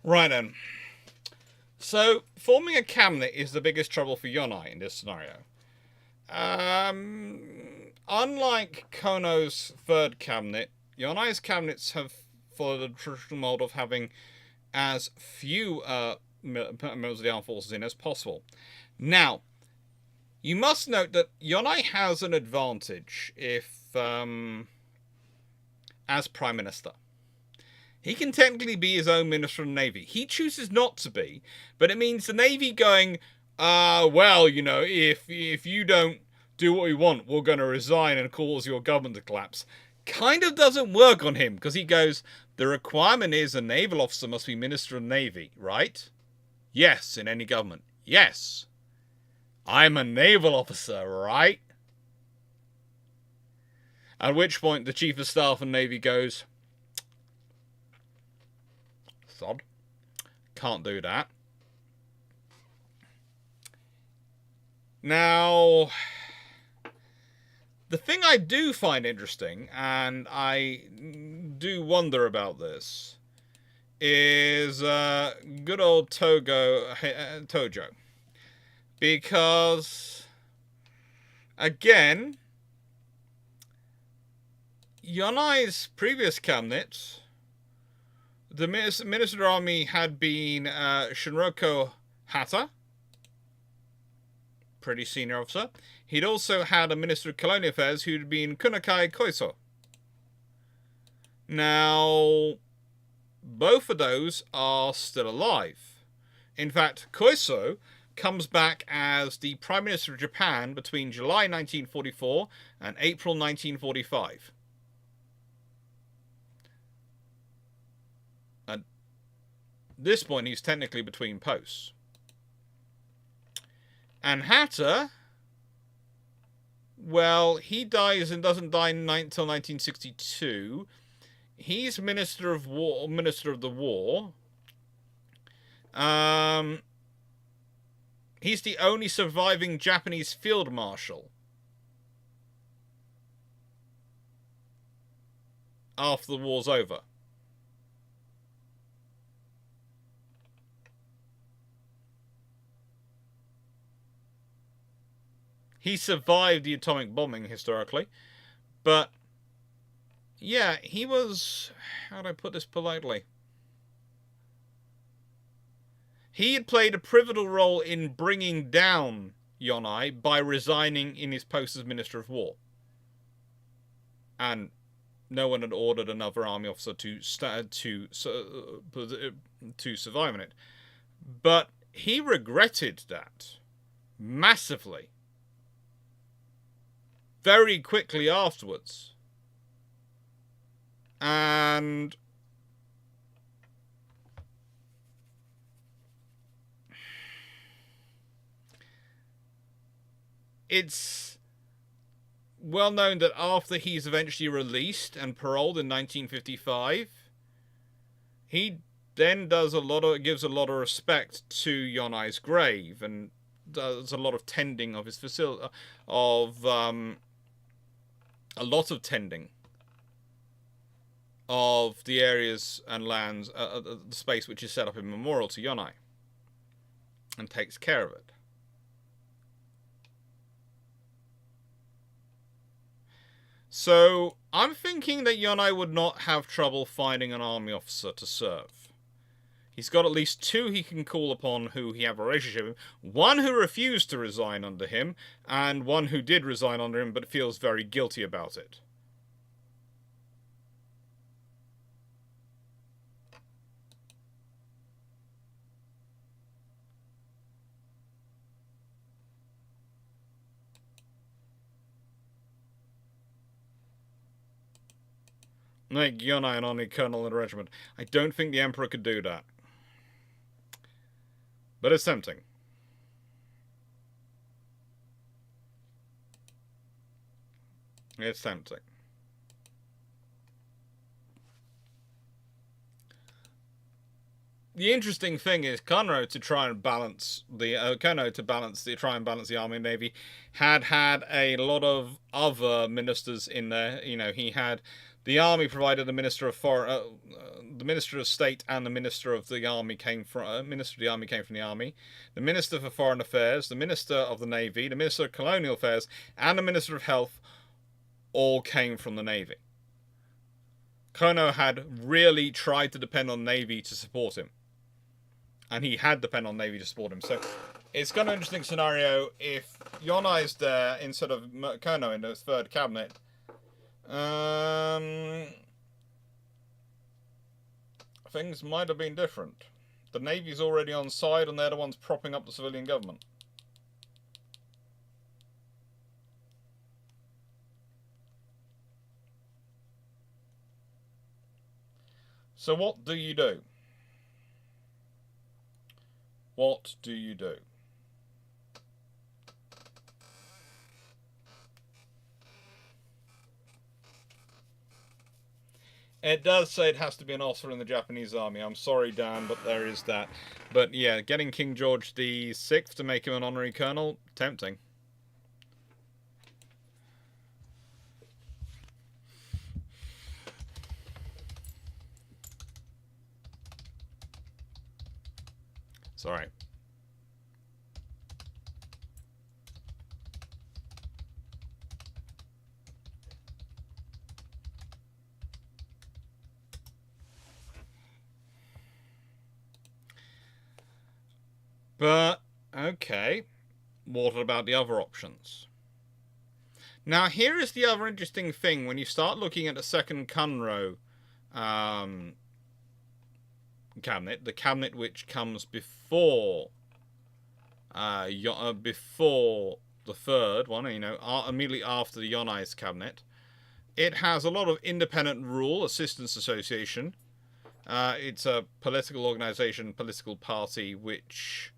Right then. So, forming a cabinet is the biggest trouble for Yonai in this scenario. Unlike Kono's third cabinet, Yonai's cabinets have followed the traditional mold of having as few members of the armed forces in as possible. Now, you must note that Yonai has an advantage if, as Prime Minister. He can technically be his own Minister of the Navy. He chooses not to be, but it means the Navy going, well, if you don't do what we want, we're going to resign and cause your government to collapse. Kind of doesn't work on him, because he goes, the requirement is a naval officer must be Minister of the Navy, right? Yes, in any government. Yes. I'm a naval officer, right? At which point the Chief of Staff and Navy goes, sod. Can't do that. Now, the thing I do find interesting, and I do wonder about this, is good old Tojo. Because, again, Yonai's previous cabinet, the Minister of the Army had been Shinroko Hata, pretty senior officer. He'd also had a Minister of Colonial Affairs who'd been Kunakai Koiso. Now, both of those are still alive. In fact, Koiso comes back as the Prime Minister of Japan between July 1944 and April 1945. At this point, he's technically between posts. And Hatta, well, he dies and doesn't die until 1962. He's Minister of the War. He's the only surviving Japanese field marshal after the war's over. He survived the atomic bombing historically, but yeah, he was, how do I put this politely? He had played a pivotal role in bringing down Yonai by resigning in his post as Minister of War. And no one had ordered another army officer to survive in it. But he regretted that massively very quickly afterwards. And it's well known that after he's eventually released and paroled in 1955, he then gives a lot of respect to Yonai's grave and does a lot of tending of his facility, a lot of tending of the areas and lands, the space which is set up in memorial to Yonai, and takes care of it. So I'm thinking that Yonai would not have trouble finding an army officer to serve. He's got at least 2 he can call upon who he have a relationship with. One who refused to resign under him, and one who did resign under him but feels very guilty about it. Make Yonai an honorary colonel in the regiment. I don't think the Emperor could do that. But it's tempting. It's tempting. The interesting thing is Conroe to try and balance the army and navy had a lot of other ministers in there. You know, he had the army provided the minister of the minister of state and the minister of the army came from the army. The minister for foreign affairs, the minister of the navy, the minister of colonial affairs, and the minister of health all came from the navy. Kono had really tried to depend on navy to support him, and he had depend on navy to support him. So it's kind of an interesting scenario if Yonai's there instead of Kono in the third cabinet. Things might have been different. The Navy's already on side and they're the ones propping up the civilian government. So what do you do? What do you do? It does say it has to be an officer in the Japanese army. I'm sorry, Dan, but there is that. But yeah, getting King George VI to make him an honorary colonel, tempting. Sorry. But, okay, what about the other options? Now, here is the other interesting thing. When you start looking at the second Kunro cabinet, the cabinet which comes before before the third one, you know, immediately after the Yonai's cabinet, it has a lot of independent rule, assistance association. It's a political organization, political party, which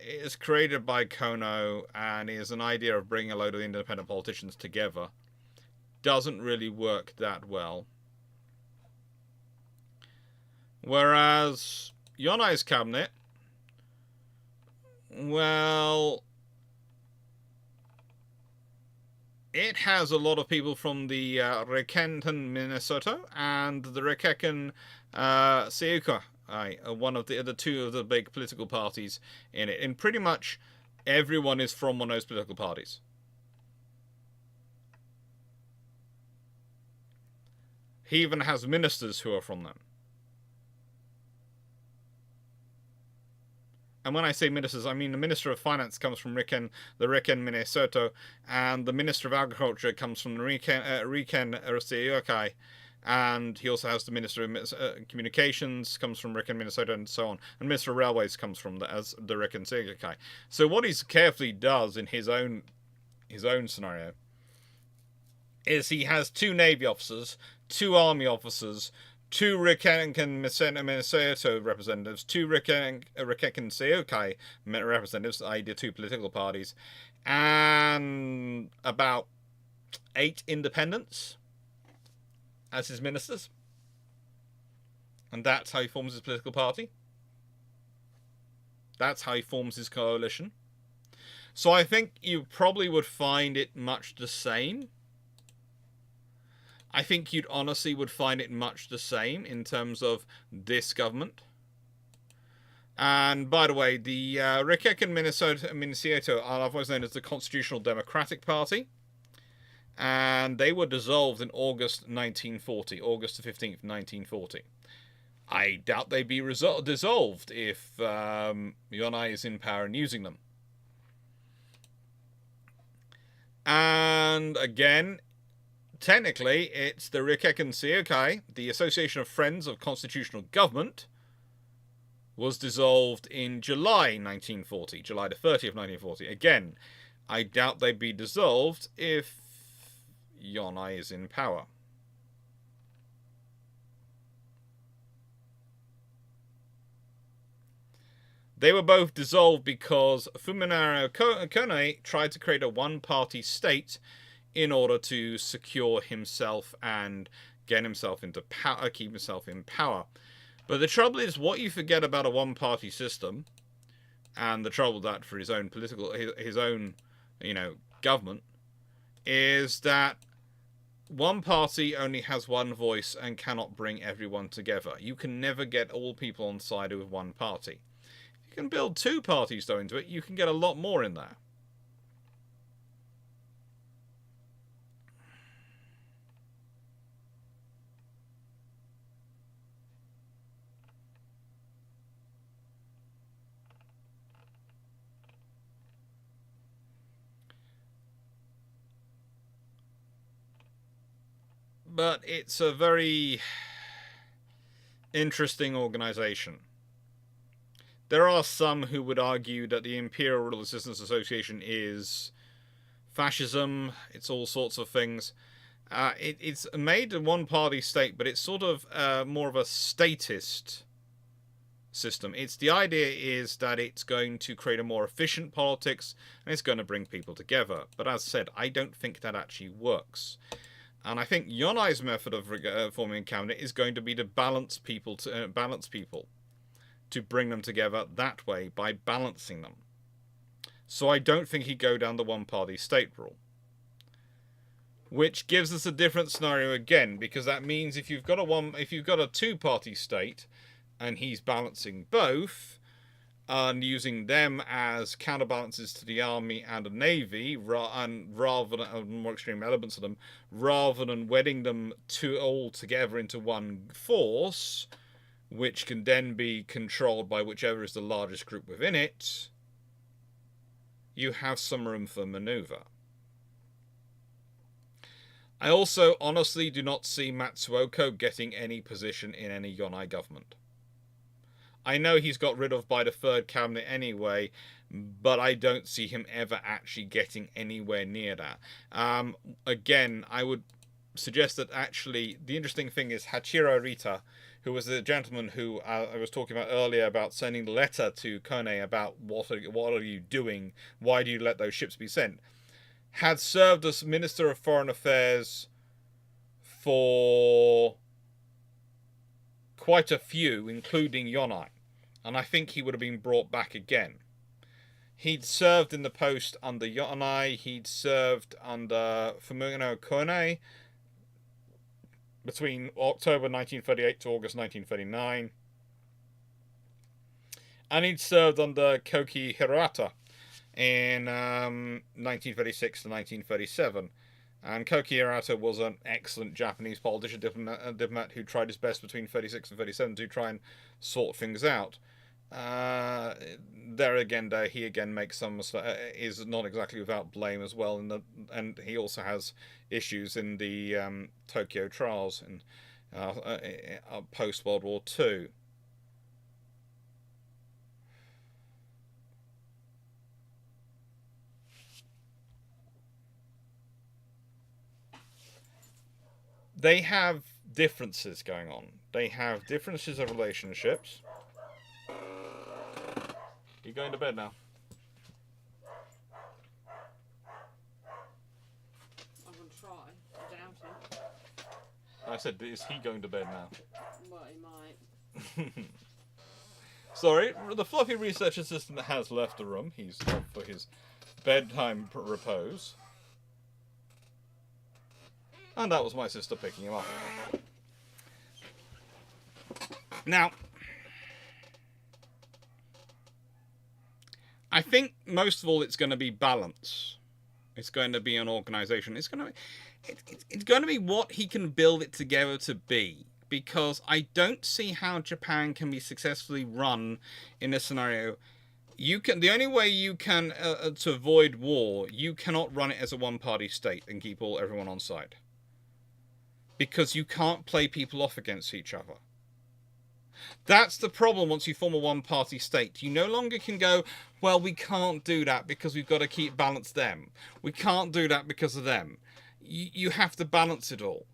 is created by Kono and is an idea of bringing a load of independent politicians together. Doesn't really work that well. Whereas Yonai's cabinet, well, it has a lot of people from the Rekentan Minnesota and the Rekeken Seuka, one of the two of the big political parties in it. And pretty much Everyone is from one of those political parties. He even has ministers who are from them. And when I say ministers, I mean the Minister of Finance comes from the Riken, Minnesota, and the Minister of Agriculture comes from the Riken, Yokai, and he also has the Minister of Communications comes from Riken, Minnesota, and so on. And Minister of Railways comes from the Riken, Yokai. So what he carefully does in his own scenario is he has 2 Navy officers, 2 Army officers, 2 Riken Minnesota representatives, 2 Riken Seokai representatives, i.e. the 2 political parties, and about 8 independents as his ministers. And that's how he forms his political party. That's how he forms his coalition. So I think you probably would find it much the same. I think you'd honestly would find it much the same in terms of this government. And by the way, the Riken Minnesota are otherwise known as the Constitutional Democratic Party. And they were dissolved in August 1940, August the 15th, 1940. I doubt they'd be dissolved if Yonia is in power and using them. And again, technically, it's the Riken Seokai, the Association of Friends of Constitutional Government, was dissolved in July 1940, July the 30th, 1940. Again, I doubt they'd be dissolved if Yonia is in power. They were both dissolved because Fuminara Kone tried to create a one-party state in order to secure himself and get himself into power, keep himself in power. But the trouble is, what you forget about a one-party system, and the trouble that for his own government, is that one party only has one voice and cannot bring everyone together. You can never get all people on side with one party. You can build 2 parties though into it, you can get a lot more in there. But it's a very interesting organization. There are some who would argue that the Imperial Rural Assistance Association is fascism. It's all sorts of things. It's made a one-party state, but it's sort of more of a statist system. The idea is that it's going to create a more efficient politics, and it's going to bring people together. But as said, I don't think that actually works. And I think Yonia's method of forming a cabinet is going to be to balance people, to bring them together that way by balancing them. So I don't think he'd go down the one-party state rule. Which gives us a different scenario again, because that means if you've got a 2-party state and he's balancing both and using them as counterbalances to the army and the navy, and rather than more extreme elements of them, rather than wedding them all together into one force, which can then be controlled by whichever is the largest group within it, you have some room for maneuver. I also honestly do not see Matsuoka getting any position in any Yonia government. I know he's got rid of by the 3rd cabinet anyway, but I don't see him ever actually getting anywhere near that. Again, I would suggest that actually the interesting thing is Hachiro Rita, who was the gentleman who I was talking about earlier about sending the letter to Kone about what are you doing, why do you let those ships be sent, had served as Minister of Foreign Affairs for quite a few, including Yonia, and I think he would have been brought back again. He'd served in the post under Yonia, he'd served under Fumino Kone between October 1938 to August 1939, and he'd served under Koki Hirata in 1936 to 1937. And Koki Hirata was an excellent Japanese politician, diplomat who tried his best between 36 and 37 to try and sort things out. There again, he again makes some is not exactly without blame as well, and he also has issues in the Tokyo trials in post World War II. They have differences going on. They have differences of relationships. You going to bed now? I'm going to try. I doubt it. I said, is he going to bed now? Well, he might. Sorry, the fluffy research assistant has left the room. He's off for his bedtime repose. And that was my sister picking him up. Now, I think most of all it's going to be balance. It's going to be an organisation. It's going to be what he can build it together to be. Because I don't see how Japan can be successfully run in a scenario. The only way you can to avoid war, you cannot run it as a one-party state and keep everyone on side. Because you can't play people off against each other. That's the problem once you form a one-party state. You no longer can go, well, we can't do that because we've got to keep balance them. We can't do that because of them. You have to balance it all.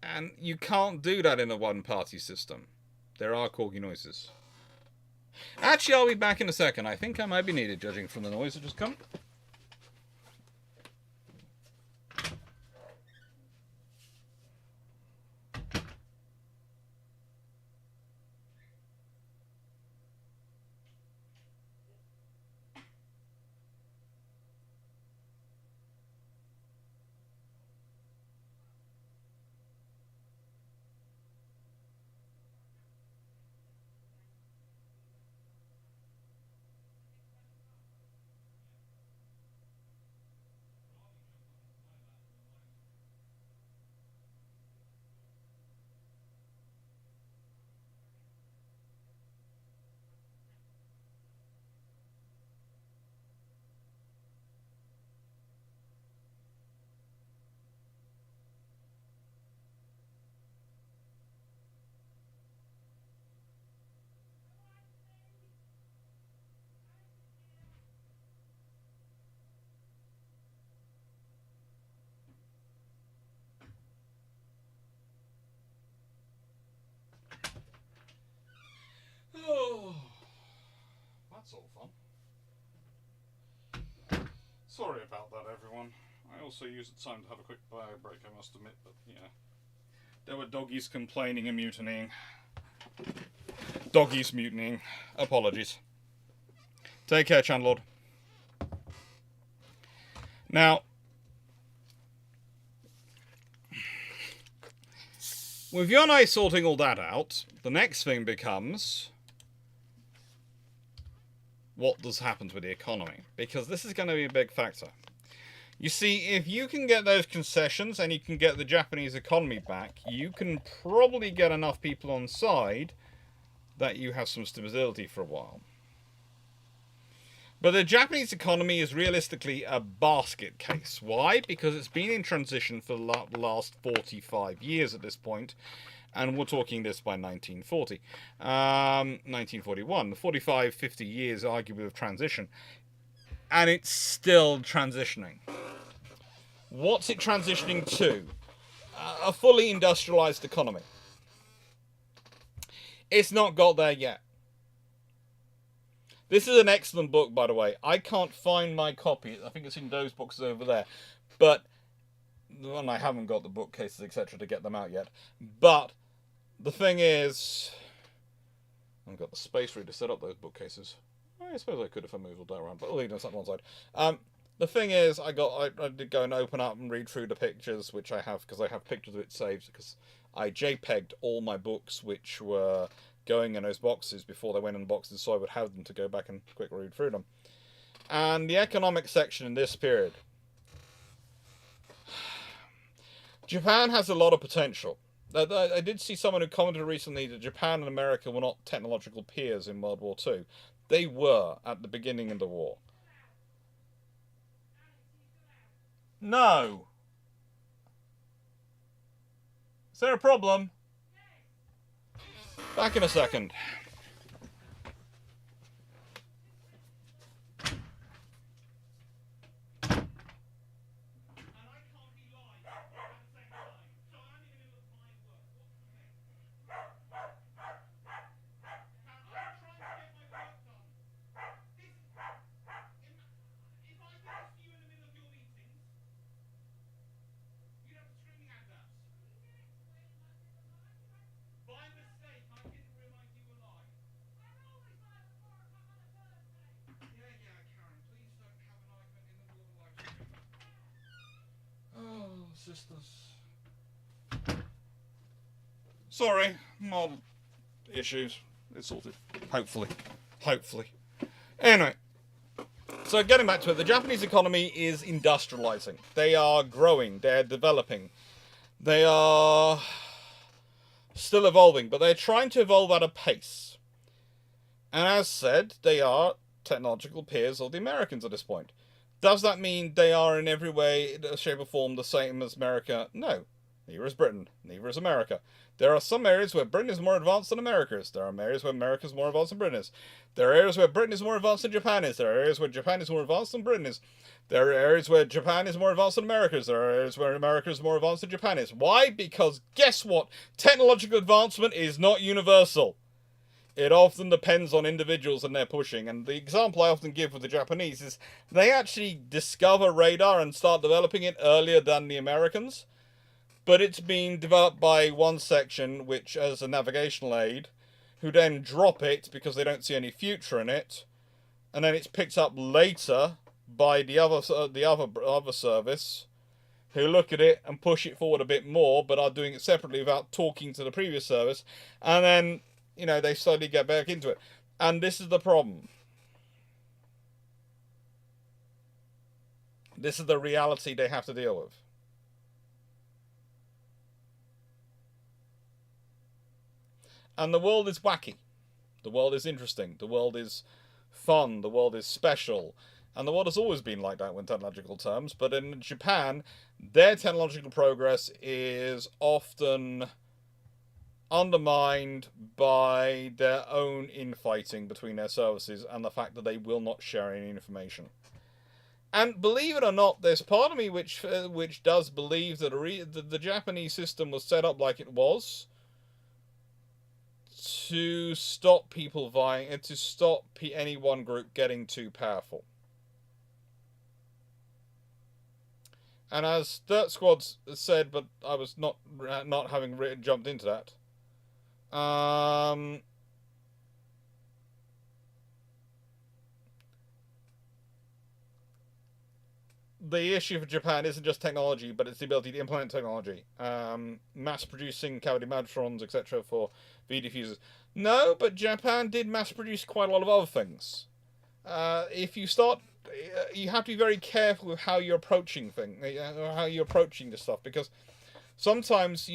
And you can't do that in a one-party system. There are corgi noises. Actually, I'll be back in a second. I think I might be needed, judging from the noise that just come. Oh, that's all fun. Sorry about that, everyone. I also used the time to have a quick bio break, I must admit, but yeah. There were doggies complaining and mutinying. Doggies mutinying. Apologies. Take care, Chandlord. Now, with Yonai sorting all that out, the next thing becomes, what does happen with the economy? Because this is going to be a big factor. You see, if you can get those concessions and you can get the Japanese economy back, you can probably get enough people on side that you have some stability for a while. But the Japanese economy is realistically a basket case. Why? Because it's been in transition for the last 45 years at this point. And we're talking this by 1940. 1941. 45, 50 years arguably of transition. And it's still transitioning. What's it transitioning to? A fully industrialized economy. It's not got there yet. This is an excellent book, by the way. I can't find my copy. I think it's in those boxes over there. But, and I haven't got the bookcases, etc. to get them out yet. But, the thing is, I've got the space for you to set up those bookcases. I suppose I could if I moved all that around, but I'll leave them on one side. The thing is, I did go and open up and read through the pictures, which I have, because I have pictures of it saved, because I JPEG'd all my books, which were going in those boxes before they went in the boxes, so I would have them to go back and quickly read through them. And the economic section in this period. Japan has a lot of potential. I did see someone who commented recently that Japan and America were not technological peers in World War II. They were at the beginning of the war. No. Is there a problem? Back in a second. Sisters. Sorry, more issues. It's sorted. Hopefully. Anyway, so getting back to it, the Japanese economy is industrializing. They are growing. They're developing. They are still evolving, but they're trying to evolve at a pace. And as said, they are technological peers of the Americans at this point. Does that mean they are in every way, shape or form the same as America? No. Neither is Britain. Neither is America. There are some areas where Britain is more advanced than America is. There are areas where America is more advanced than Britain is. There are areas where Britain is more advanced than Japan is. There are areas where Japan is more advanced than Britain is. There are areas where Japan is more advanced than America is. There are areas where America is more advanced than Japan is. Why? Because guess what? Technological advancement is not universal. It often depends on individuals and their pushing. And the example I often give with the Japanese is they actually discover radar and start developing it earlier than the Americans. But it's been developed by one section, which as a navigational aid, who then drop it because they don't see any future in it. And then it's picked up later by the other service, who look at it and push it forward a bit more, but are doing it separately without talking to the previous service. And then, you know, they slowly get back into it. And this is the problem. This is the reality they have to deal with. And the world is wacky. The world is interesting. The world is fun. The world is special. And the world has always been like that in technological terms. But in Japan, their technological progress is often undermined by their own infighting between their services and the fact that they will not share any information. And believe it or not, there's part of me which does believe that the Japanese system was set up like it was to stop people vying and to stop any one group getting too powerful. And as Dirt Squad said, but I was not having jumped into that. The issue for Japan isn't just technology, but it's the ability to implement technology. Mass-producing cavity magnetrons, etc. for V diffusers. No, but Japan did mass-produce quite a lot of other things. If you start, you have to be very careful with how you're approaching this stuff, because sometimes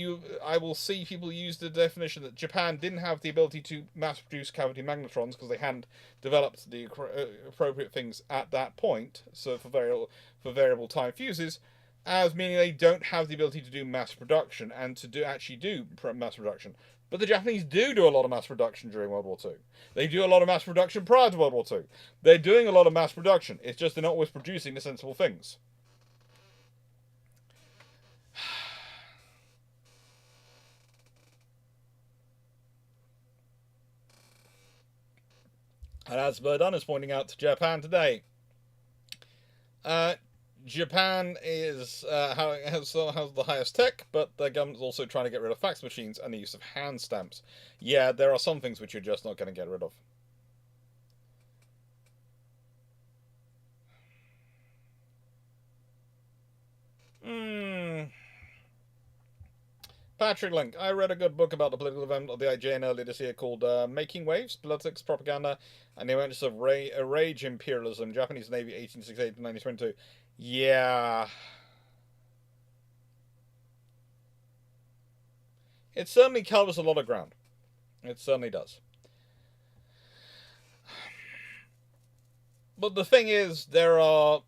I will see people use the definition that Japan didn't have the ability to mass-produce cavity magnetrons because they hadn't developed the appropriate things at that point. So for variable time fuses, as meaning they don't have the ability to do mass production and to actually do mass production. But the Japanese do a lot of mass production during World War II. They do a lot of mass production prior to World War II. They're doing a lot of mass production. It's just they're not always producing the sensible things. And as Verdun is pointing out to Japan today, Japan has the highest tech, but the government's also trying to get rid of fax machines and the use of hand stamps. Yeah, there are some things which you're just not going to get rid of. Patrick Link, I read a good book about the political event of the IJN earlier this year called Making Waves, Politics, Propaganda, and the Emergence of Rage Imperialism, Japanese Navy 1868 to 1922. Yeah. It certainly covers a lot of ground. It certainly does. But the thing is, there are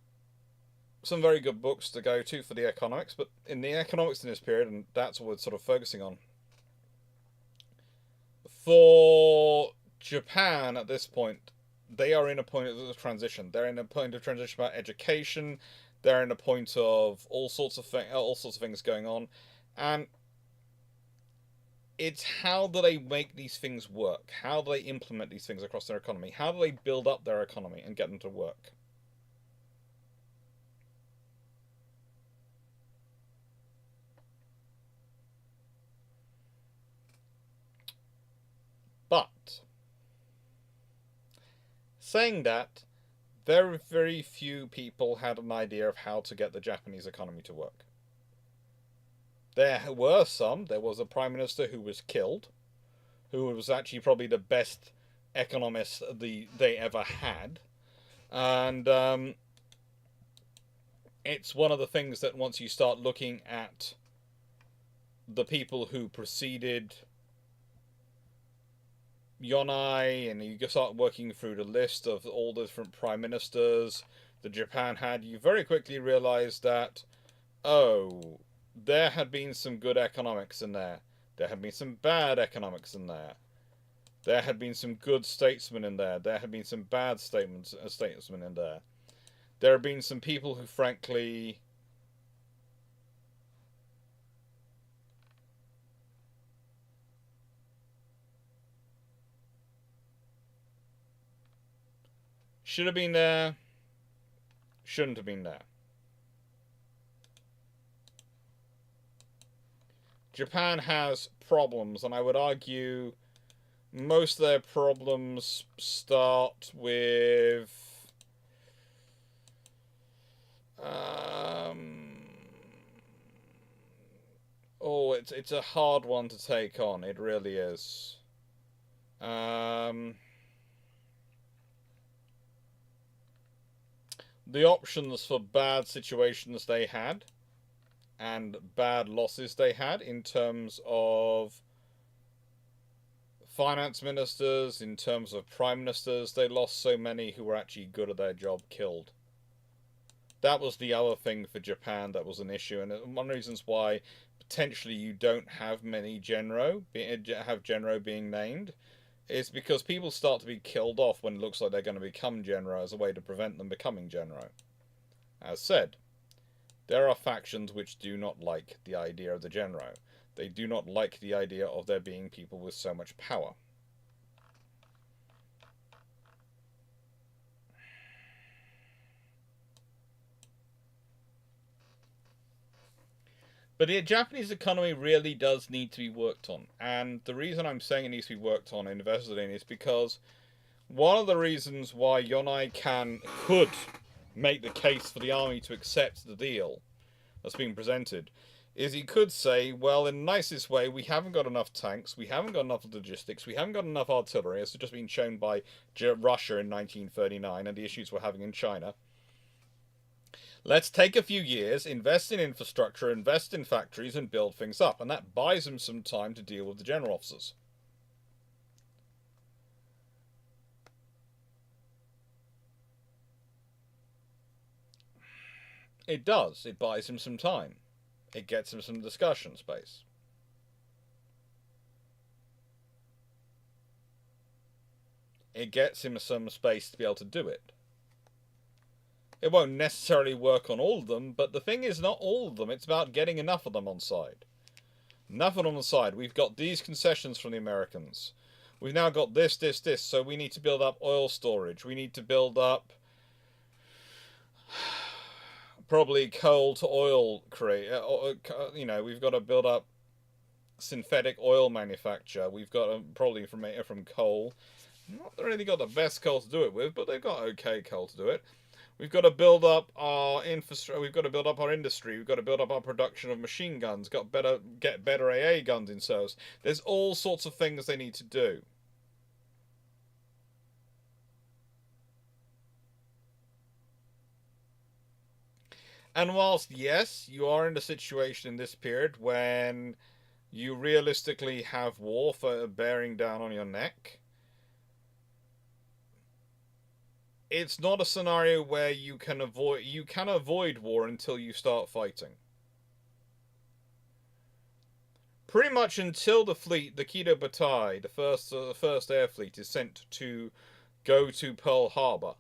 some very good books to go to for the economics, but in the economics in this period, and that's what we're sort of focusing on, for Japan at this point, they are in a point of transition. They're in a point of transition about education. They're in a point of all sorts of things going on, and it's how do they make these things work? How do they implement these things across their economy? How do they build up their economy and get them to work? But, saying that, very, very few people had an idea of how to get the Japanese economy to work. There were some. There was a prime minister who was killed, who was actually probably the best economist they ever had. And it's one of the things that once you start looking at the people who preceded Yonai, and you start working through the list of all the different prime ministers that Japan had, you very quickly realize that, oh, there had been some good economics in there. There had been some bad economics in there. There had been some good statesmen in there. There had been some bad statesmen in there. There have been some people who, frankly, should have been there, shouldn't have been there. Japan has problems, and I would argue most of their problems start with it's a hard one to take on. It really is. The options for bad situations they had and bad losses they had in terms of finance ministers, in terms of prime ministers, they lost so many who were actually good at their job killed. That was the other thing for Japan that was an issue, and one of the reasons why potentially you don't have many genro being named is because people start to be killed off when it looks like they're going to become genro as a way to prevent them becoming genro. As said, there are factions which do not like the idea of the genro. They do not like the idea of there being people with so much power. But the Japanese economy really does need to be worked on. And the reason I'm saying it needs to be worked on and invested in is because one of the reasons why Yonai could make the case for the army to accept the deal that's being presented is he could say, well, in the nicest way, we haven't got enough tanks, we haven't got enough logistics, we haven't got enough artillery, as has just been shown by Russia in 1939 and the issues we're having in China. Let's take a few years, invest in infrastructure, invest in factories, and build things up. And that buys them some time to deal with the general officers. It does. It buys him some time. It gets him some discussion space. It gets him some space to be able to do it. It won't necessarily work on all of them, but the thing is not all of them. It's about getting enough of them on side. Enough of them on side. We've got these concessions from the Americans. We've now got this, so we need to build up oil storage. We need to build up probably coal to oil we've got to build up synthetic oil manufacture. We've got probably from coal. Not really got the best coal to do it with, but they've got okay coal to do it. We've got to build up our infrastructure. We've got to build up our industry. We've got to build up our production of machine guns. Get better AA guns in service. There's all sorts of things they need to do. And whilst, yes, you are in a situation in this period when you realistically have war bearing down on your neck, it's not a scenario where you can avoid war until you start fighting. Pretty much until the fleet, the Kido Butai, the first air fleet, is sent to go to Pearl Harbor.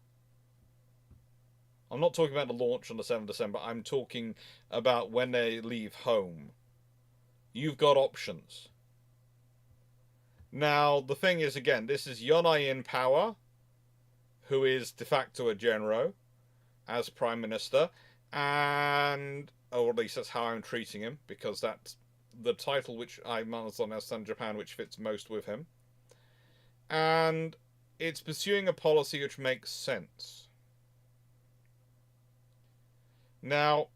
I'm not talking about the launch on the 7th of December. I'm talking about when they leave home. You've got options. Now, the thing is, again, this is Yonai in power, who is de facto a Genro, as Prime Minister, and, or at least that's how I'm treating him, because that's the title which I understand in Japan, which fits most with him. And it's pursuing a policy which makes sense. Now,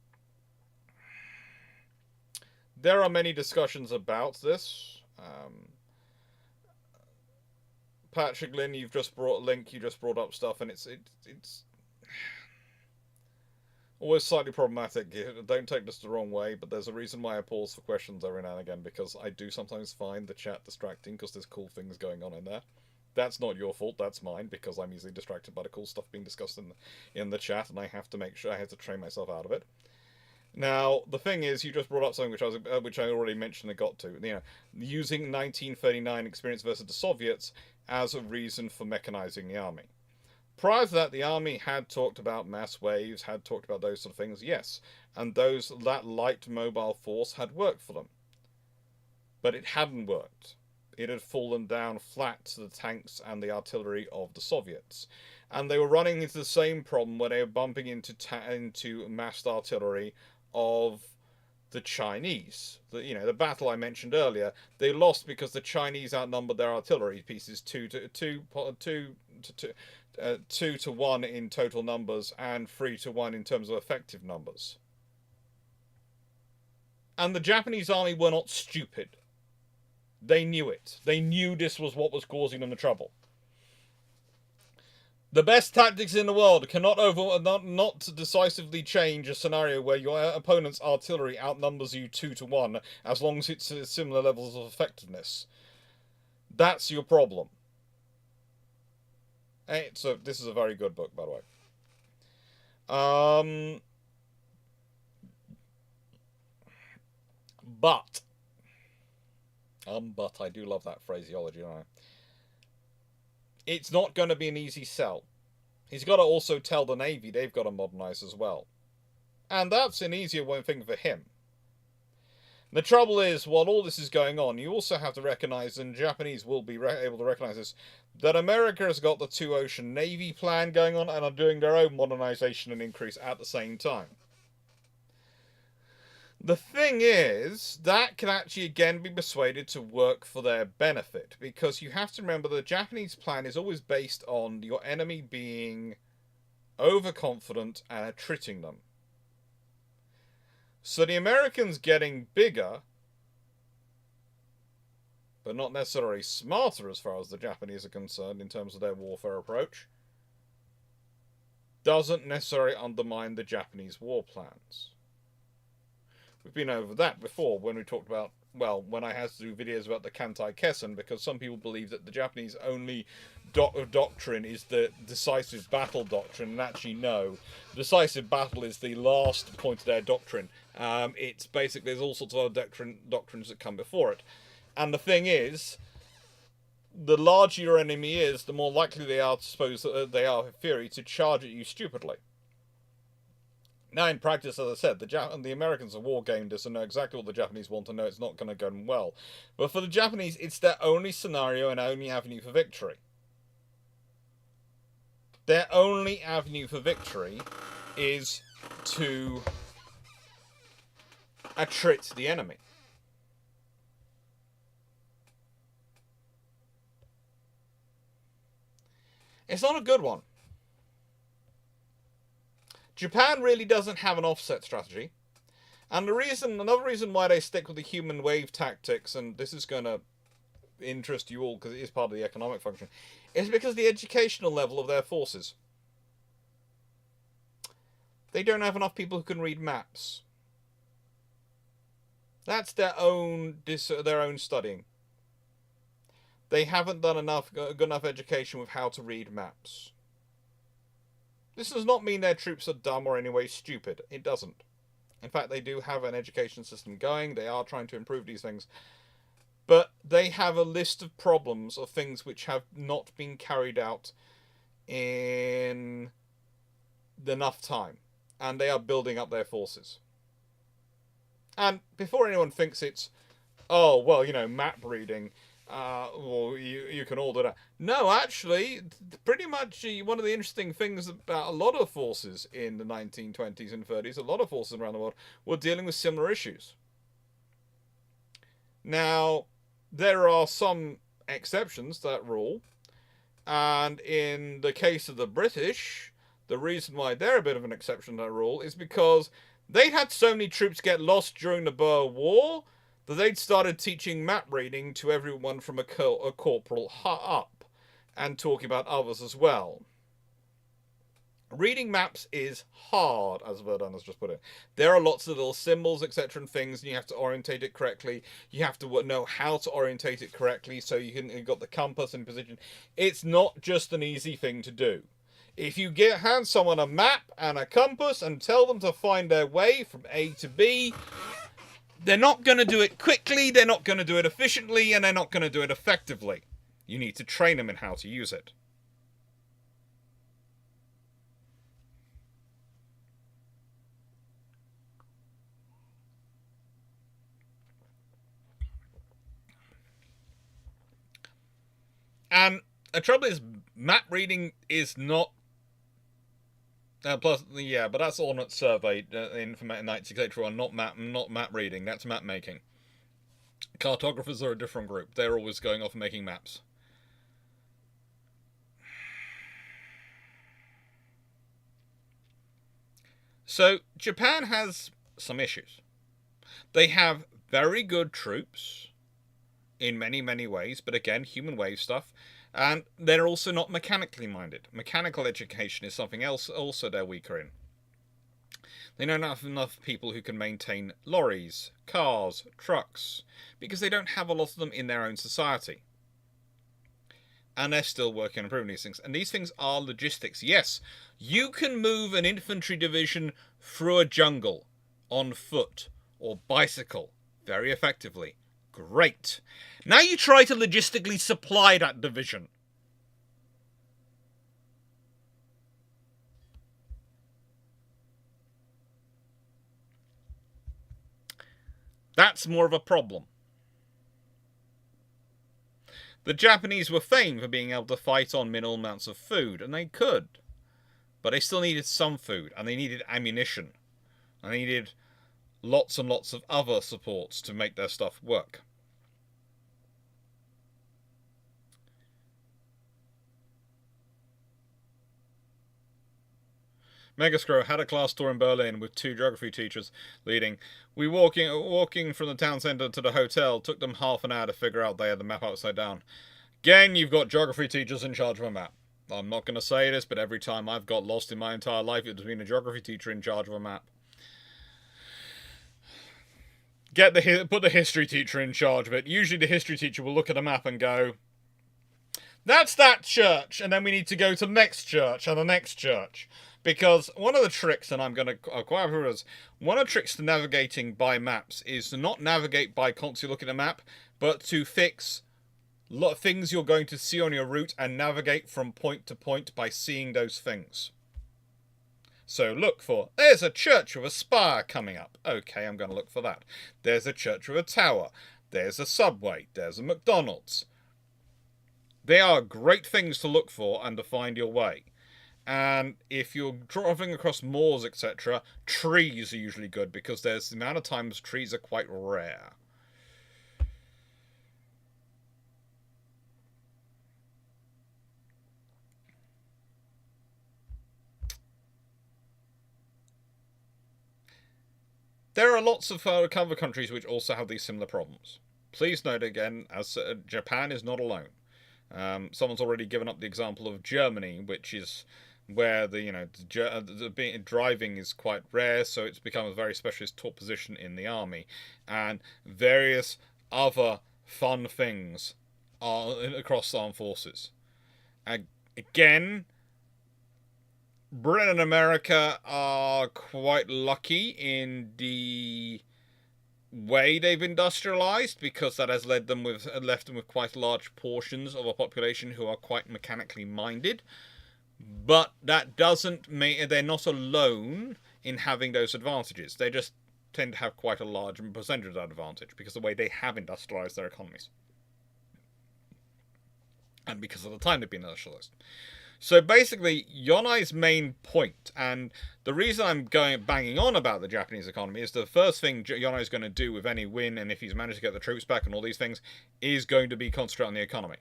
there are many discussions about this. Patrick Lynn, you just brought up stuff, and it's always slightly problematic. Don't take this the wrong way, but there's a reason why I pause for questions every now and again, because I do sometimes find the chat distracting because there's cool things going on in there. That's not your fault, that's mine, because I'm easily distracted by the cool stuff being discussed in the chat, and I have to make sure I have to train myself out of it. Now, the thing is, you just brought up something which I already mentioned and got to. You know, using 1939 experience versus the Soviets as a reason for mechanizing the army. Prior to that, the army had talked about mass waves, had talked about those sort of things, yes, and that light mobile force had worked for them. But it hadn't worked. It had fallen down flat to the tanks and the artillery of the Soviets. And they were running into the same problem where they were bumping into massed artillery of the Chinese. The battle I mentioned earlier, they lost because the Chinese outnumbered their artillery pieces 2 to 1 in total numbers and 3 to 1 in terms of effective numbers. And the Japanese army were not stupid. They knew it. They knew this was what was causing them the trouble. The best tactics in the world cannot not decisively change a scenario where your opponent's artillery outnumbers you 2 to 1, as long as it's similar levels of effectiveness. That's your problem. So this is a very good book, by the way. But I do love that phraseology, don't I? It's not going to be an easy sell. He's got to also tell the Navy they've got to modernize as well. And that's an easier one thing for him. The trouble is, while all this is going on, you also have to recognize, and Japanese will be able to recognize this, that America has got the two-ocean Navy plan going on and are doing their own modernization and increase at the same time. The thing is, that can actually again be persuaded to work for their benefit, because you have to remember the Japanese plan is always based on your enemy being overconfident and attriting them. So the Americans getting bigger, but not necessarily smarter as far as the Japanese are concerned in terms of their warfare approach, doesn't necessarily undermine the Japanese war plans. We've been over that before when we talked about, well, when I had to do videos about the Kantai Kessen, because some people believe that the Japanese only doctrine is the decisive battle doctrine, and actually no. Decisive battle is the last point of their doctrine. It's basically, there's all sorts of other doctrines that come before it. And the thing is, the larger your enemy is, the more likely they are, in theory, to charge at you stupidly. Now, in practice, as I said, the Americans are war-gamed this and know exactly what the Japanese want and know it's not going to go well. But for the Japanese, it's their only scenario and only avenue for victory. Their only avenue for victory is to attrit the enemy. It's not a good one. Japan really doesn't have an offset strategy. And another reason why they stick with the human wave tactics, and this is going to interest you all because it is part of the economic function, is because of the educational level of their forces. They don't have enough people who can read maps. That's their own studying. They haven't done good enough education with how to read maps. This does not mean their troops are dumb or in any way stupid. It doesn't. In fact, they do have an education system going. They are trying to improve these things. But they have a list of problems of things which have not been carried out in enough time. And they are building up their forces. And before anyone thinks it's, oh, well, you know, map reading, well, you can all do that. No, actually, pretty much one of the interesting things about a lot of forces in the 1920s and 30s, a lot of forces around the world, were dealing with similar issues. Now, there are some exceptions to that rule. And in the case of the British, the reason why they're a bit of an exception to that rule is because they'd had so many troops get lost during the Boer War that they'd started teaching map reading to everyone from a corporal up and talking about others as well. Reading maps is hard, as Verdun has just put it. There are lots of little symbols, etc. and things, and you have to orientate it correctly. You have to know how to orientate it correctly so you've got the compass in position. It's not just an easy thing to do. If you hand someone a map and a compass and tell them to find their way from A to B, they're not going to do it quickly, they're not going to do it efficiently, and they're not going to do it effectively. You need to train them in how to use it. And the trouble is, map reading is not... plus, yeah, but that's Ordnance Survey in 1981, not map reading. That's map making. Cartographers are a different group. They're always going off and making maps. So Japan has some issues. They have very good troops in many, many ways, but again, human wave stuff. And they're also not mechanically minded. Mechanical education is something else also they're weaker in. They don't have enough people who can maintain lorries, cars, trucks, because they don't have a lot of them in their own society. And they're still working on improving these things. And these things are logistics. Yes, you can move an infantry division through a jungle on foot or bicycle very effectively. Great. Now you try to logistically supply that division. That's more of a problem. The Japanese were famed for being able to fight on minimal amounts of food, and they could. But they still needed some food, and they needed ammunition. And they needed lots and lots of other supports to make their stuff work. Megascrow had a class tour in Berlin with 2 geography teachers leading. We walking from the town centre to the hotel took them half an hour to figure out they had the map upside down. Again, you've got geography teachers in charge of a map. I'm not going to say this, but every time I've got lost in my entire life, it's been a geography teacher in charge of a map. Put the history teacher in charge of it. Usually the history teacher will look at a map and go, that's that church, and then we need to go to the next church and the next church. Because one of the tricks, and I'm going to acquire viewers, one of the tricks to navigating by maps is to not navigate by constantly looking at a map, but to fix a lot of things you're going to see on your route and navigate from point to point by seeing those things. So look for, there's a church with a spire coming up. Okay, I'm going to look for that. There's a church with a tower. There's a subway. There's a McDonald's. They are great things to look for and to find your way. And if you're driving across moors, etc., trees are usually good because there's the amount of times trees are quite rare. there are lots of other countries which also have these similar problems. Please note again, as Japan is not alone. Someone's already given up the example of Germany, which is where the driving is quite rare, so it's become a very specialist taught position in the army, and various other fun things are across armed forces. Again, Britain and America are quite lucky in the way they've industrialized, because that has left them with quite large portions of a population who are quite mechanically minded. But that doesn't mean they're not alone in having those advantages. They just tend to have quite a large percentage of that advantage because of the way they have industrialized their economies. And because of the time they've been industrialized. So basically, Yonai's main point, and the reason I'm banging on about the Japanese economy, is the first thing Yonai's going to do with any win, and if he's managed to get the troops back and all these things, is going to be concentrate on the economy.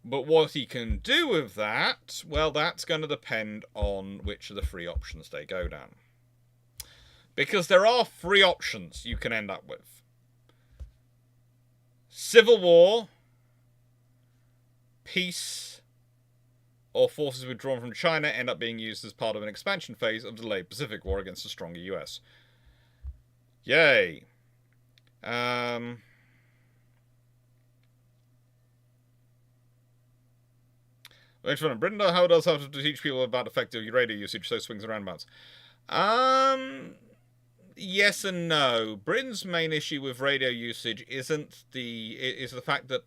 But what he can do with that, well, that's going to depend on which of the three options they go down. Because there are three options you can end up with. Civil war, peace, or forces withdrawn from China end up being used as part of an expansion phase of the delayed Pacific War against a stronger US. Yay. Which one? Britain, how does have to teach people about effective radio usage, so swings and roundabouts? Yes and no. Britain's main issue with radio usage is the fact that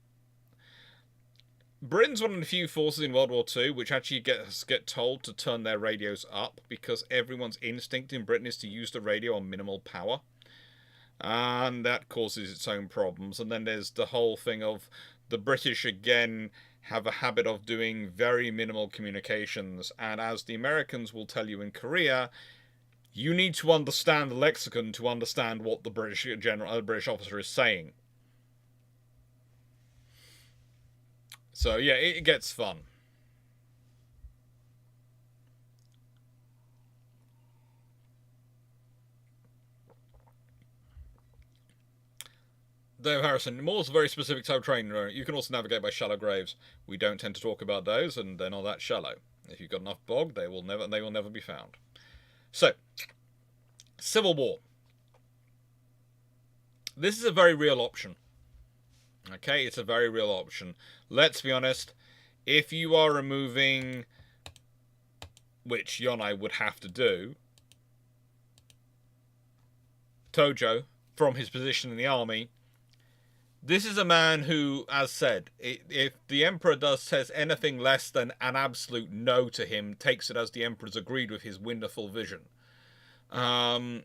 Britain's one of the few forces in World War II which actually get told to turn their radios up, because everyone's instinct in Britain is to use the radio on minimal power. And that causes its own problems. And then there's the whole thing of the British, again, have a habit of doing very minimal communications. And as the Americans will tell you in Korea, you need to understand the lexicon to understand what the British officer is saying. So yeah, it gets fun. Dave Harrison, Moore's a very specific type of training. You can also navigate by shallow graves. We don't tend to talk about those, and they're not that shallow. If you've got enough bog, they will never be found. So, Civil War. This is a very real option. Okay, it's a very real option. Let's be honest, if you are removing, which Yonai would have to do, Tojo from his position in the army, this is a man who, as said, if the Emperor says anything less than an absolute no to him, takes it as the Emperor's agreed with his wonderful vision. And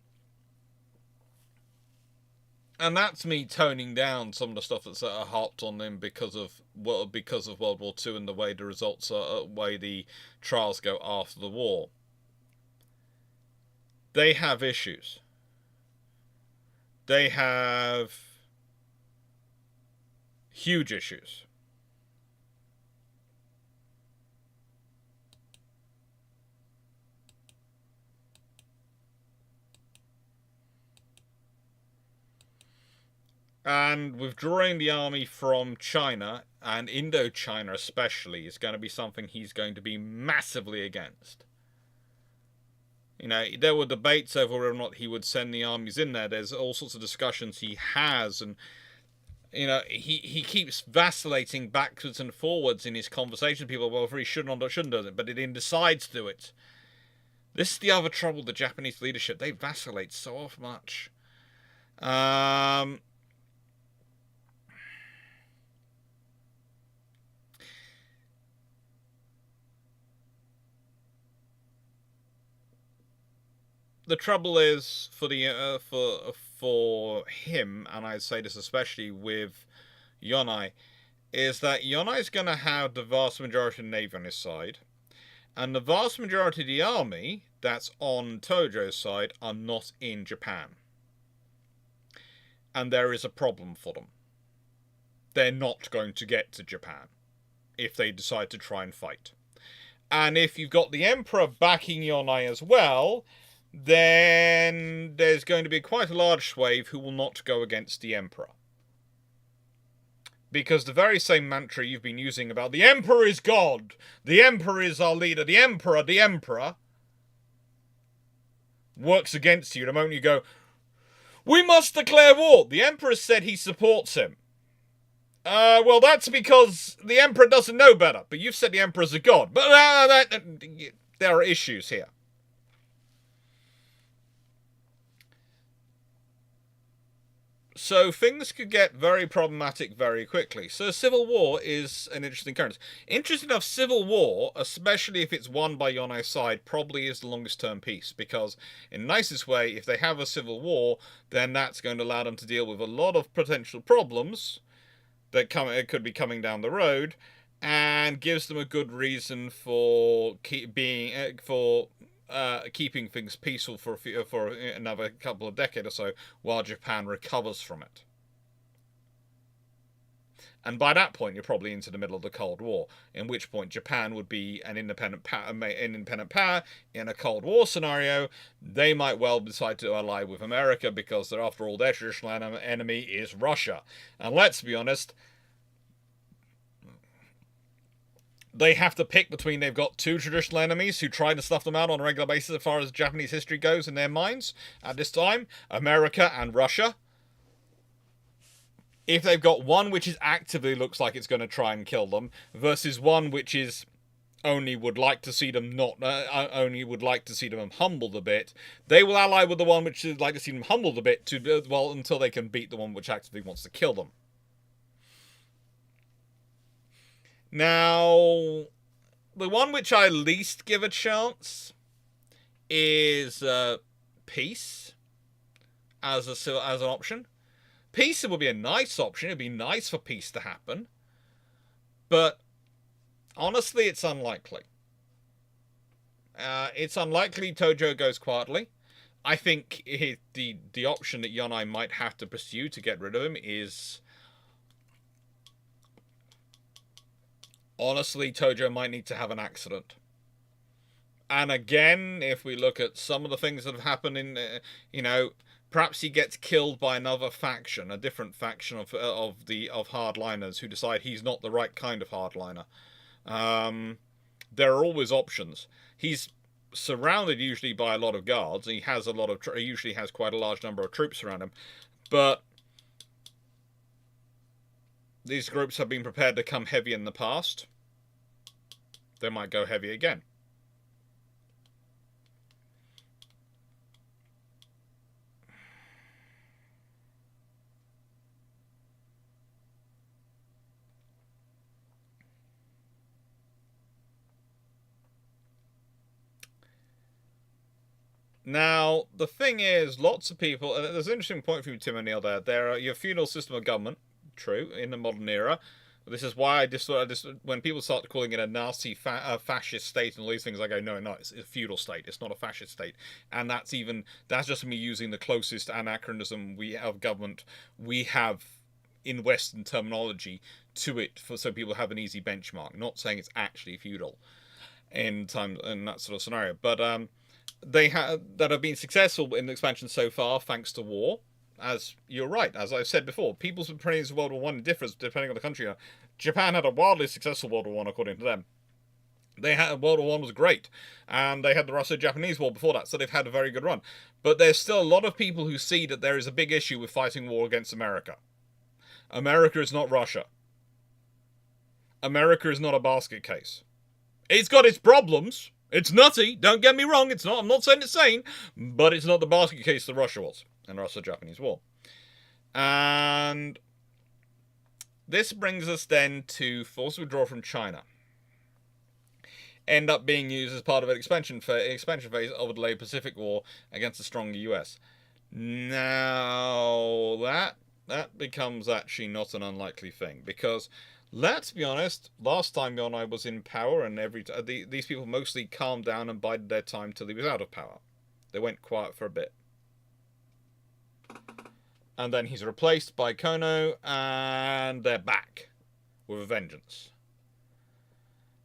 that's me toning down some of the stuff that's harped on him because of World War II and the way the results are, way the trials go after the war. They have issues. They have huge issues. And withdrawing the army from China, and Indochina especially, is going to be something he's going to be massively against. You know, there were debates over whether or not he would send the armies in there. There's all sorts of discussions he has, and you know, he keeps vacillating backwards and forwards in his conversations with people, whether he should or shouldn't do it, but he then decides to do it. This is the other trouble with the Japanese leadership. They vacillate so much. The trouble is for him, and I'd say this especially with Yonai, is that Yonai's going to have the vast majority of the Navy on his side, and the vast majority of the army that's on Tojo's side are not in Japan. And there is a problem for them. They're not going to get to Japan if they decide to try and fight. And if you've got the Emperor backing Yonai as well, then there's going to be quite a large swathe who will not go against the Emperor. Because the very same mantra you've been using about the Emperor is God, the Emperor is our leader, the Emperor, works against you the moment you go, we must declare war. The Emperor said he supports him. Well, that's because the Emperor doesn't know better. But you've said the Emperor's a god. But there are issues here. So things could get very problematic very quickly. So civil war is an interesting occurrence. Interesting enough, civil war, especially if it's won by Yonai's side, probably is the longest term peace. Because in the nicest way, if they have a civil war, then that's going to allow them to deal with a lot of potential problems that could be coming down the road, and gives them a good reason for keeping things peaceful for another couple of decades or so, while Japan recovers from it. And by that point, you're probably into the middle of the Cold War, in which point Japan would be an independent power in a Cold War scenario. They might well decide to ally with America because, after all, their traditional enemy is Russia. And let's be honest, they have to pick between, they've got two traditional enemies who try to snuff them out on a regular basis as far as Japanese history goes in their minds at this time, America and Russia. If they've got one which is actively looks like it's going to try and kill them, versus one which is only would like to see them humbled a bit, they will ally with the one which would like to see them humbled a bit until they can beat the one which actively wants to kill them. Now, the one which I least give a chance is peace as an option. Peace would be a nice option. It'd be nice for peace to happen. But honestly, it's unlikely. It's unlikely Tojo goes quietly. I think the option that Yonai might have to pursue to get rid of him is... honestly, Tojo might need to have an accident. And again, if we look at some of the things that have happened in, perhaps he gets killed by another faction, a different faction of hardliners who decide he's not the right kind of hardliner. There are always options. He's surrounded usually by a lot of guards. He usually has quite a large number of troops around him, but these groups have been prepared to come heavy in the past. They might go heavy again. Now, the thing is, lots of people... there's an interesting point from Tim O'Neill there. Your feudal system of government, true, in the modern era. This is why when people start calling it a Nazi fascist state and all these things, I go, no, it's a feudal state. It's not a fascist state. And that's just me using the closest anachronism of government we have in Western terminology to it, so people have an easy benchmark. Not saying it's actually feudal in that sort of scenario, but that have been successful in the expansion so far, thanks to war. As you're right, as I've said before, people's opinions of World War One differs depending on the country. Japan had a wildly successful World War One, according to them. World War One was great, and they had the Russo-Japanese War before that, so they've had a very good run. But there's still a lot of people who see that there is a big issue with fighting war against America. America is not Russia. America is not a basket case. It's got its problems. It's nutty. Don't get me wrong. It's not. I'm not saying it's sane, but it's not the basket case that Russia was in the Russo-Japanese War. And this brings us then to forced withdrawal from China. End up being used as part of an expansion phase of a delayed Pacific War against a stronger US. Now, that becomes actually not an unlikely thing, because let's be honest, last time Yonai was in power, and these people mostly calmed down and bided their time till he was out of power. They went quiet for a bit. And then he's replaced by Kono, and they're back with a vengeance.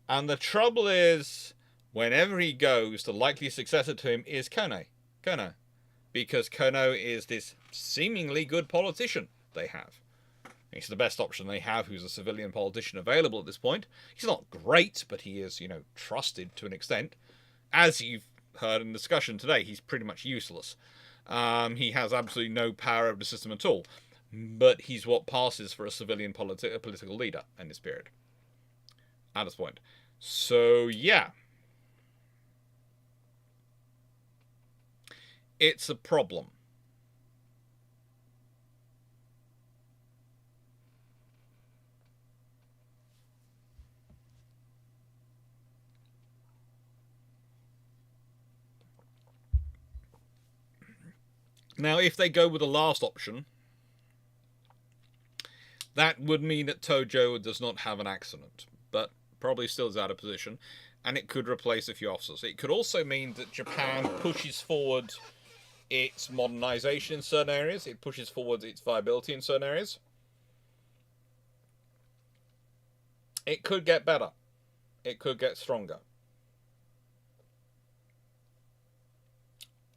And the trouble is, whenever he goes, the likely successor to him is Kono. Because Kono is this seemingly good politician they have. He's the best option they have, who's a civilian politician available at this point. He's not great, but he is, trusted to an extent. As you've heard in discussion today, he's pretty much useless. He has absolutely no power over the system at all. But he's what passes for a civilian political leader in this period. At this point. So, yeah. It's a problem. Now, if they go with the last option, that would mean that Tojo does not have an accident, but probably still is out of position, and it could replace a few officers. It could also mean that Japan pushes forward its modernization in certain areas, it pushes forward its viability in certain areas. It could get better. It could get stronger.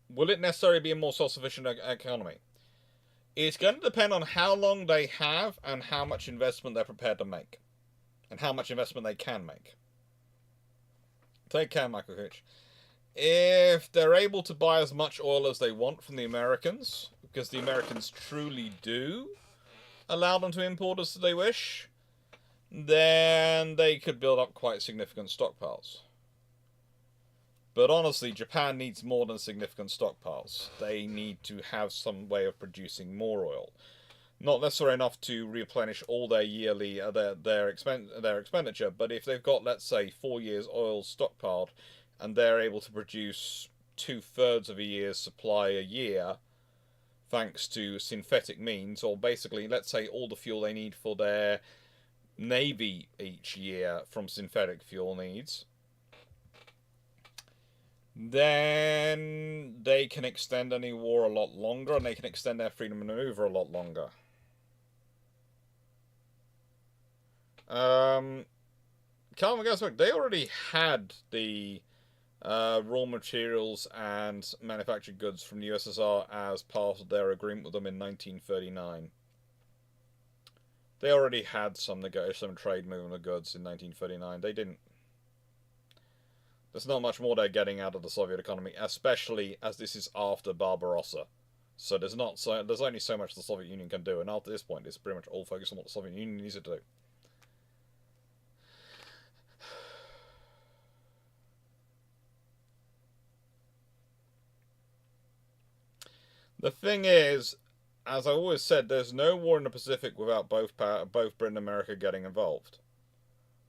Will it necessarily be a more self-sufficient economy? It's going to depend on how long they have and how much investment they're prepared to make. And how much investment they can make. Take care, Michael Cooch. If they're able to buy as much oil as they want from the Americans, because the Americans truly do allow them to import as they wish, then they could build up quite significant stockpiles. But honestly, Japan needs more than significant stockpiles. They need to have some way of producing more oil. Not necessarily enough to replenish all their yearly their expenditure, but if they've got, let's say, 4 years oil stockpiled, and they're able to produce 2/3 of a year's supply a year, thanks to synthetic means, or basically, let's say, all the fuel they need for their navy each year from synthetic fuel needs, then they can extend any war a lot longer, and they can extend their freedom of maneuver a lot longer. Calvin goes back. They already had the raw materials and manufactured goods from the USSR as part of their agreement with them in 1939. They already had some trade movement of goods in 1939. They didn't. There's not much more they're getting out of the Soviet economy, especially as this is after Barbarossa. So there's only so much the Soviet Union can do, and after this point, it's pretty much all focused on what the Soviet Union needs to do. The thing is, as I always said, there's no war in the Pacific without both Britain and America getting involved.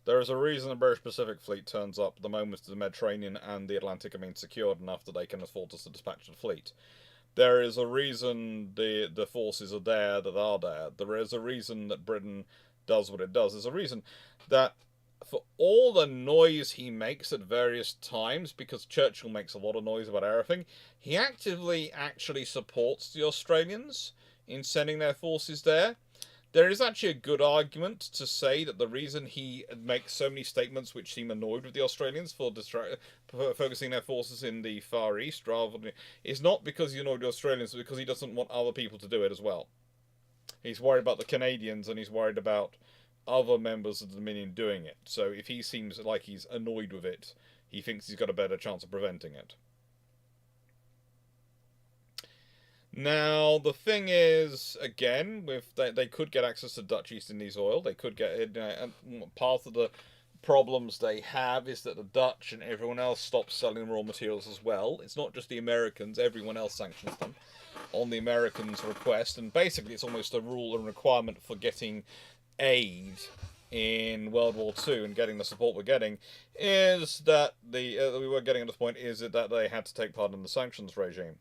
There is a reason the British Pacific Fleet turns up the moment the Mediterranean and the Atlantic have been secured enough that they can afford to dispatch the fleet. There is a reason the forces are there that are there. There is a reason that Britain does what it does. There's a reason that for all the noise he makes at various times, because Churchill makes a lot of noise about everything, he actively actually supports the Australians in sending their forces there. There is actually a good argument to say that the reason he makes so many statements which seem annoyed with the Australians for focusing their forces in the Far East rather than is not because he's annoyed with the Australians, but because he doesn't want other people to do it as well. He's worried about the Canadians and he's worried about other members of the Dominion doing it. So if he seems like he's annoyed with it, he thinks he's got a better chance of preventing it. Now, the thing is, again, they could get access to Dutch East Indies oil. They could get it. Part of the problems they have is that the Dutch and everyone else stops selling raw materials as well. It's not just the Americans. Everyone else sanctions them on the Americans' request. And basically, it's almost a rule and requirement for getting aid in World War II and getting the support we're getting is that we were getting at this point is that they had to take part in the sanctions regime.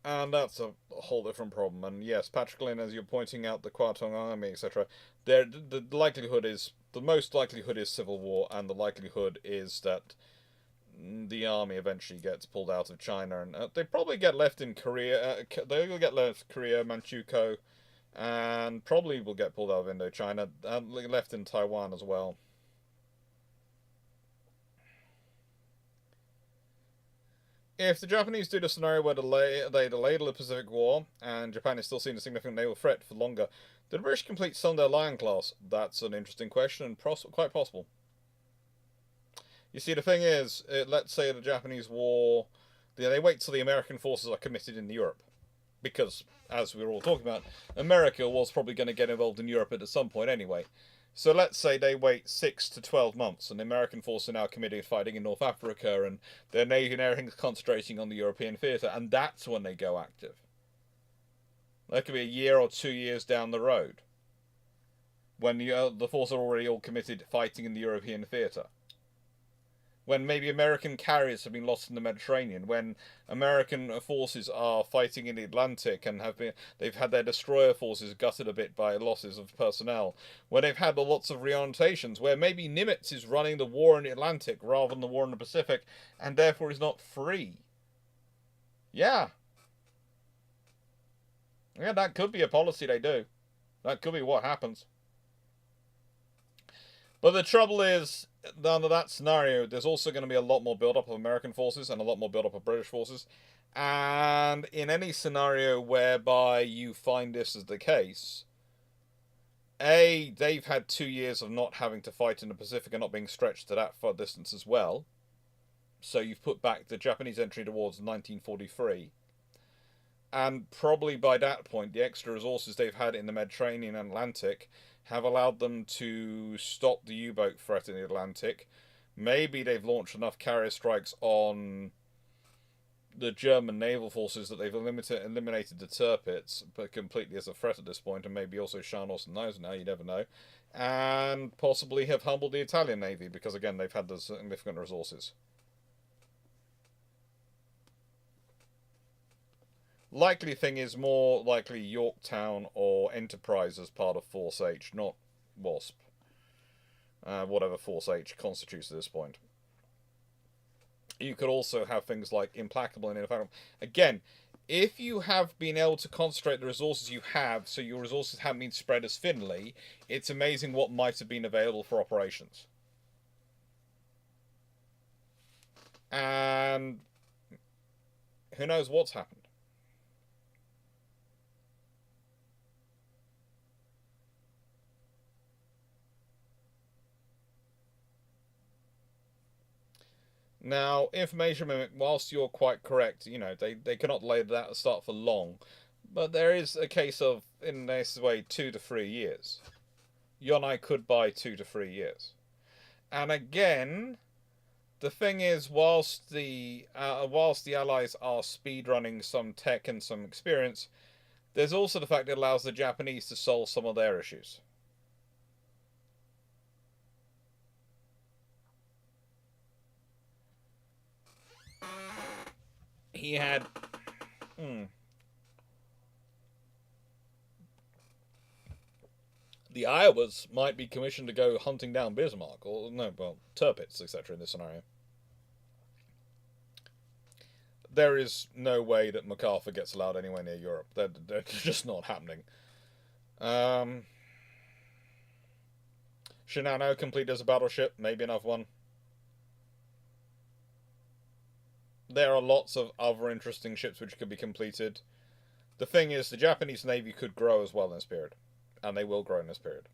And that's a whole different problem. And yes, Patrick Lynn, as you're pointing out, the Kwartong Army, etc., the likelihood is, the most likelihood is civil war, and the likelihood is that the army eventually gets pulled out of China, and they probably get left in Korea. They'll get left Korea, Manchukuo, and probably will get pulled out of Indochina, and left in Taiwan as well. If the Japanese do the scenario where they delay the Pacific War, and Japan is still seen as a significant naval threat for longer, do the British complete some of their Lion class? That's an interesting question, and quite possible. You see, the thing is, let's say the Japanese war, they wait till the American forces are committed in Europe. Because, as we were all talking about, America was probably going to get involved in Europe at some point anyway. So let's say they wait 6 to 12 months, and the American forces are now committed fighting in North Africa, and their Navy and everything's concentrating on the European theatre, and that's when they go active. That could be a year or 2 years down the road, when the forces are already all committed fighting in the European theatre. When maybe American carriers have been lost in the Mediterranean, when American forces are fighting in the Atlantic and they've had their destroyer forces gutted a bit by losses of personnel, when they've had lots of reorientations, where maybe Nimitz is running the war in the Atlantic rather than the war in the Pacific, and therefore is not free. Yeah, that could be a policy they do. That could be what happens. But the trouble is, under that scenario, there's also going to be a lot more build-up of American forces and a lot more build-up of British forces. And in any scenario whereby you find this as the case, they've had 2 years of not having to fight in the Pacific and not being stretched to that far distance as well. So you've put back the Japanese entry towards 1943. And probably by that point, the extra resources they've had in the Mediterranean and Atlantic have allowed them to stop the U-boat threat in the Atlantic. Maybe they've launched enough carrier strikes on the German naval forces that they've eliminated the Tirpitz, but completely as a threat at this point, and maybe also Scharnhorst and Gneisenau, you never know, and possibly have humbled the Italian Navy, because again, they've had the significant resources. Likely thing is more likely Yorktown or Enterprise as part of Force H, not WASP. Whatever Force H constitutes at this point. You could also have things like Implacable and Ineffectual. Again, if you have been able to concentrate the resources you have, so your resources haven't been spread as thinly, it's amazing what might have been available for operations. And who knows what's happened. Now, Information Mimic, whilst you're quite correct, they cannot lay that at the start for long, but there is a case of, in this way, 2 to 3 years. Yonai could buy 2 to 3 years. And again, the thing is, whilst the Allies are speedrunning some tech and some experience, there's also the fact that it allows the Japanese to solve some of their issues. He had... The Iowas might be commissioned to go hunting down Bismarck, or, Tirpitz, etc. in this scenario. There is no way that MacArthur gets allowed anywhere near Europe. They're just not happening. Shinano complete as a battleship, maybe another one. There are lots of other interesting ships which could be completed. The thing is, the Japanese Navy could grow as well in this period. And they will grow in this period.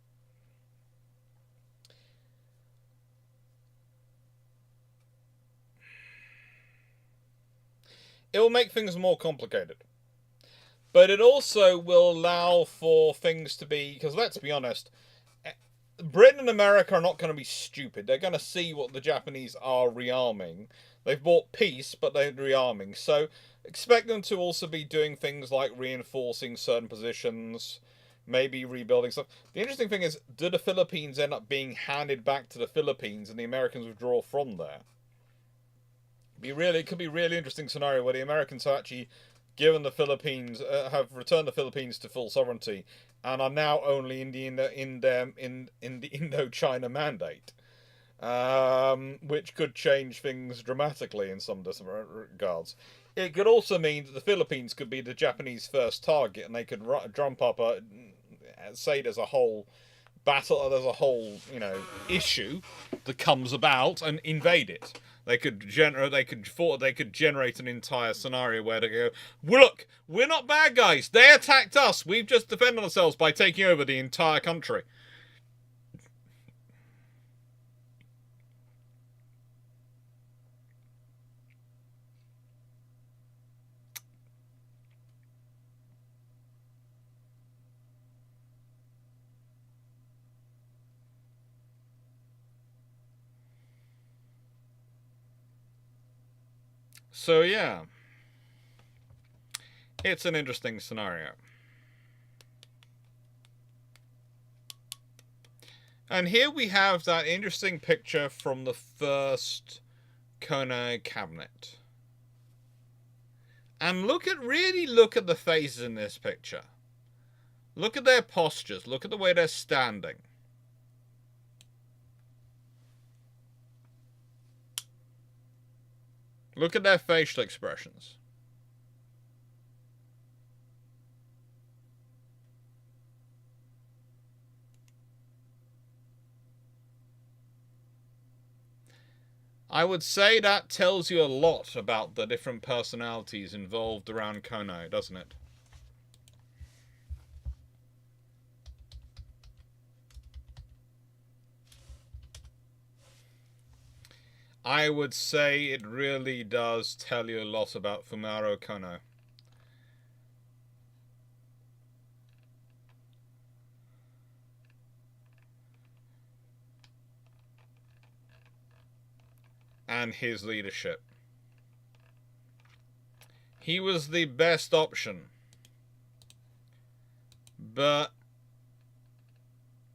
It will make things more complicated. But it also will allow for things to be... Because let's be honest, Britain and America are not going to be stupid. They're going to see what the Japanese are rearming. They've bought peace, but they're rearming. So expect them to also be doing things like reinforcing certain positions, maybe rebuilding stuff. The interesting thing is, do the Philippines end up being handed back to the Philippines and the Americans withdraw from there? It could be a really interesting scenario where the Americans are actually given the Philippines, have returned the Philippines to full sovereignty, and are now only in the Indochina Mandate, which could change things dramatically in some regards. It could also mean that the Philippines could be the Japanese first target, and they could drum up say there's a whole battle, there's a whole issue that comes about and invade it. They could generate an entire scenario where they go, look, we're not bad guys. They attacked us. We've just defended ourselves by taking over the entire country. So yeah, it's an interesting scenario. And here we have that interesting picture from the first Kono cabinet. And really look at the faces in this picture. Look at their postures. Look at the way they're standing. Look at their facial expressions. I would say that tells you a lot about the different personalities involved around Kono, doesn't it? I would say it really does tell you a lot about Fumaro Kono. And his leadership. He was the best option. But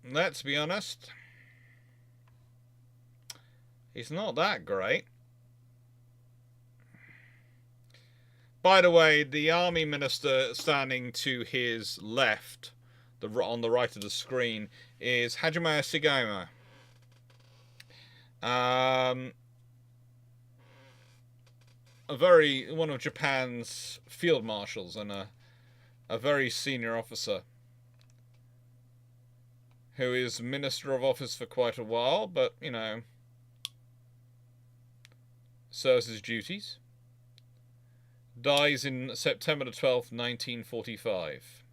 let's be honest, he's not that great. By the way, the army minister standing to his left, on the right of the screen, is Hajime Sugiyama. One of Japan's field marshals and a very senior officer who is Minister of Office for quite a while, but, serves his duties. Dies in September the 12th, 1945.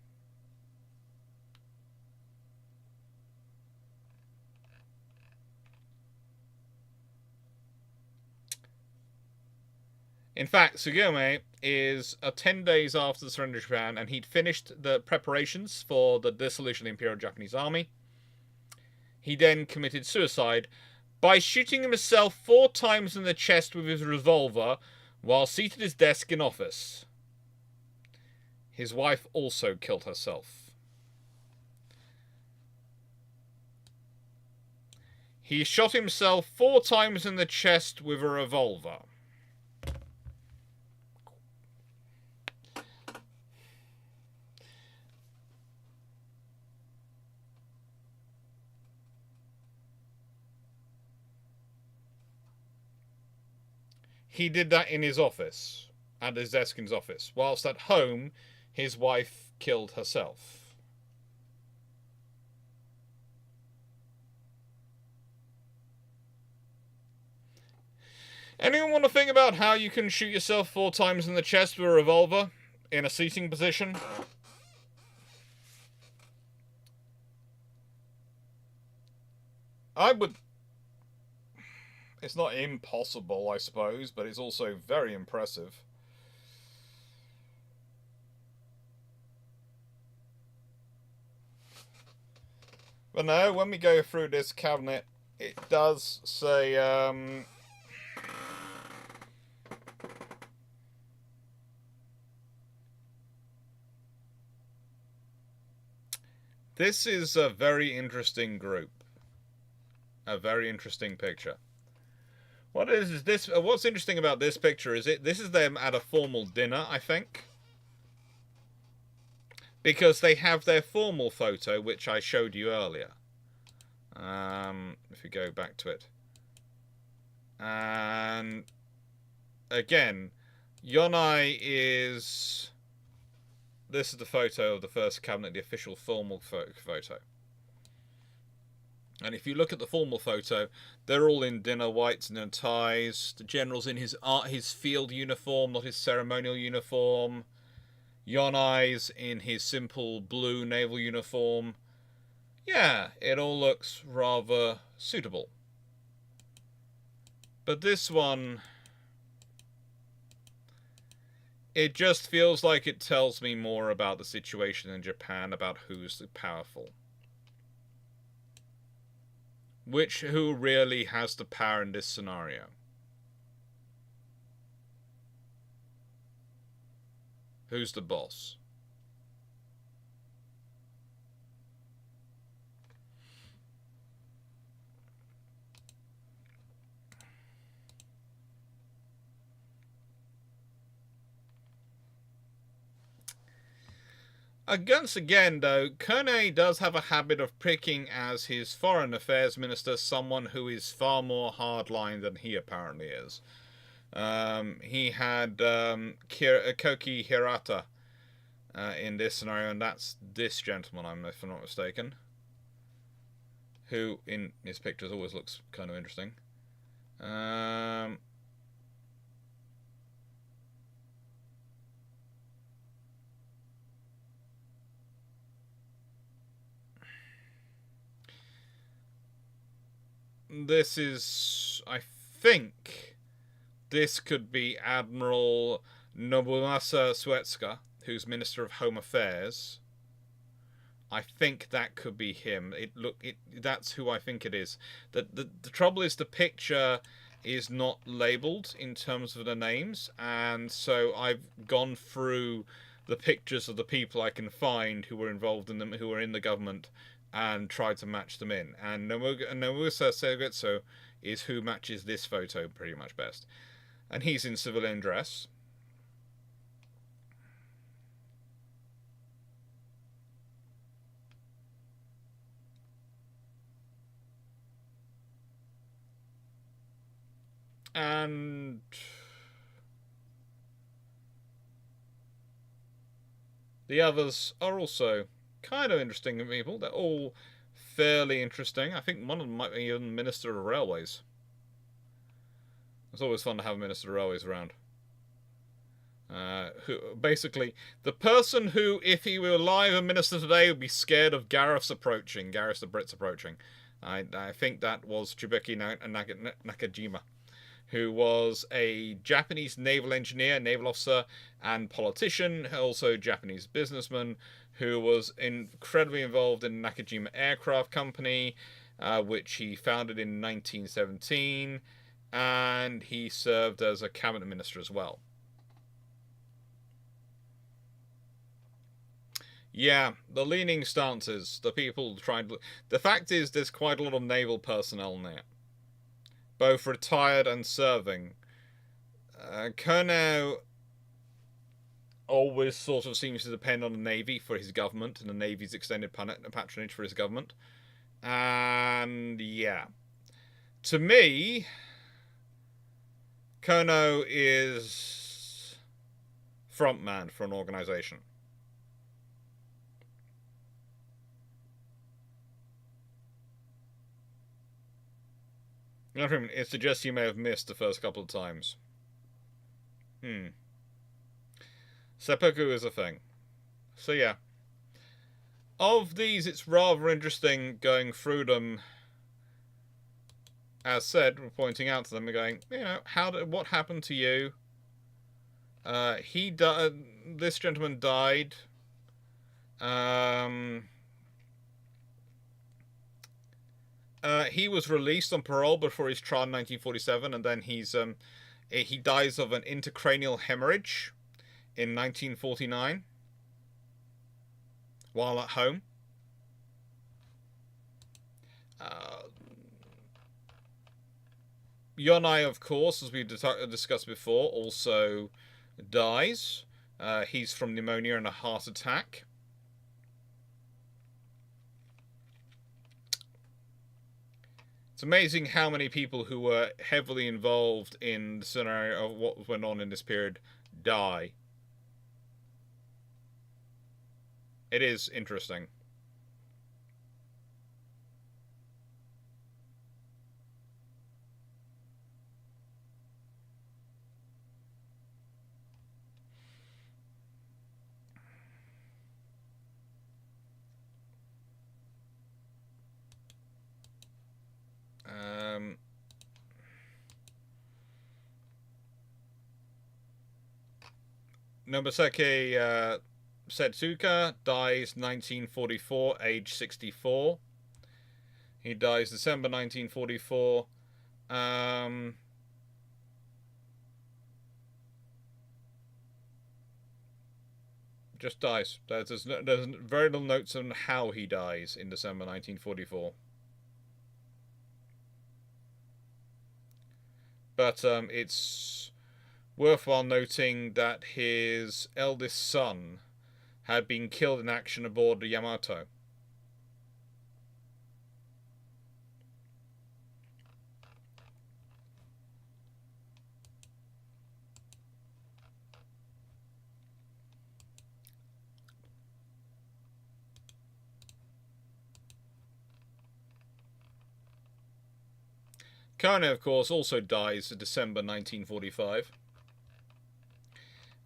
In fact, Sugiyama is 10 days after the surrender of Japan, and he'd finished the preparations for the dissolution of the Imperial Japanese Army. He then committed suicide by shooting himself 4 times in the chest with his revolver while seated at his desk in office. His wife also killed herself. He shot himself 4 times in the chest with a revolver. He did that in his office, at his desk in his office, whilst at home his wife killed herself. Anyone want to think about how you can shoot yourself 4 times in the chest with a revolver in a seating position? It's not impossible, I suppose, but it's also very impressive. But no, when we go through this cabinet, it does say, this is a very interesting group. A very interesting picture. What's interesting about this picture is this is them at a formal dinner, I think. because they have their formal photo, which I showed you earlier. If we go back to it. And again, Yonai is... This is the photo of the first cabinet, the official formal photo. And if you look at the formal photo, they're all in dinner whites and dinner ties. The general's in his field uniform, not his ceremonial uniform. Yonai's in his simple blue naval uniform. Yeah, it all looks rather suitable. But this one... It just feels like it tells me more about the situation in Japan, about who's powerful. Who really has the power in this scenario? Who's the boss? Once again, though, Kone does have a habit of picking as his foreign affairs minister someone who is far more hardline than he apparently is. He had Koki Hirata in this scenario, and that's this gentleman, if I'm not mistaken, who in his pictures always looks kind of interesting. This is, I think, this could be Admiral Nobumasa Suetsuka, who's Minister of Home Affairs. I think that could be him. That's who I think it is. The trouble is the picture is not labelled in terms of the names, and so I've gone through the pictures of the people I can find who were involved in them, who were in the government, and tried to match them in. And Nomusa Segetsu is who matches this photo pretty much best. And he's in civilian dress. And the others are also kind of interesting people. They're all fairly interesting. I think one of them might be even Minister of Railways. It's always fun to have a Minister of Railways around. Who basically the person who, if he were alive and minister today, would be scared of Gareth the Brits approaching. I think that was Chibeki Nakajima, who was a Japanese naval engineer, naval officer, and politician, also a Japanese businessman, who was incredibly involved in Nakajima Aircraft Company, which he founded in 1917, and he served as a cabinet minister as well. Yeah, the leaning stances, the people trying to... The fact is, there's quite a lot of naval personnel there, both retired and serving. Kono always sort of seems to depend on the Navy for his government, and the Navy's extended patronage for his government. And yeah, to me, Kono is frontman for an organization. It suggests you may have missed the first couple of times. Seppuku is a thing. So yeah. Of these, it's rather interesting going through them. As said, we're pointing out to them, we're going, what happened to you? This gentleman died. He was released on parole before his trial in 1947, and then he dies of an intracranial hemorrhage in 1949 while at home. Yonai, of course, as we discussed before, also dies. He's from pneumonia and a heart attack. It's amazing how many people who were heavily involved in the scenario of what went on in this period die. It is interesting. Nobuseki Setsuka dies 1944, age 64. He dies December 1944. Just dies. There's very little notes on how he dies in December 1944. But it's worthwhile noting that his eldest son had been killed in action aboard the Yamato. Kane, of course, also dies in December 1945.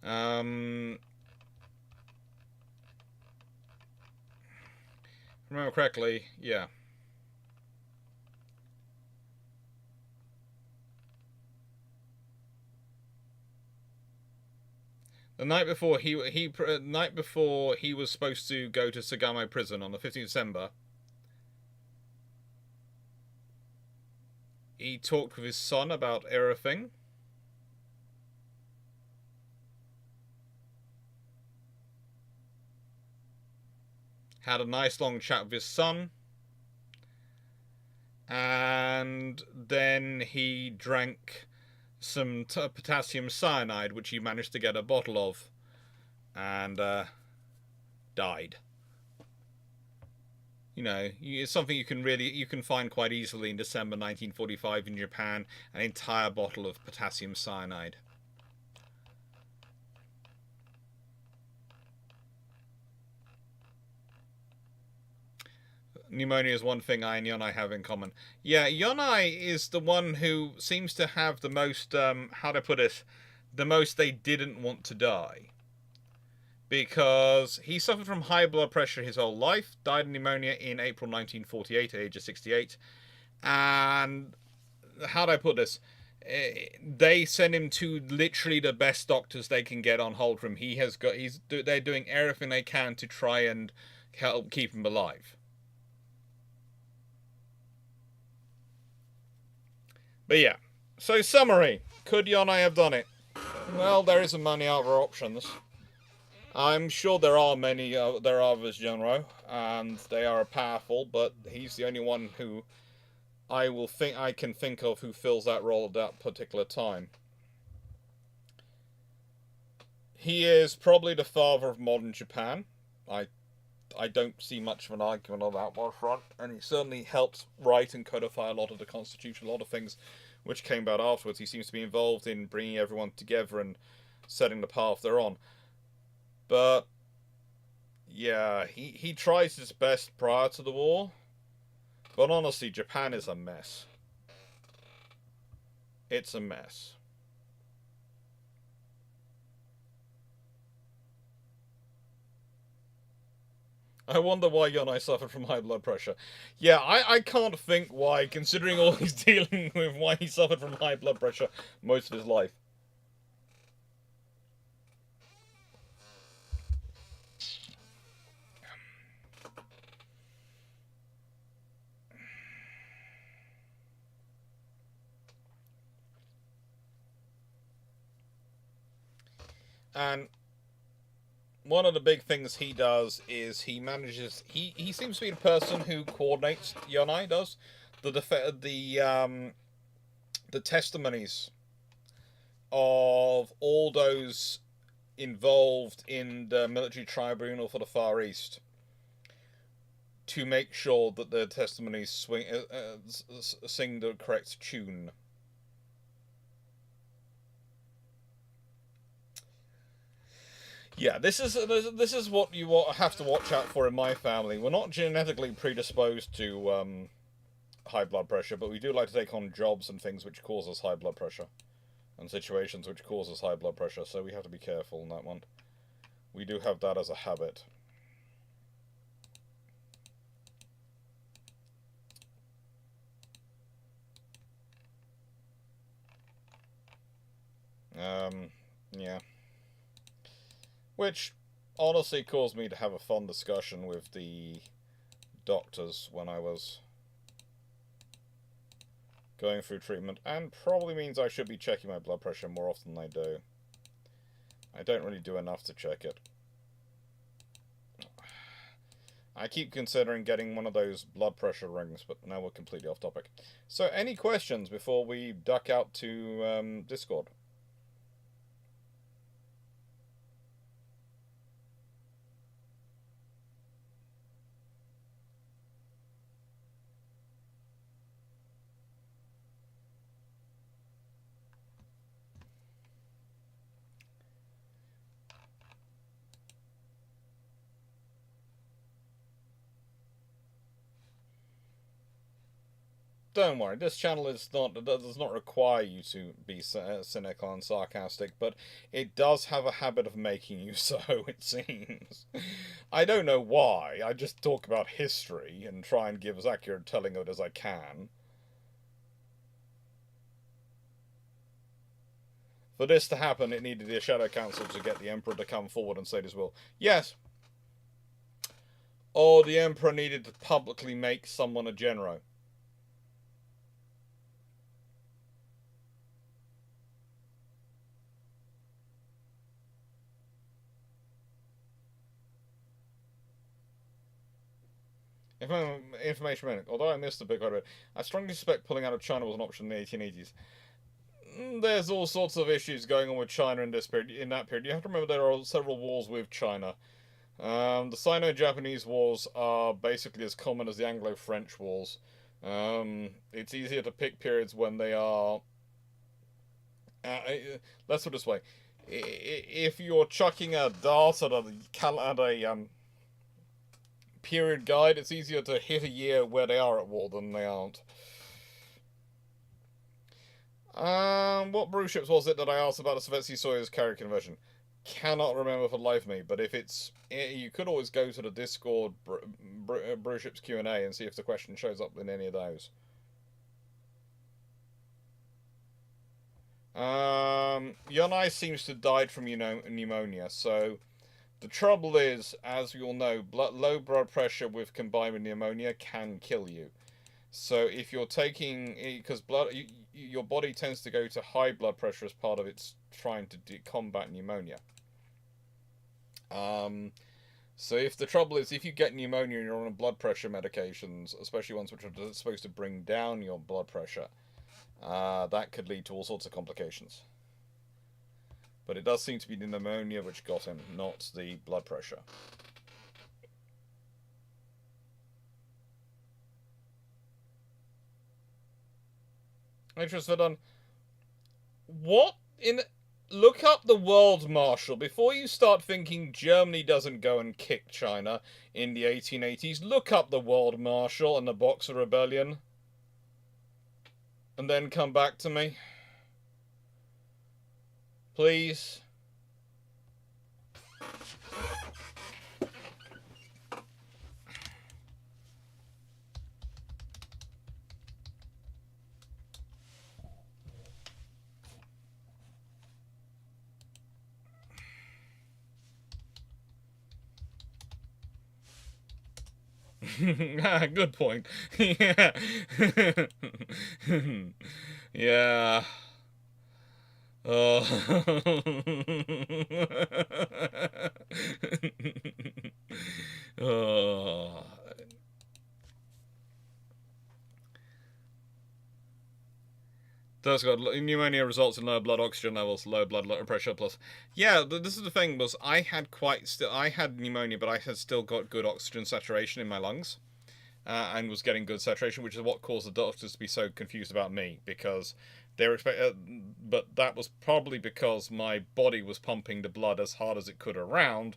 Remember correctly, yeah. The night before he was supposed to go to Sagamo prison on the 15th of December, he talked with his son about everything. Had a nice long chat with his son. And then he drank some potassium cyanide, which he managed to get a bottle of, and died. You know, it's something you can find quite easily in December 1945 in Japan, an entire bottle of potassium cyanide. Pneumonia is one thing I and Yonai have in common. Yeah, Yonai is the one who seems to have the most, how to put it, the most they didn't want to die. Because he suffered from high blood pressure his whole life, died of pneumonia in April 1948 at the age of 68. And, how do I put this? They send him to literally the best doctors they can get on hold for him. They're doing everything they can to try and help keep him alive. But yeah, so summary. Could Yonai have done it? Well, there isn't many other options. I'm sure there are others, Genro, and they are powerful, but he's the only one who I can think of who fills that role at that particular time. He is probably the father of modern Japan. I don't see much of an argument on that one front, and he certainly helped write and codify a lot of the Constitution, a lot of things which came about afterwards. He seems to be involved in bringing everyone together and setting the path they're on. But, yeah, he tries his best prior to the war, but honestly, Japan is a mess. It's a mess. I wonder why Yonai suffered from high blood pressure. Yeah, I can't think why, considering all he's dealing with, why he suffered from high blood pressure most of his life. And one of the big things he does is he seems to be the person who coordinates, Yonai does, the testimonies of all those involved in the military tribunal for the Far East. to make sure that the testimonies sing the correct tune. Yeah, this is what you have to watch out for in my family. We're not genetically predisposed to high blood pressure, but we do like to take on jobs and things which cause us high blood pressure, and situations which cause us high blood pressure, so we have to be careful on that one. We do have that as a habit. Yeah. Which honestly caused me to have a fun discussion with the doctors when I was going through treatment, and probably means I should be checking my blood pressure more often than I do. I don't really do enough to check it. I keep considering getting one of those blood pressure rings, but now we're completely off topic. So, any questions before we duck out to Discord? Don't worry, this channel does not require you to be cynical and sarcastic, but it does have a habit of making you so, it seems. I don't know why, I just talk about history and try and give as accurate telling of it as I can. For this to happen, it needed the Shadow Council to get the Emperor to come forward and say his will. Yes! Or the Emperor needed to publicly make someone a Genro. Information minute. Although I missed the big part of it, I strongly suspect pulling out of China was an option in the 1880s. There's all sorts of issues going on with China in this period. In that period, you have to remember there are several wars with China. The Sino-Japanese wars are basically as common as the Anglo-French wars. It's easier to pick periods when they are. Let's put it this way: if you're chucking a dart at a period guide, it's easier to hit a year where they are at war than they aren't. What brew ships was it that I asked about the Sovetsky Soyuz carrier conversion? Cannot remember for the life of me, but if it's... You could always go to the Discord brew ships Q&A and see if the question shows up in any of those. Yonai seems to have died from pneumonia, so... The trouble is, as we all know, low blood pressure with combined with pneumonia can kill you. So if you're taking, because your body tends to go to high blood pressure as part of its trying to combat pneumonia. So if the trouble is, if you get pneumonia and you're on blood pressure medications, especially ones which are supposed to bring down your blood pressure, that could lead to all sorts of complications. But it does seem to be the pneumonia which got him, not the blood pressure. Interest done. What in... Look up the World Marshal. Before you start thinking Germany doesn't go and kick China in the 1880s, look up the World Marshal and the Boxer Rebellion. And then come back to me. Please. Good point. Yeah. Yeah. Oh. Oh. That's got pneumonia results in low blood oxygen levels, low blood pressure plus. Yeah, this is the thing was I had pneumonia, but I had still got good oxygen saturation in my lungs. and was getting good saturation, which is what caused the doctors to be so confused about me, because they were but that was probably because my body was pumping the blood as hard as it could around,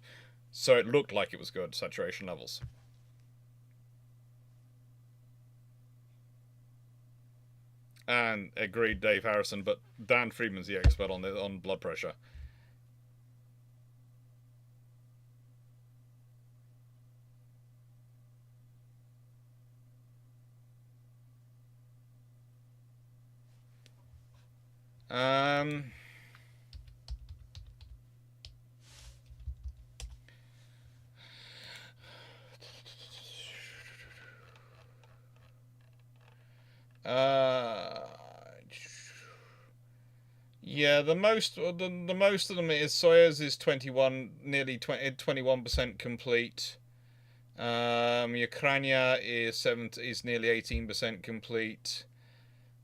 so it looked like it was good saturation levels. And agreed, Dave Harrison, but Dan Friedman's the expert on blood pressure. Um, yeah, the most of them is Sawyer's is 21, nearly 21% complete. Ukraina is nearly 18% complete.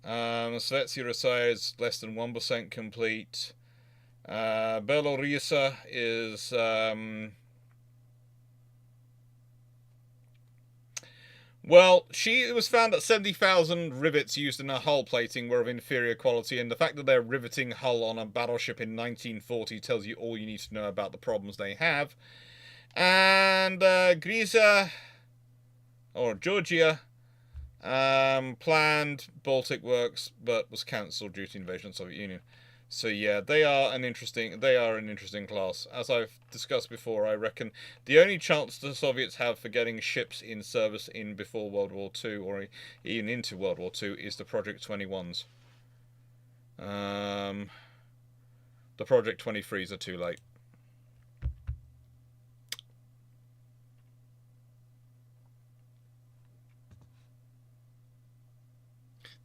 Svetsia Russia is less than 1% complete. Belarus is well, it was found that 70,000 rivets used in her hull plating were of inferior quality, and the fact that they're riveting hull on a battleship in 1940 tells you all you need to know about the problems they have. And Georgia, planned Baltic works, but was cancelled due to invasion of the Soviet Union. So yeah, they are an interesting class. As I've discussed before, I reckon the only chance the Soviets have for getting ships in service in before World War II or even into World War II is the Project 21s. The Project 23s are too late.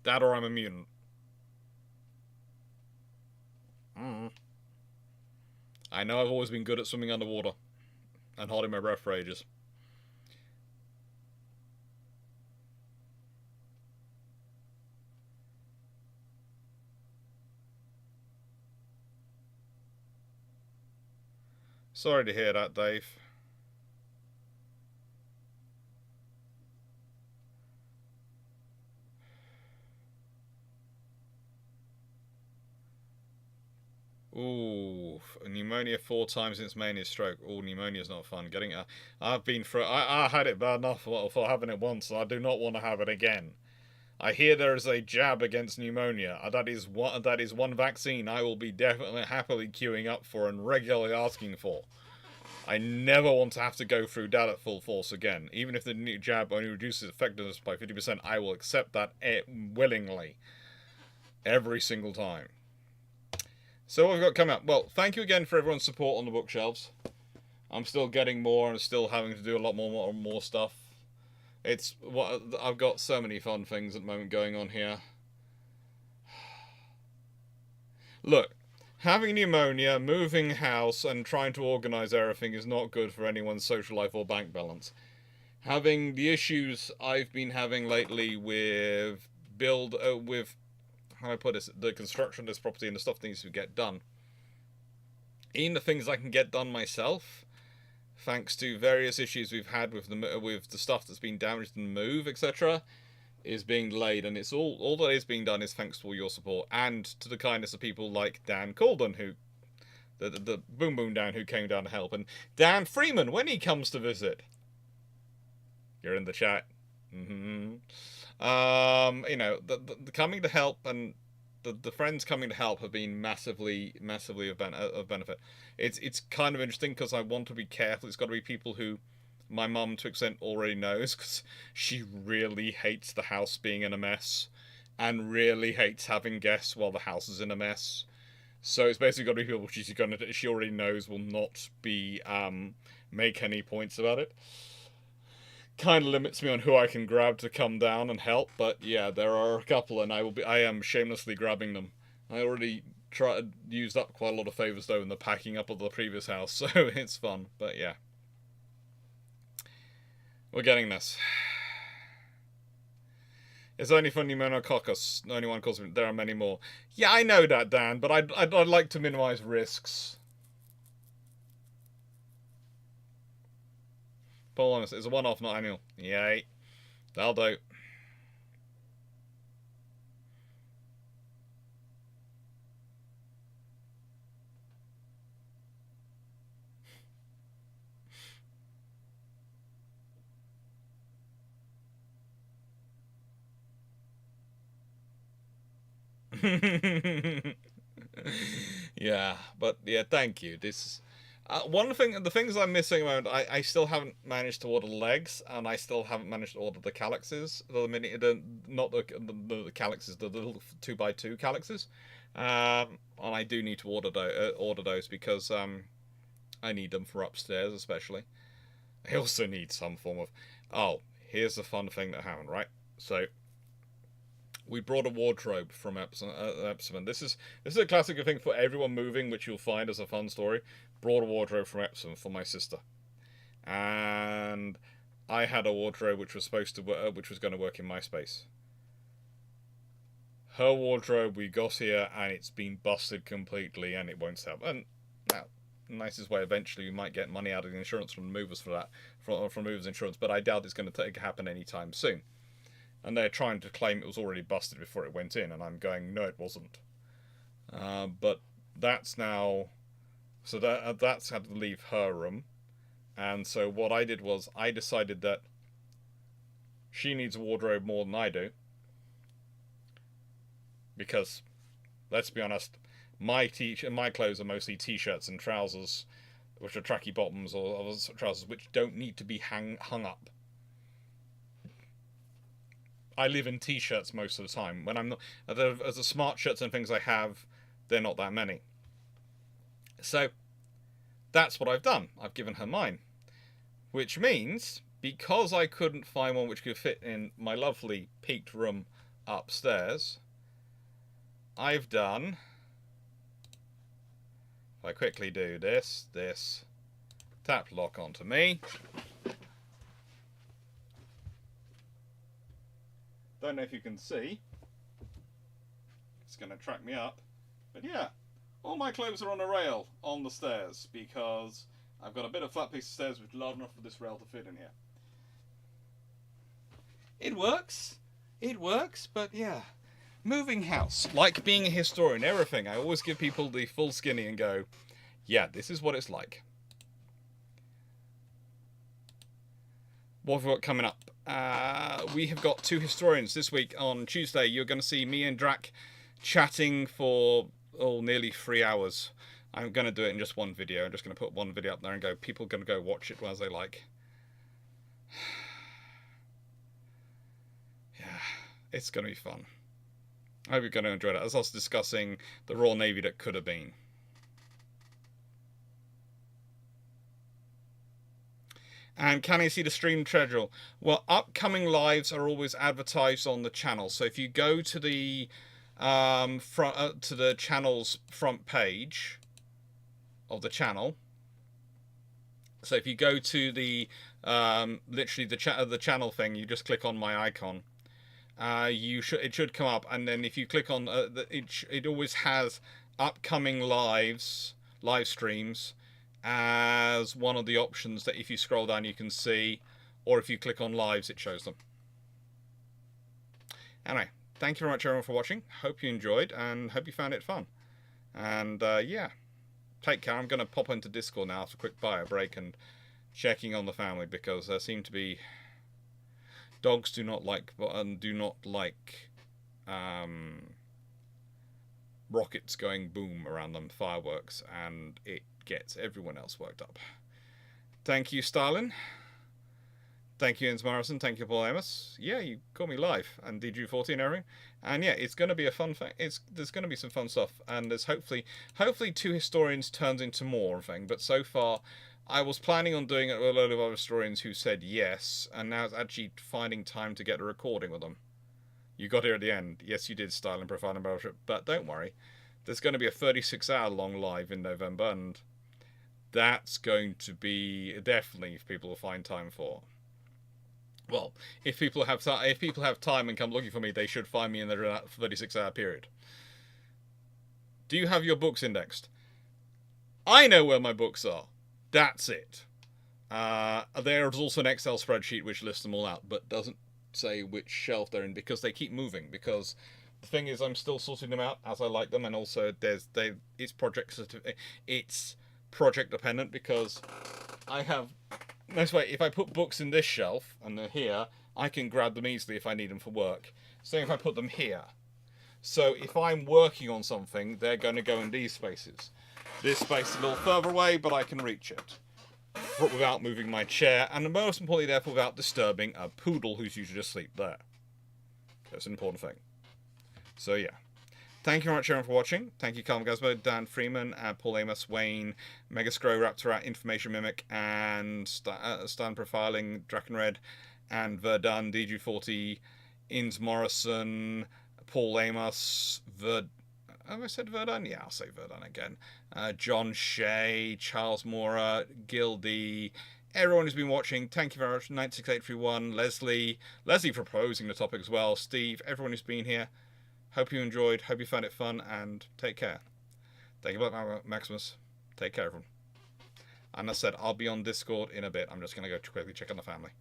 That or I'm a mutant. I know I've always been good at swimming underwater and holding my breath for ages. Sorry to hear that, Dave. Ooh, pneumonia 4 times since mania stroke. Ooh, pneumonia's not fun. I've been through. I had it bad enough for having it once. I do not want to have it again. I hear there is a jab against pneumonia. That is one vaccine I will be definitely happily queuing up for and regularly asking for. I never want to have to go through that at full force again. Even if the new jab only reduces effectiveness by 50%, I will accept that willingly. Every single time. So what we've got coming up. Well, thank you again for everyone's support on the bookshelves. I'm still getting more and still having to do a lot more stuff. I've got so many fun things at the moment going on here. Look, having pneumonia, moving house, and trying to organise everything is not good for anyone's social life or bank balance. Having the issues I've been having lately with how I put this, the construction of this property and the stuff that needs to get done. Even the things I can get done myself, thanks to various issues we've had with the stuff that's been damaged in the move, etc., is being delayed, and it's all that is being done is thanks to all your support and to the kindness of people like Dan Colden, who the Boom Boom Dan, who came down to help, and Dan Freeman when he comes to visit. You're in the chat. The coming to help and the friends coming to help have been massively of benefit. It's kind of interesting because I want to be careful. It's got to be people who my mum to an extent already knows, because she really hates the house being in a mess and really hates having guests while the house is in a mess. So it's basically got to be people she already knows will not be make any points about it. Kind of limits me on who I can grab to come down and help, but yeah, there are a couple, and I am shamelessly grabbing them. I already used up quite a lot of favors though in the packing up of the previous house, so it's fun. But yeah, we're getting this. It's only for pneumococcus. Only one cause. There are many more. Yeah, I know that, Dan, but I'd like to minimize risks. Paul Honest, it's a one-off, not annual. Yay. That'll do. Yeah, but yeah, thank you. This one thing, the things I'm missing around, I still haven't managed to order the legs, and I still haven't managed to order the calyxes. Not the calyxes, the little 2x2 calyxes. And I do need to order those because I need them for upstairs, especially. I also need some form of. Oh, here's the fun thing that happened, right? So we brought a wardrobe from Epsom. This is a classic thing for everyone moving, which you'll find as a fun story. Brought a wardrobe from Epsom for my sister, and I had a wardrobe which was supposed to which was going to work in my space. Her wardrobe we got here, and it's been busted completely, and it won't sell. And now, nicest way, eventually we might get money out of the insurance from the movers for that, from movers insurance. But I doubt it's going to happen anytime soon. And they're trying to claim it was already busted before it went in, and I'm going, no, it wasn't. But that's now, so that's had to leave her room, and so what I did was I decided that she needs a wardrobe more than I do, because, let's be honest, my clothes are mostly t-shirts and trousers, which are tracky bottoms or trousers which don't need to be hung up. I live in t-shirts most of the time. When I'm not, as the smart shirts and things I have, they're not that many. So that's what I've done. I've given her mine, which means because I couldn't find one which could fit in my lovely peaked room upstairs, I've done. If I quickly do this, tap lock onto me. Don't know if you can see. It's going to track me up. But yeah, all my clothes are on a rail on the stairs because I've got a bit of flat piece of stairs which is large enough for this rail to fit in here. It works. It works, but yeah. Moving house. Like being a historian, everything. I always give people the full skinny and go, yeah, this is what it's like. What have we got coming up? We have got 2 historians this week. On Tuesday, you're going to see me and Drac chatting for nearly 3 hours. I'm going to do it in just one video. I'm just going to put one video up there and go, people are going to go watch it as they like. Yeah, it's going to be fun. I hope you're going to enjoy that. As I was discussing the Royal Navy that could have been. And can I see the stream schedule? Well, upcoming lives are always advertised on the channel. So if you go to the to the channel's front page of the channel, so if you go to the literally the channel thing, you just click on my icon. It should come up, and then if you click on it always has upcoming live streams as one of the options that if you scroll down you can see, or if you click on lives it shows them. Anyway, thank you very much everyone for watching. Hope you enjoyed and hope you found it fun. And yeah, take care. I'm going to pop into Discord now after a quick bio break and checking on the family because there seem to be dogs do not like rockets going boom around them, fireworks, and it gets everyone else worked up. Thank you, Stalin. Thank you, Inns Morrison. Thank you, Paul Amos. Yeah, you got me live, and DG40 and everything. And yeah, it's going to be a fun thing. There's going to be some fun stuff, and there's hopefully 2 historians turns into more thing. But so far, I was planning on doing it with a load of other historians who said yes, and now it's actually finding time to get a recording with them. You got here at the end. Yes, you did, Stalin, Profile and Battleship. But don't worry, there's going to be a 36-hour long live in November, and that's going to be definitely if people will find time for. Well, if people have time and come looking for me, they should find me in the 36-hour period. Do you have your books indexed? I know where my books are. That's it. There's also an Excel spreadsheet which lists them all out, but doesn't say which shelf they're in because they keep moving. Because the thing is, I'm still sorting them out as I like them, and also it's project dependent because I have this way. If I put books in this shelf and they're here, I can grab them easily if I need them for work. Same if I put them here. So if I'm working on something, they're going to go in these spaces. This space is a little further away, but I can reach it without moving my chair, and most importantly, therefore, without disturbing a poodle who's usually asleep there. That's an important thing. So yeah. Thank you very much, everyone, for watching. Thank you, Carl Gasbo, Dan Freeman, Paul Amos, Wayne, Megascrow, Raptorat, Information Mimic, and Stan Profiling, Drakenred, and Verdun, DG40, Inns Morrison, Paul Amos, have I said Verdun? Yeah, I'll say Verdun again. John Shea, Charles Mora, Gildy, everyone who's been watching, thank you very much. 96831, Leslie for proposing the topic as well, Steve, everyone who's been here. Hope you enjoyed, hope you found it fun, and take care. Thank you, Black Maximus. Take care, everyone. And as I said, I'll be on Discord in a bit. I'm just going to go quickly check on the family.